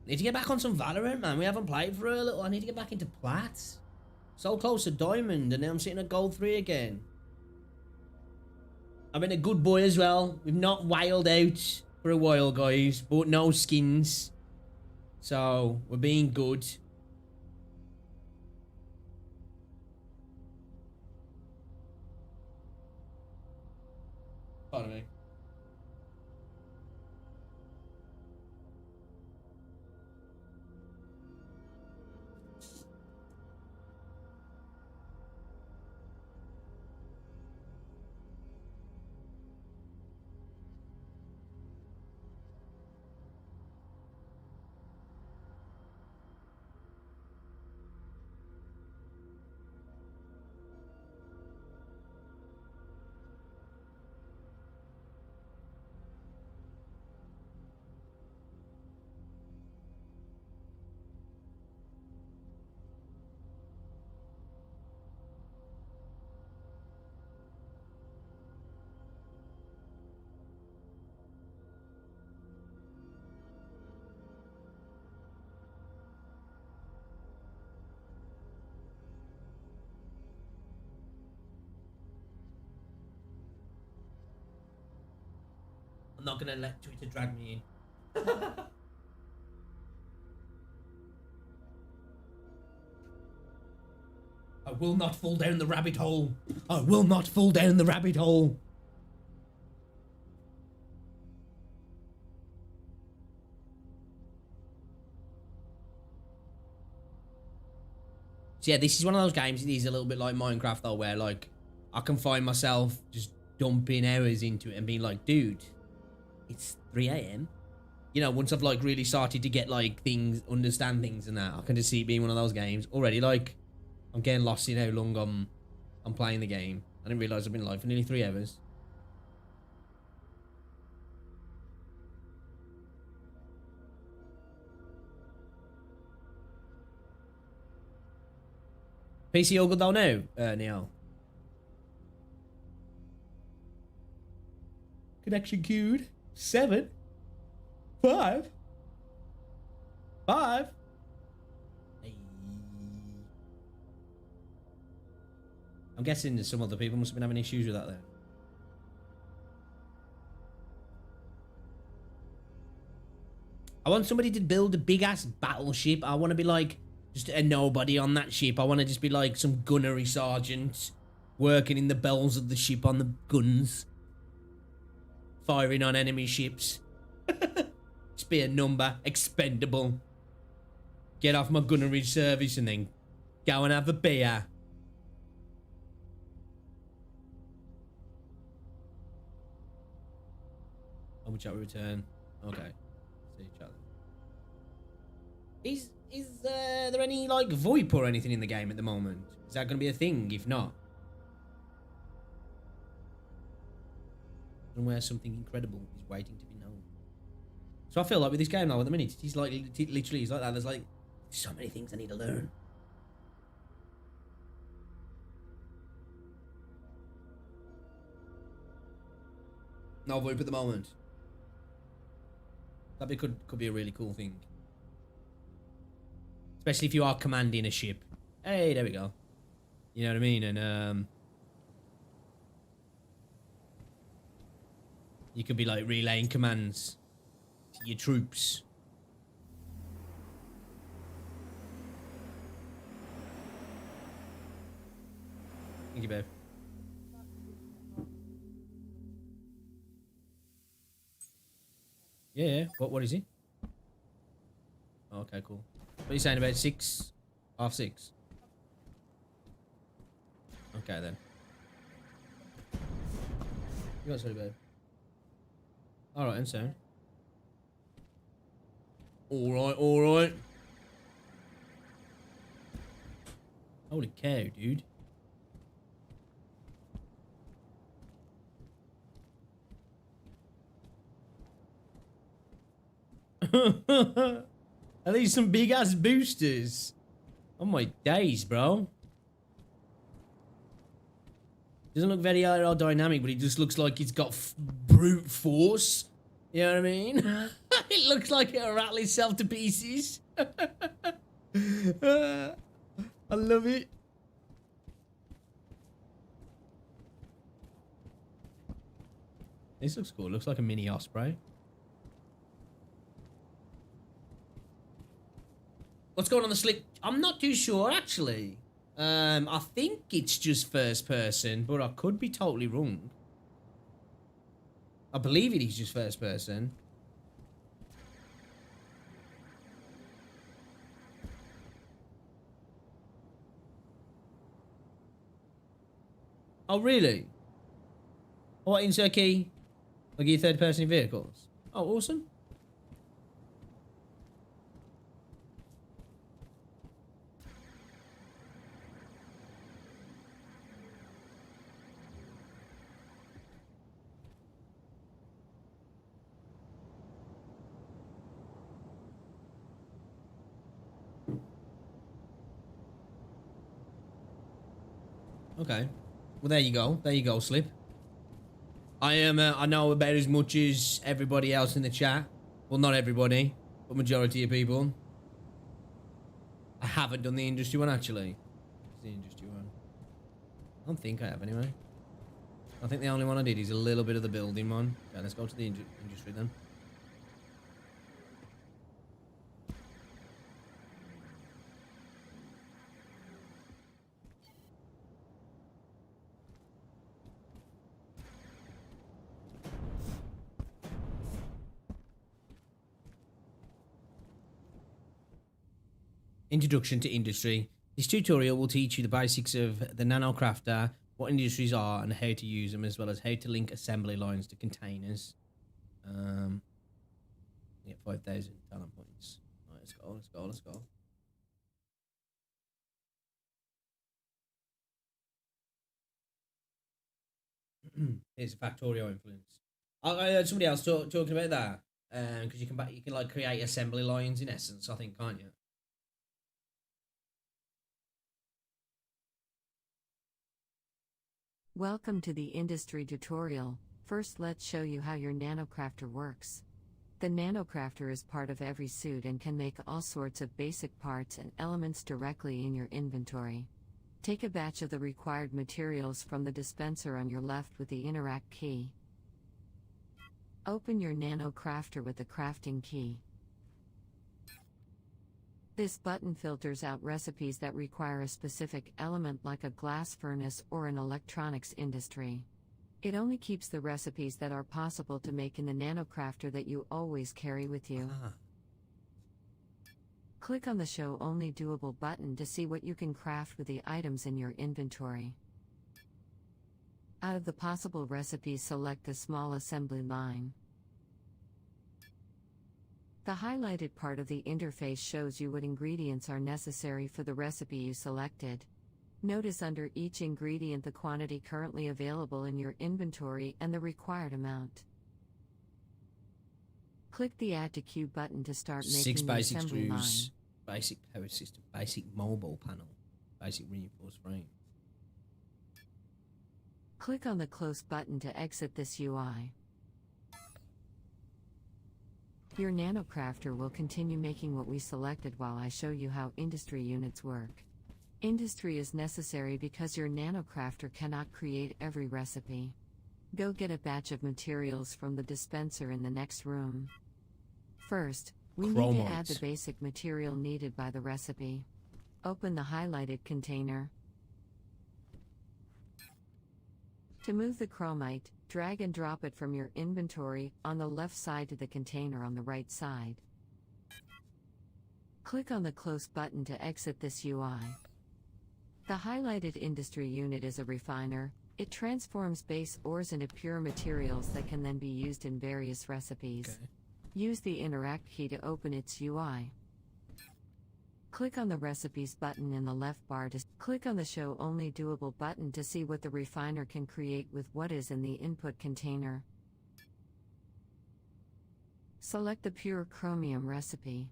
Need to get back on some Valorant, man. We haven't played for a little. I need to get back into Plat. So close to Diamond, and now I'm sitting at Gold 3 again. I've been a good boy as well. We've not wailed out for a while, guys, but no skins. So, we're being good. Pardon me. I'm not gonna let Twitter drag me in. I will not fall down the rabbit hole. I will not fall down the rabbit hole. So yeah, this is one of those games that is a little bit like Minecraft though, where like I can find myself just dumping hours into it and being like, dude, it's 3 a.m. You know, once I've like really started to get like things, understand things and that, I can just see it being one of those games already. Like, I'm getting lost in how long I'm playing the game. I didn't realise I've been live for nearly 3 hours. PC all good though now, Neil? Connection queued. 7. 5. 5. Hey. I'm guessing that some other people must have been having issues with that then. I want somebody to build a big ass battleship. I want to be like just a nobody on that ship. I want to just be like some gunnery sergeant working in the bells of the ship on the guns, firing on enemy ships. Just be a number, expendable. Get off my gunnery service and then go and have a beer. How much shall we return? Okay. See each other. Is there any like VoIP or anything in the game at the moment? Is that going to be a thing? If not, somewhere something incredible is waiting to be known. So I feel like with this game now at the minute, he's like literally he's like that. There's like so many things I need to learn. No VoIP at the moment. That could be a really cool thing. Especially if you are commanding a ship. Hey, there we go. You know what I mean? And you could be like relaying commands to your troops. Thank you, babe. Yeah. What is he? Oh, okay, cool. What are you saying about 6? Half 6? Okay then. You got sorry, babe. Alright, and so. Alright. Holy cow, dude. Are these some big ass boosters? Oh my days, bro. Doesn't look very aerodynamic, but it just looks like it's got brute force. You know what I mean? It looks like it'll rattle itself to pieces. I love it. This looks cool. Looks like a mini Osprey. What's going on the slip? I'm not too sure, actually. I think it's just first person, but I could be totally wrong. I believe it is just first person. Oh, really? What, insert key? Like your third person vehicles? Oh, awesome. Okay. Well, there you go. There you go, Slip. I know about as much as everybody else in the chat. Well, not everybody, but majority of people. I haven't done the industry one, actually. What's the industry one? I don't think I have, anyway. I think the only one I did is a little bit of the building one. Okay, let's go to the industry then. Introduction to industry. This tutorial will teach you the basics of the nanocrafter, what industries are and how to use them, as well as how to link assembly lines to containers. Get 5,000 talent points. Right, let's go. Here's a Factorio influence. I heard somebody else talking about that. Because you can like create assembly lines in essence, I think, can't you? Welcome to the industry tutorial. First, let's show you how your nanocrafter works. The nanocrafter is part of every suit and can make all sorts of basic parts and elements directly in your inventory. Take a batch of the required materials from the dispenser on your left with the interact key. Open your nanocrafter with the crafting key. This button filters out recipes that require a specific element like a glass furnace or an electronics industry. It only keeps the recipes that are possible to make in the nanocrafter that you always carry with you. Click on the Show Only Doable button to see what you can craft with the items in your inventory. Out of the possible recipes, select the small assembly line. The highlighted part of the interface shows you what ingredients are necessary for the recipe you selected. Notice under each ingredient the quantity currently available in your inventory and the required amount. Click the Add to Queue button to start making 6 the basic assembly line. screws, basic power system, basic mobile panel, basic reinforced frame. Click on the Close button to exit this UI. Your nanocrafter will continue making what we selected while I show you how industry units work. Industry is necessary because your nanocrafter cannot create every recipe. Go get a batch of materials from the dispenser in the next room. First, we need to add the basic material needed by the recipe. Open the highlighted container. To move the chromite, drag and drop it from your inventory on the left side to the container on the right side. Click on the Close button to exit this UI. The highlighted industry unit is a refiner. It transforms base ores into pure materials that can then be used in various recipes. Okay. Use the Interact key to open its UI. Click on the Recipes button in the left bar to click on the Show Only Doable button to see what the refiner can create with what is in the input container. Select the Pure Chromium recipe.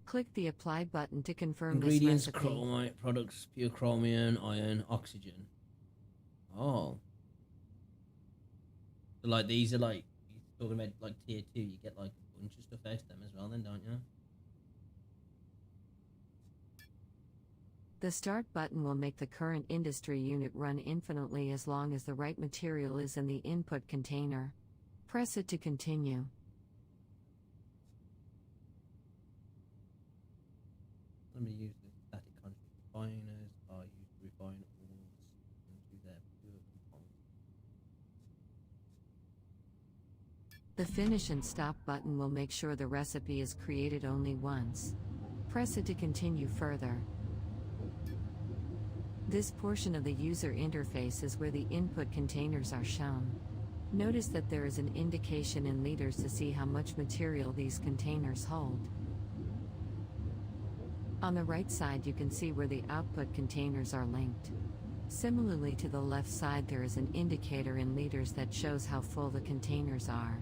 Click the Apply button to confirm Ingredients: this recipe. chromite, products, pure chromium, iron, oxygen. Oh. So like these are like, you're talking about like tier 2, you get like a bunch of stuff out of them as well then, don't you? The Start button will make the current industry unit run infinitely as long as the right material is in the input container. Press it to continue. Let me use the static conjugate refiners. I use to refine ores into their pure components. The Finish and Stop button will make sure the recipe is created only once. Press it to continue further. This portion of the user interface is where the input containers are shown. Notice that there is an indication in liters to see how much material these containers hold. On the right side you can see where the output containers are linked. Similarly to the left side there is an indicator in liters that shows how full the containers are.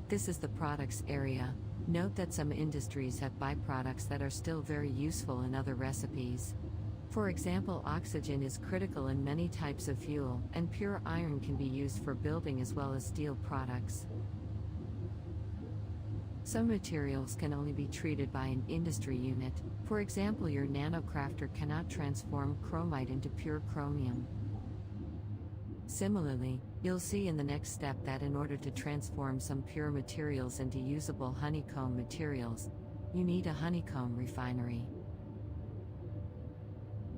This is the products area. Note that some industries have byproducts that are still very useful in other recipes. For example, oxygen is critical in many types of fuel, and pure iron can be used for building as well as steel products. Some materials can only be treated by an industry unit. For example, your nanocrafter cannot transform chromite into pure chromium. Similarly, you'll see in the next step that in order to transform some pure materials into usable honeycomb materials, you need a honeycomb refinery.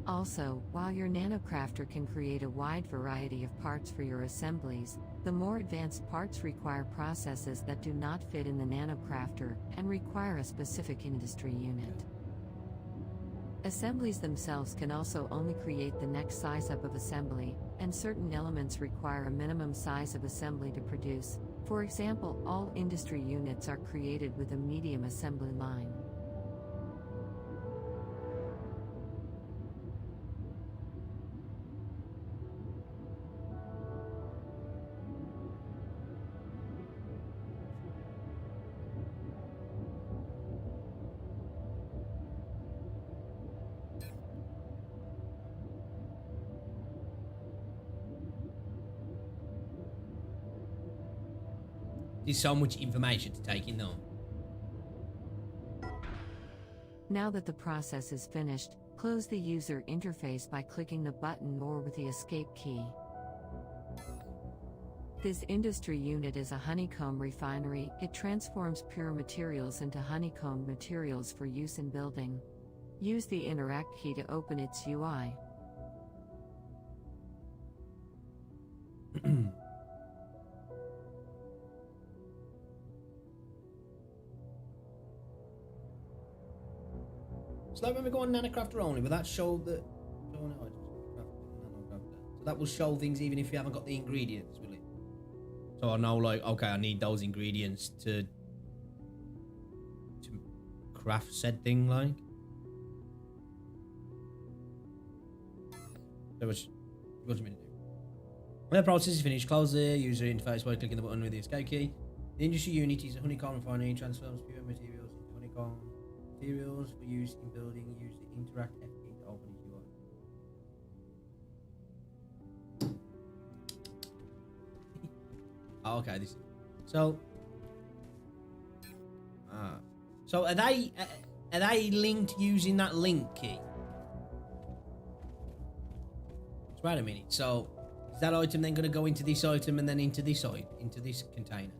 Also, while your nanocrafter can create a wide variety of parts for your assemblies, the more advanced parts require processes that do not fit in the nanocrafter and require a specific industry unit. Assemblies themselves can also only create the next size up of assembly, and certain elements require a minimum size of assembly to produce. For example, all industry units are created with a medium assembly line. There's so much information to take in though. Now that the process is finished, close the user interface by clicking the button or with the escape key. This industry unit is a honeycomb refinery. It transforms pure materials into honeycomb materials for use in building. Use the interact key to open its UI. It's like when we go on Nanocrafter only, but that show that. So that will show things even if you haven't got the ingredients, will it? So I know, like, okay, I need those ingredients to craft said thing, like. So what do you mean to do? When the process is finished, close the user interface by clicking the button with the escape key. The industry unit is a honeycomb refinery, transforms pure materials into honeycomb materials for use in building. Use the interact F key to open its UI. Oh, okay, this. So are they linked using that link key? Wait a minute. So is that item then going to go into this item and then into this container?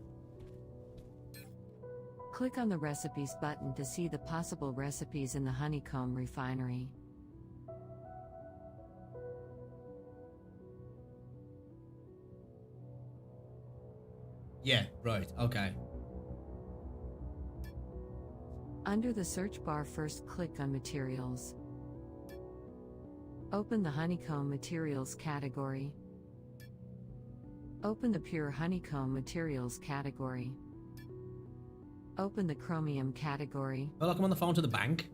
Click on the Recipes button to see the possible recipes in the honeycomb refinery. Yeah, right, okay. Under the search bar, first click on Materials. Open the Honeycomb Materials category. Open the Pure Honeycomb Materials category. Open the Chromium category. Well, like I'm on the phone to the bank.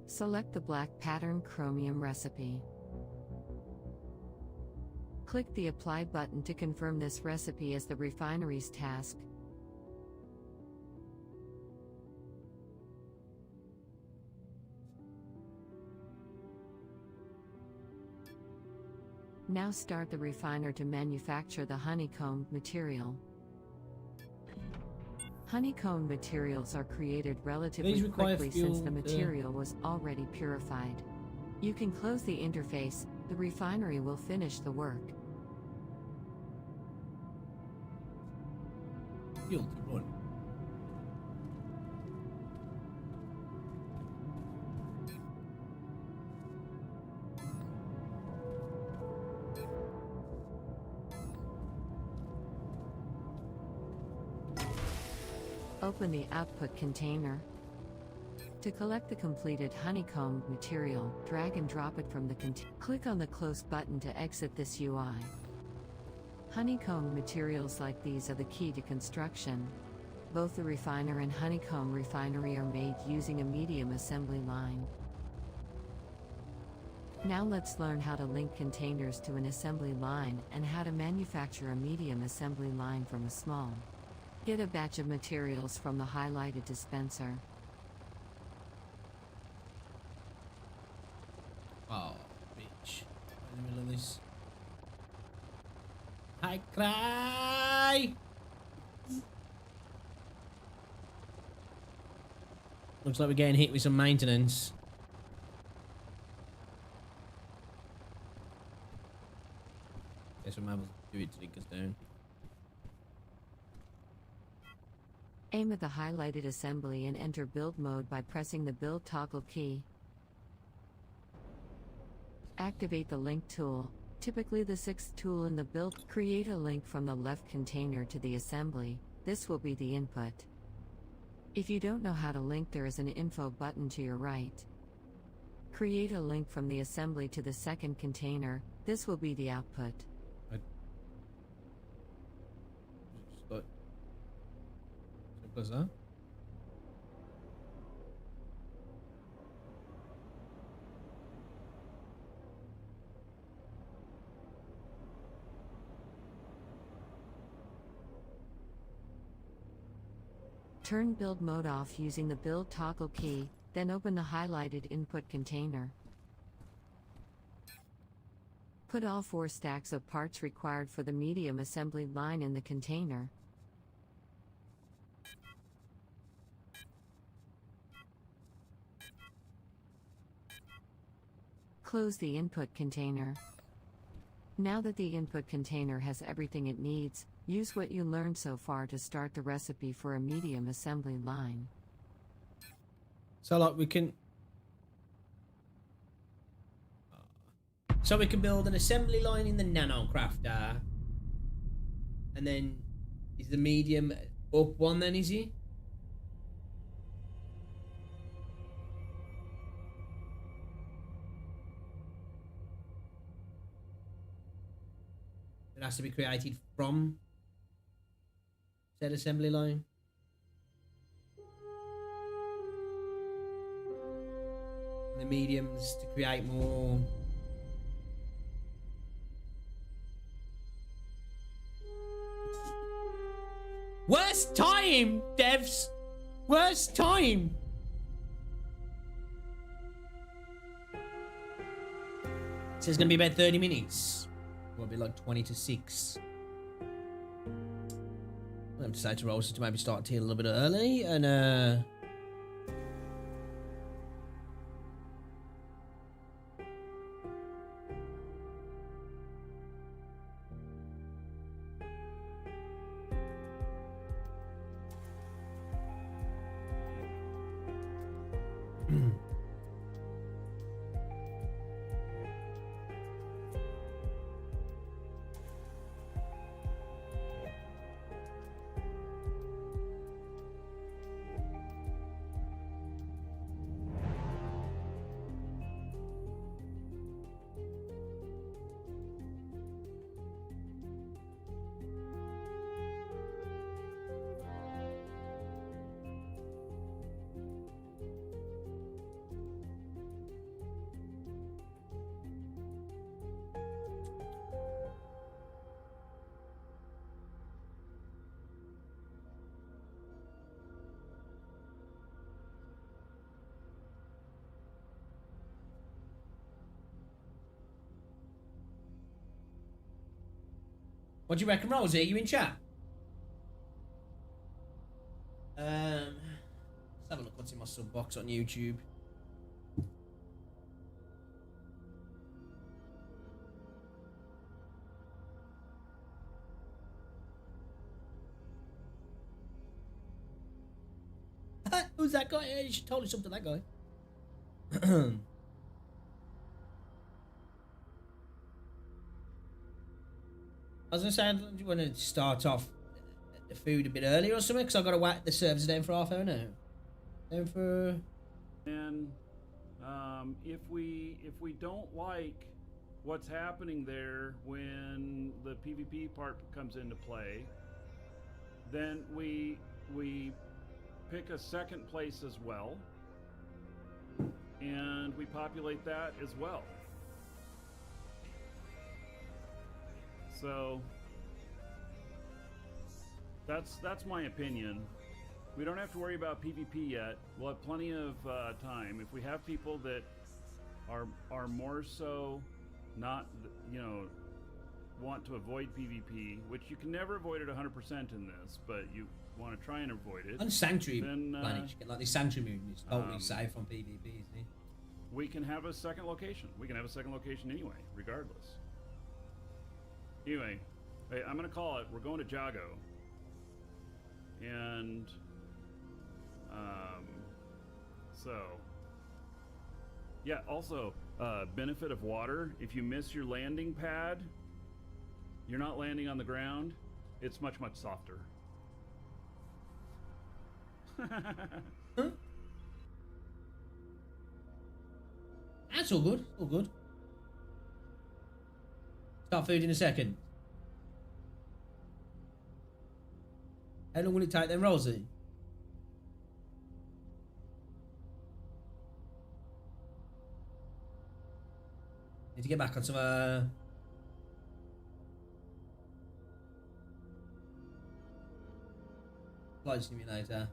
Select the black pattern chromium recipe. Click the Apply button to confirm this recipe as the refinery's task. Now start the refiner to manufacture the honeycomb material. Honeycomb materials are created relatively quickly since the material was already purified. You can close the interface, the refinery will finish the work. Fuel to run. Open the output container. To collect the completed honeycomb material, drag and drop it from the container. Click on the Close button to exit this UI. Honeycomb materials like these are the key to construction. Both the refiner and honeycomb refinery are made using a medium assembly line. Now let's learn how to link containers to an assembly line and how to manufacture a medium assembly line from a small. Get a batch of materials from the highlighted dispenser. Oh, bitch. In the middle of this. I cry! Looks like we're getting hit with some maintenance. Guess I'm able to do it till it goes down. Aim at the highlighted assembly and enter build mode by pressing the build toggle key. Activate the link tool, typically the sixth tool in the build. Create a link from the left container to the assembly. This will be the input. If you don't know how to link, there is an info button to your right. Create a link from the assembly to the second container. This will be the output. Simple as that. Turn build mode off using the build toggle key, then open the highlighted input container. Put all 4 stacks of parts required for the medium assembly line in the container. Close the input container. Now that the input container has everything it needs, use what you learned so far to start the recipe for a medium assembly line. So like we can build an assembly line in the Nano Crafter. And then is the medium up one then, is he? It has to be created from said assembly line. And the mediums to create more. Worst time, devs! Worst time! So it's gonna be about 30 minutes. Will be like 20 to 6. I've decided to roll to maybe start tea a little bit early and what do you reckon, Rosie? Are you in chat? Let's have a look what's in my sub box on YouTube. Who's that guy? You should totally sub to that guy. I was gonna say, do you want to start off the food a bit earlier or something? Because I've got to whack the servers down for half hour now. Down for. And if we don't like what's happening there when the PvP part comes into play, then we pick a second place as well, and we populate that as well. So that's my opinion. We don't have to worry about PvP yet. We'll have plenty of time. If we have people that are more so not, want to avoid PvP, which you can never avoid it 100% in this, but you want to try and avoid it. On Sanctuary Then, planet, you get like the Sanctuary moon is totally safe from PvP, isn't it? We can have a second location. We can have a second location anyway, regardless. Anyway, hey, I'm going to call it. We're going to Jago. And, so, yeah, also, benefit of water. If you miss your landing pad, you're not landing on the ground. It's much, much softer. Huh? That's all good. All good. Start food in a second. How long will it take then, Rosie? Need to get back on some Flight Simulator.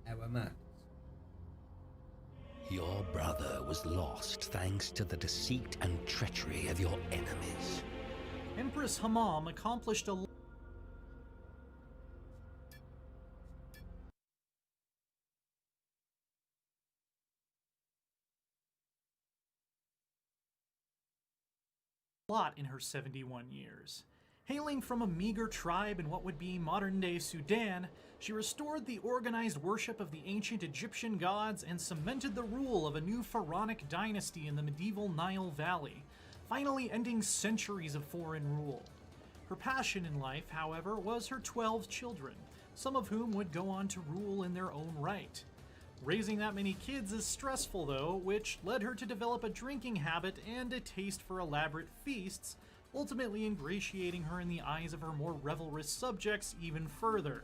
Our max. Your brother was lost thanks to the deceit and treachery of your enemies. Empress Hamam accomplished a lot in her 71 years. Hailing from a meager tribe in what would be modern-day Sudan, she restored the organized worship of the ancient Egyptian gods and cemented the rule of a new pharaonic dynasty in the medieval Nile Valley, finally ending centuries of foreign rule. Her passion in life, however, was her 12 children, some of whom would go on to rule in their own right. Raising that many kids is stressful though, which led her to develop a drinking habit and a taste for elaborate feasts, ultimately ingratiating her in the eyes of her more revelrous subjects even further.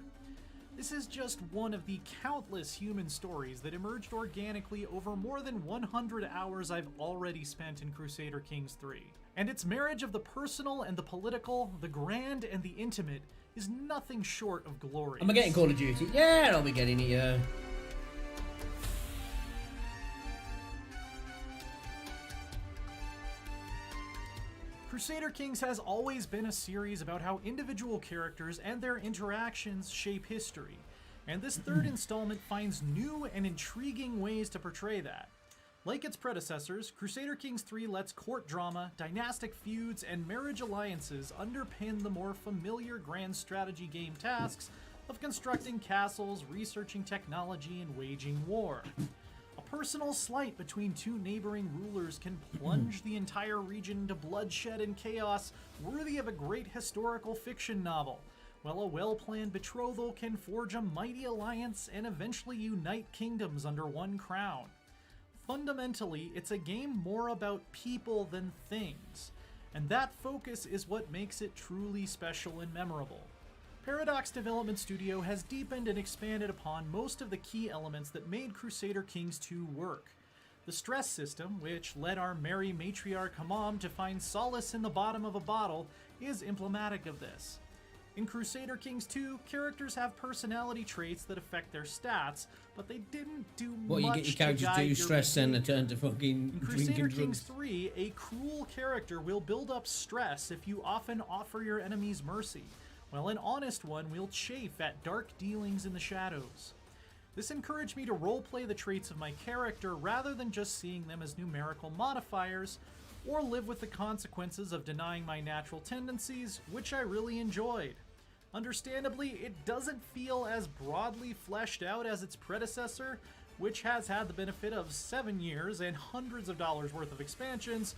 This is just one of the countless human stories that emerged organically over more than 100 hours I've already spent in Crusader Kings 3. And its marriage of the personal and the political, the grand and the intimate, is nothing short of glorious. Am I getting Call of Duty? Yeah, I'll be getting it, yeah. Crusader Kings has always been a series about how individual characters and their interactions shape history, and this third installment finds new and intriguing ways to portray that. Like its predecessors, Crusader Kings 3 lets court drama, dynastic feuds, and marriage alliances underpin the more familiar grand strategy game tasks of constructing castles, researching technology, and waging war. A personal slight between two neighboring rulers can plunge the entire region into bloodshed and chaos worthy of a great historical fiction novel, while a well-planned betrothal can forge a mighty alliance and eventually unite kingdoms under one crown. Fundamentally, it's a game more about people than things, and that focus is what makes it truly special and memorable. Paradox Development Studio has deepened and expanded upon most of the key elements that made Crusader Kings 2 work. The stress system, which led our merry matriarch Hamam to find solace in the bottom of a bottle, is emblematic of this. In Crusader Kings 2, characters have personality traits that affect their stats, but they didn't do What, much you get your to characters guide do your stress and behavior. turn to fucking In Crusader drinking Kings drugs. 3, a cruel character will build up stress if you often offer your enemies mercy, while an honest one will chafe at dark dealings in the shadows. This encouraged me to roleplay the traits of my character rather than just seeing them as numerical modifiers, or live with the consequences of denying my natural tendencies, which I really enjoyed. Understandably, it doesn't feel as broadly fleshed out as its predecessor, which has had the benefit of 7 years and hundreds of dollars worth of expansions,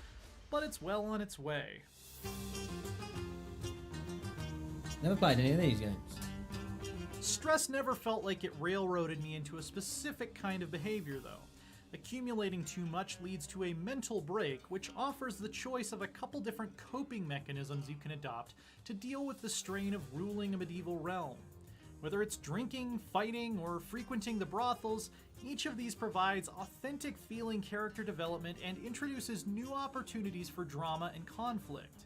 but it's well on its way. Never played any of these games. Stress never felt like it railroaded me into a specific kind of behavior, though. Accumulating too much leads to a mental break, which offers the choice of a couple different coping mechanisms you can adopt to deal with the strain of ruling a medieval realm. Whether it's drinking, fighting, or frequenting the brothels, each of these provides authentic feeling character development and introduces new opportunities for drama and conflict.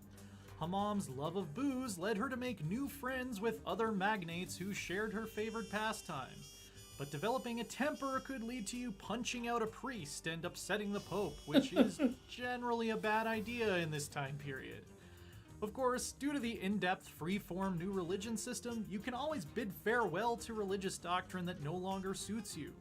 Hamam's love of booze led her to make new friends with other magnates who shared her favored pastime. but developing a temper could lead to you punching out a priest and upsetting the Pope, which is generally a bad idea in this time period. Of course, due to the in-depth free-form new religion system, you can always bid farewell to religious doctrine that no longer suits you.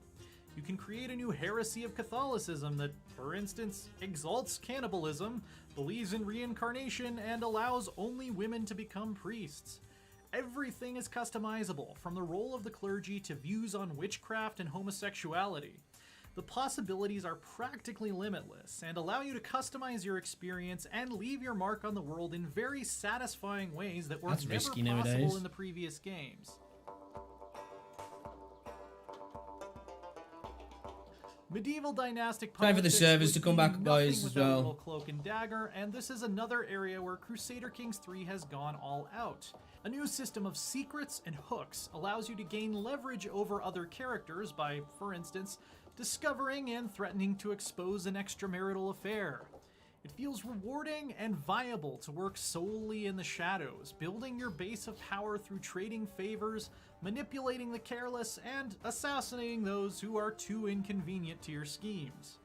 You can create a new heresy of Catholicism that, for instance, exalts cannibalism, believes in reincarnation, and allows only women to become priests. Everything is customizable, from the role of the clergy to views on witchcraft and homosexuality. The possibilities are practically limitless and allow you to customize your experience and leave your mark on the world in very satisfying ways that were That's never risky possible nowadays. in the previous games. Medieval dynastic Time for the politics servers would to come be back, nothing guys, as without well. Little Cloak and Dagger, and this is another area where Crusader Kings 3 has gone all out. A new system of secrets and hooks allows you to gain leverage over other characters by, for instance, discovering and threatening to expose an extramarital affair. It feels rewarding and viable to work solely in the shadows, building your base of power through trading favors, manipulating the careless, and assassinating those who are too inconvenient to your schemes.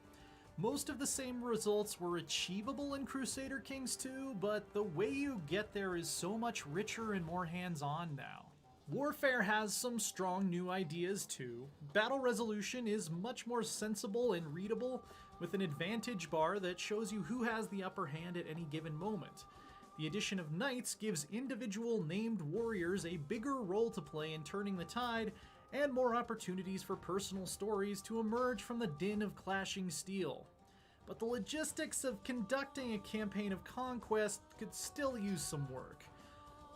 Most of the same results were achievable in Crusader Kings 2, but the way you get there is so much richer and more hands-on now. Warfare has some strong new ideas too. Battle resolution is much more sensible and readable, with an advantage bar that shows you who has the upper hand at any given moment. The addition of knights gives individual named warriors a bigger role to play in turning the tide, and more opportunities for personal stories to emerge from the din of clashing steel. But the logistics of conducting a campaign of conquest could still use some work.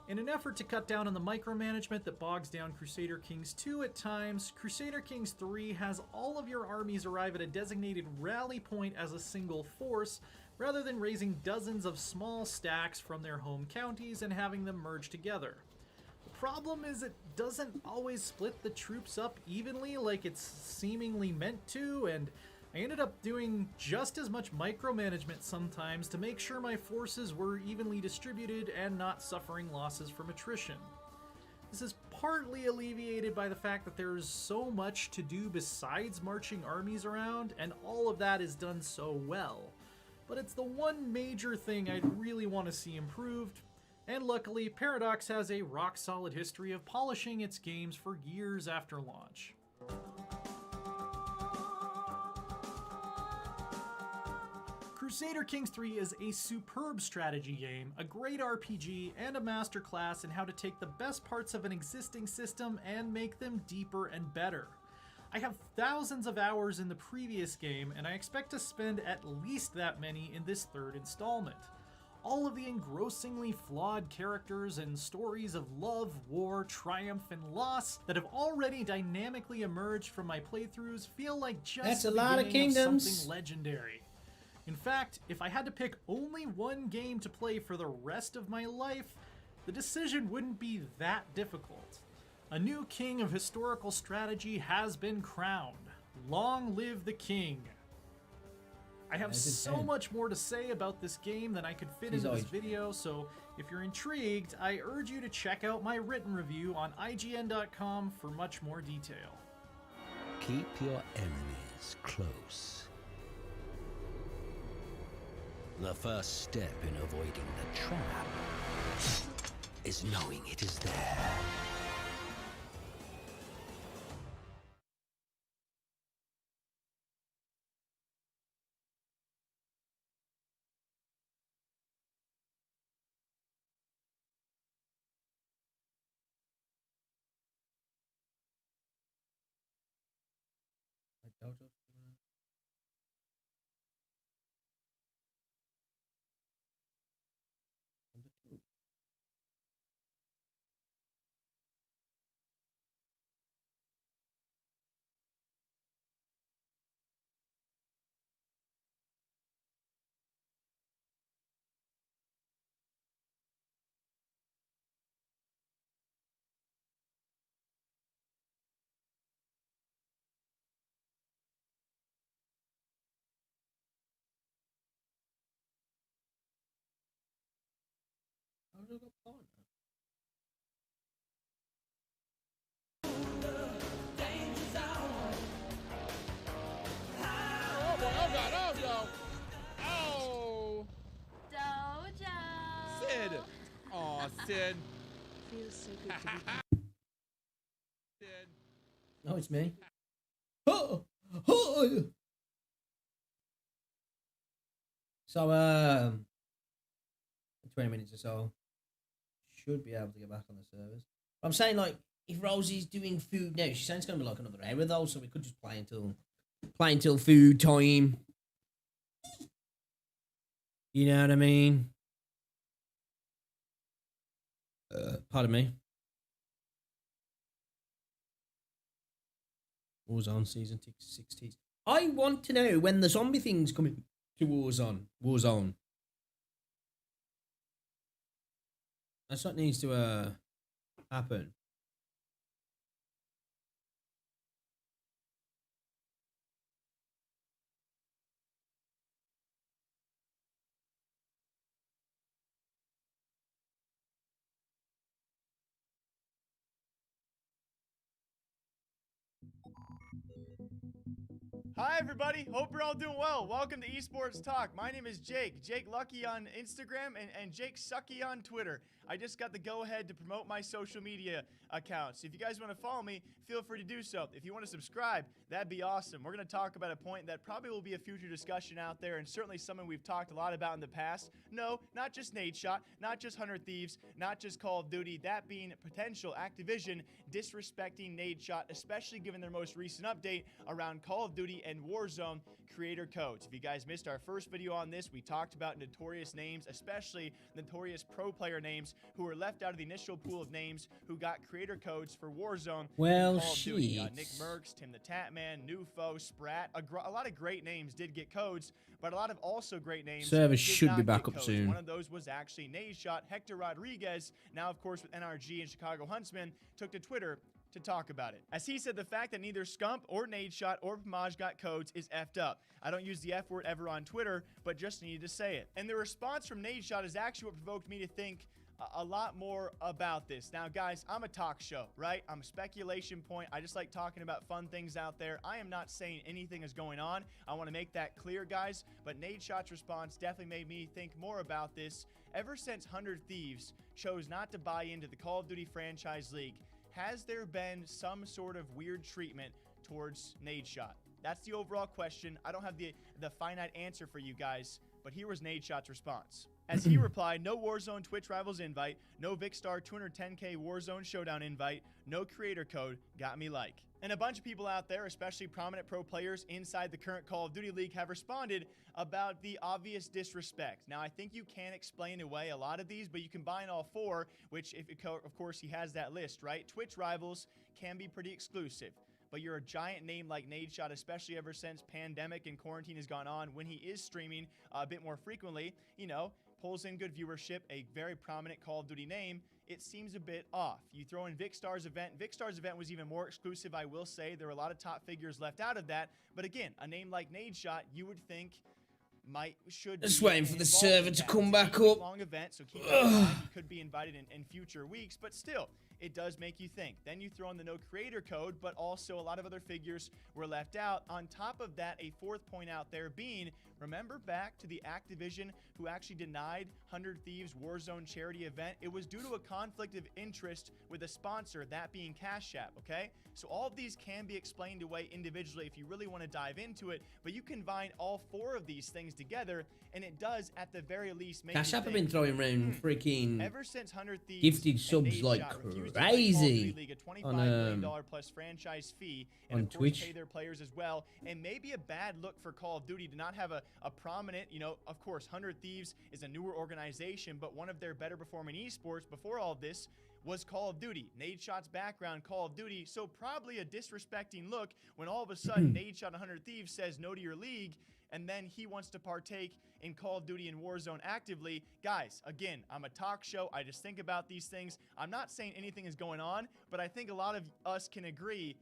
In an effort to cut down on the micromanagement that bogs down Crusader Kings 2 at times, Crusader Kings 3 has all of your armies arrive at a designated rally point as a single force, rather than raising dozens of small stacks from their home counties and having them merge together. The problem is it doesn't always split the troops up evenly like it's seemingly meant to, and I ended up doing just as much micromanagement sometimes to make sure my forces were evenly distributed and not suffering losses from attrition. This is partly alleviated by the fact that there's so much to do besides marching armies around, and all of that is done so well. But it's the one major thing I'd really want to see improved, and luckily Paradox has a rock-solid history of polishing its games for years after launch. Crusader Kings 3 is a superb strategy game, a great RPG, and a masterclass in how to take the best parts of an existing system and make them deeper and better. I have thousands of hours in the previous game, and I expect to spend at least that many in this third installment. All of the engrossingly flawed characters and stories of love, war, triumph, and loss that have already dynamically emerged from my playthroughs feel like just That's a the lot of beginning kingdoms. something legendary. In fact, if I had to pick only one game to play for the rest of my life, the decision wouldn't be that difficult. A new king of historical strategy has been crowned. Long live the king. I have That's so intense. much more to say about this game than I could fit into this video, so if you're intrigued, I urge you to check out my written review on IGN.com for much more detail. Keep your enemies close. The first step in avoiding the trap is knowing it is there. Did. Feels so good to be Oh, it's me. Oh, oh. So, 20 minutes or so. Should be able to get back on the servers. I'm saying, like, if Rosie's doing food now, she's saying it's going to be like another hour, though, so we could just play until food time. You know what I mean? Pardon me. Warzone season 60s. I want to know when the zombie thing's coming to Warzone. That's what needs to happen. Hi everybody, hope you're all doing well. Welcome to Esports Talk. My name is Jake Lucky on Instagram and Jake Sucky on Twitter. I just got the go-ahead to promote my social media accounts. If you guys want to follow me, feel free to do so. If you want to subscribe, that'd be awesome. We're going to talk about a point that probably will be a future discussion out there, and certainly something we've talked a lot about in the past. No, not just Nadeshot, not just 100 Thieves, not just Call of Duty, that being potential Activision disrespecting Nadeshot, especially given their most recent update around Call of Duty and Warzone creator codes. If you guys missed our first video on this, we talked about notorious names, especially notorious pro player names who were left out of the initial pool of names who got creator codes for Warzone. Well, Call of Duty. shit. Nick Merckx, Tim the Tatman, Nufo, Sprat. A lot of great names did get codes, but a lot of also great names Servers did should not be get back up codes. soon. One of those was actually Nadeshot. Hector Rodriguez, now of course with NRG and Chicago Huntsman, took to Twitter to talk about it. As he said, the fact that neither Scump or Nadeshot or Pamaj got codes is effed up. I don't use the F word ever on Twitter, but just needed to say it. And the response from Nadeshot is actually what provoked me to think a lot more about this. Now, guys, I'm a talk show, right? I'm a speculation point. I just like talking about fun things out there. I am not saying anything is going on. I want to make that clear, guys. But Nadeshot's response definitely made me think more about this. Ever since 100 Thieves chose not to buy into the Call of Duty franchise league, has there been some sort of weird treatment towards Nadeshot? That's the overall question. I don't have the finite answer for you guys, but here was Nadeshot's response. As he replied, no Warzone Twitch Rivals invite, no Vicstar 210k Warzone Showdown invite, no creator code, got me like. And a bunch of people out there, especially prominent pro players inside the current Call of Duty League, have responded about the obvious disrespect. Now, I think you can explain away a lot of these, but you combine all four, which, of course, he has that list, right? Twitch Rivals can be pretty exclusive. But you're a giant name like Nadeshot, especially ever since pandemic and quarantine has gone on, when he is streaming a bit more frequently, you know, pulls in good viewership, a very prominent Call of Duty name, it seems a bit off. You throw in Vicstar's event. Vicstar's event was even more exclusive, I will say. There were a lot of top figures left out of that. But again, a name like Nadeshot, you would think should Just be waiting for the involved server in to that. come It's a back 8-week up. long event, so keep that in mind. You could be invited in future weeks, but still, it does make you think. Then you throw in the no creator code, but also a lot of other figures were left out. On top of that, a fourth point out there being, remember back to the Activision who actually denied 100 Thieves Warzone charity event? It was due to a conflict of interest with a sponsor, that being Cash App, okay? So all of these can be explained away individually if you really want to dive into it, but you combine all four of these things together, and it does, at the very least, make Cash you App have think, been throwing around freaking ever since 100 Thieves gifted and subs like Nadeshot refused to pay Call of crazy Duty League a $25 on, million plus franchise fee, and on of course Twitch. pay their players as well, and maybe a bad look for Call of Duty to not have a prominent, you know, of course 100 Thieves is a newer organization, but one of their better performing esports before all of this was Call of Duty. Nadeshot's background, Call of Duty, so probably a disrespecting look when all of a sudden Nadeshot 100 Thieves says no to your league, and then he wants to partake in Call of Duty and Warzone actively. Guys, again, I'm a talk show. I just think about these things. I'm not saying anything is going on, but I think a lot of us can agree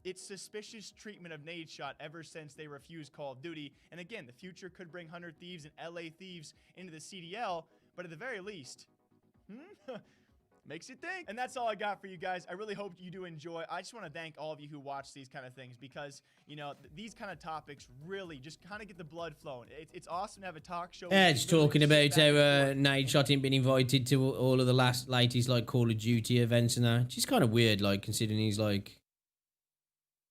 it's suspicious treatment of Nadeshot ever since they refused Call of Duty. And again, the future could bring 100 Thieves and LA Thieves into the CDL, but at the very least, Makes you think. And that's all I got for you guys. I really hope you do enjoy. I just want to thank all of you who watch these kind of things because, you know, these kind of topics really just kind of get the blood flowing. It's awesome to have a talk show. Yeah, where it's you literally talking just sit about back how and forth. Nate Shot ain't been invited to all of the latest like Call of Duty events and that. Which is kind of weird, like considering he's like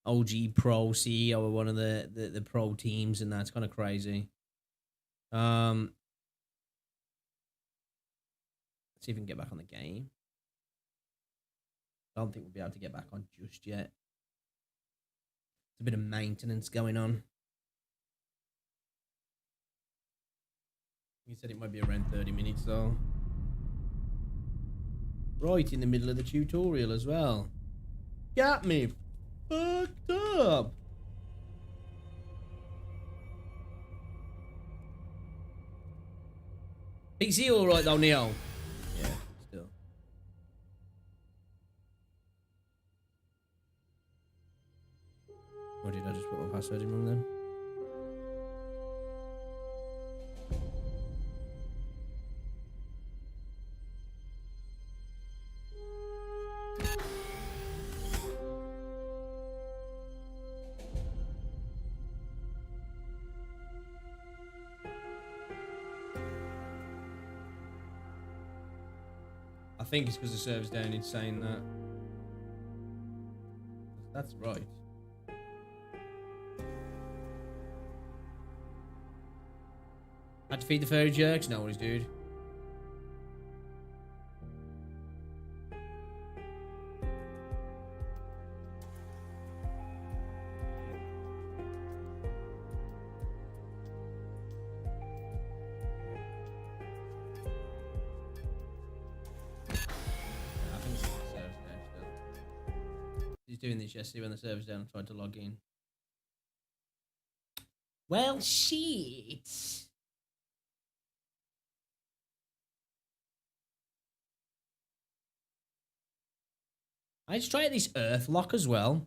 OG Pro CEO of one of the pro teams, and that's kind of crazy. Let's see if we can get back on the game. I don't think we'll be able to get back on just yet. There's a bit of maintenance going on. He said it might be around 30 minutes though. Right in the middle of the tutorial as well. Got me fucked up. PC alright though, Neo? Yeah, still. Or did I just put my password in wrong then? I think it's because the server's down in saying that. That's right. Had to feed the furry jerks? No worries, dude. I think it's the server's down still. He's doing this yesterday when the server's down and tried to log in. Well, shit. Let's try this Earthlock as well.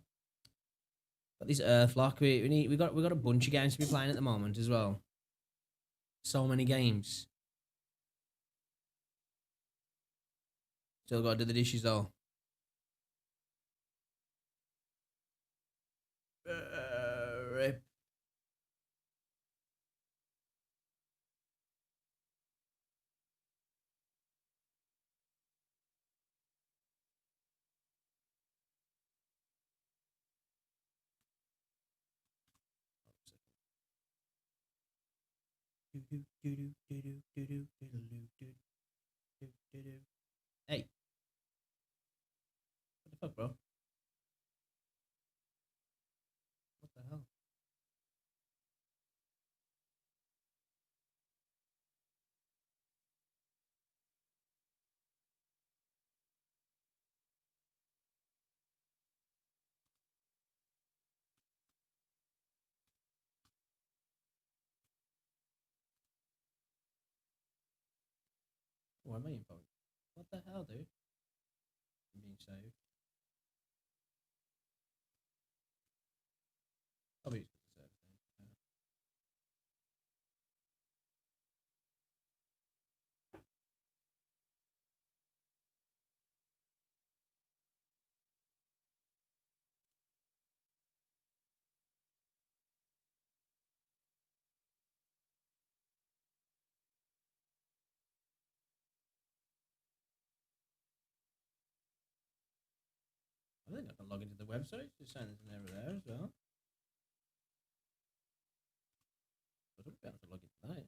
Got this Earthlock. We got a bunch of games to be playing at the moment as well. So many games. Still got to do the dishes though. Rip. Hey. What the fuck, bro? What the hell? Why am I in phone? What the hell, dude? I'm being saved. Probably just put the server down. I think I can log into the website. Just saying there's an error there as well. I don't be able to log into that.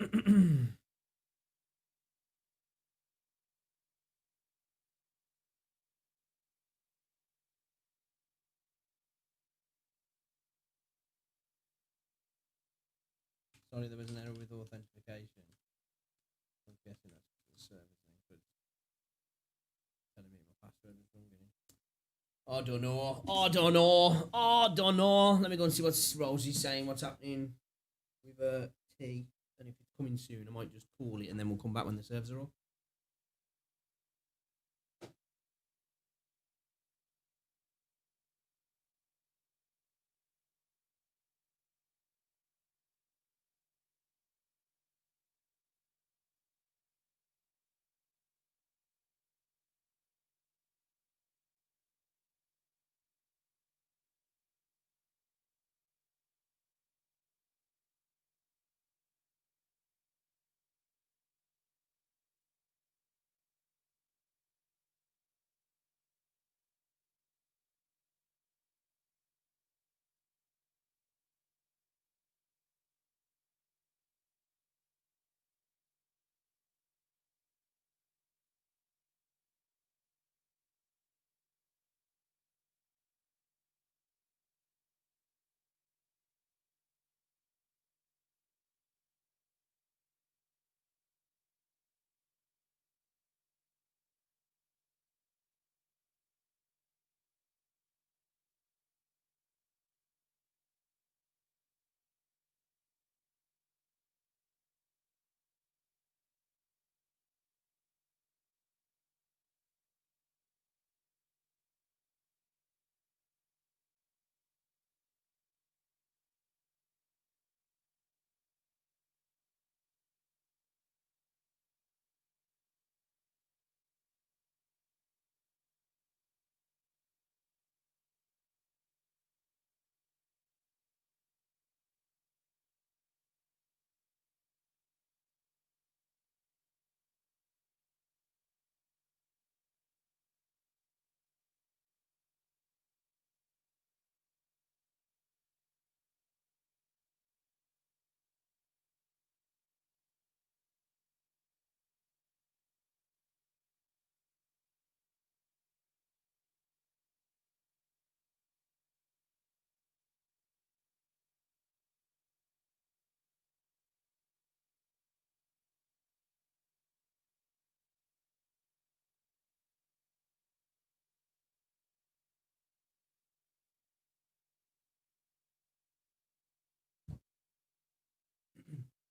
Sorry, there was an error with authentication. I'm guessing that's the server thing, but telling me my password was wrong. I don't know. I don't know. I don't know. Let me go and see what Rosie's saying. What's happening with T? And if it's coming soon, I might just call it, and then we'll come back when the servers are up.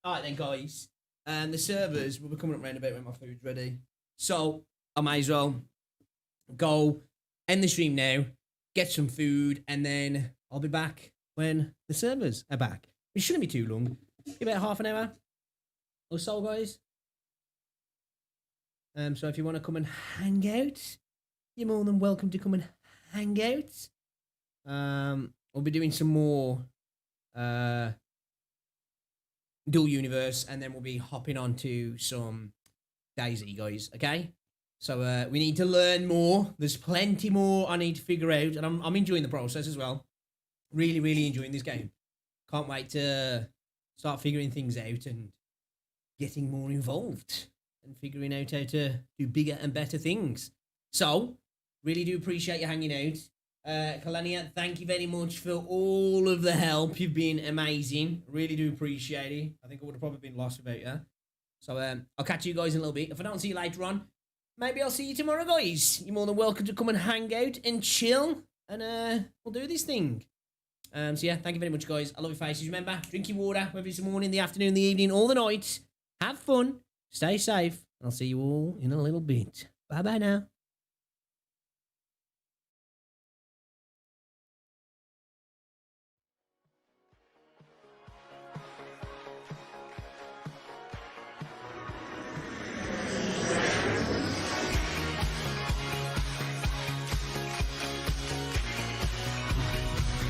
All right then, guys. The servers will be coming up round about when my food's ready. So I might as well go end the stream now, get some food, and then I'll be back when the servers are back. It shouldn't be too long. About half an hour or so, guys. So if you want to come and hang out, you're more than welcome to come and hang out. We'll be doing some more Dual Universe, and then we'll be hopping on to some DayZ, guys. Okay, so we need to learn more. There's plenty more I need to figure out, and I'm enjoying the process as well. Really enjoying this game. Can't wait to start figuring things out and getting more involved and figuring out how to do bigger and better things. So really do appreciate you hanging out. Kalania, thank you very much for all of the help. You've been amazing. Really do appreciate it. I think I would have probably been lost without you. So I'll catch you guys in a little bit. If I don't see you later on, maybe I'll see you tomorrow, guys. You're more than welcome to come and hang out and chill, and we'll do this thing. So yeah, thank you very much, guys. I love your faces. Remember, drink your water, whether it's the morning, the afternoon, the evening, or the night. Have fun. Stay safe. And I'll see you all in a little bit. Bye-bye now.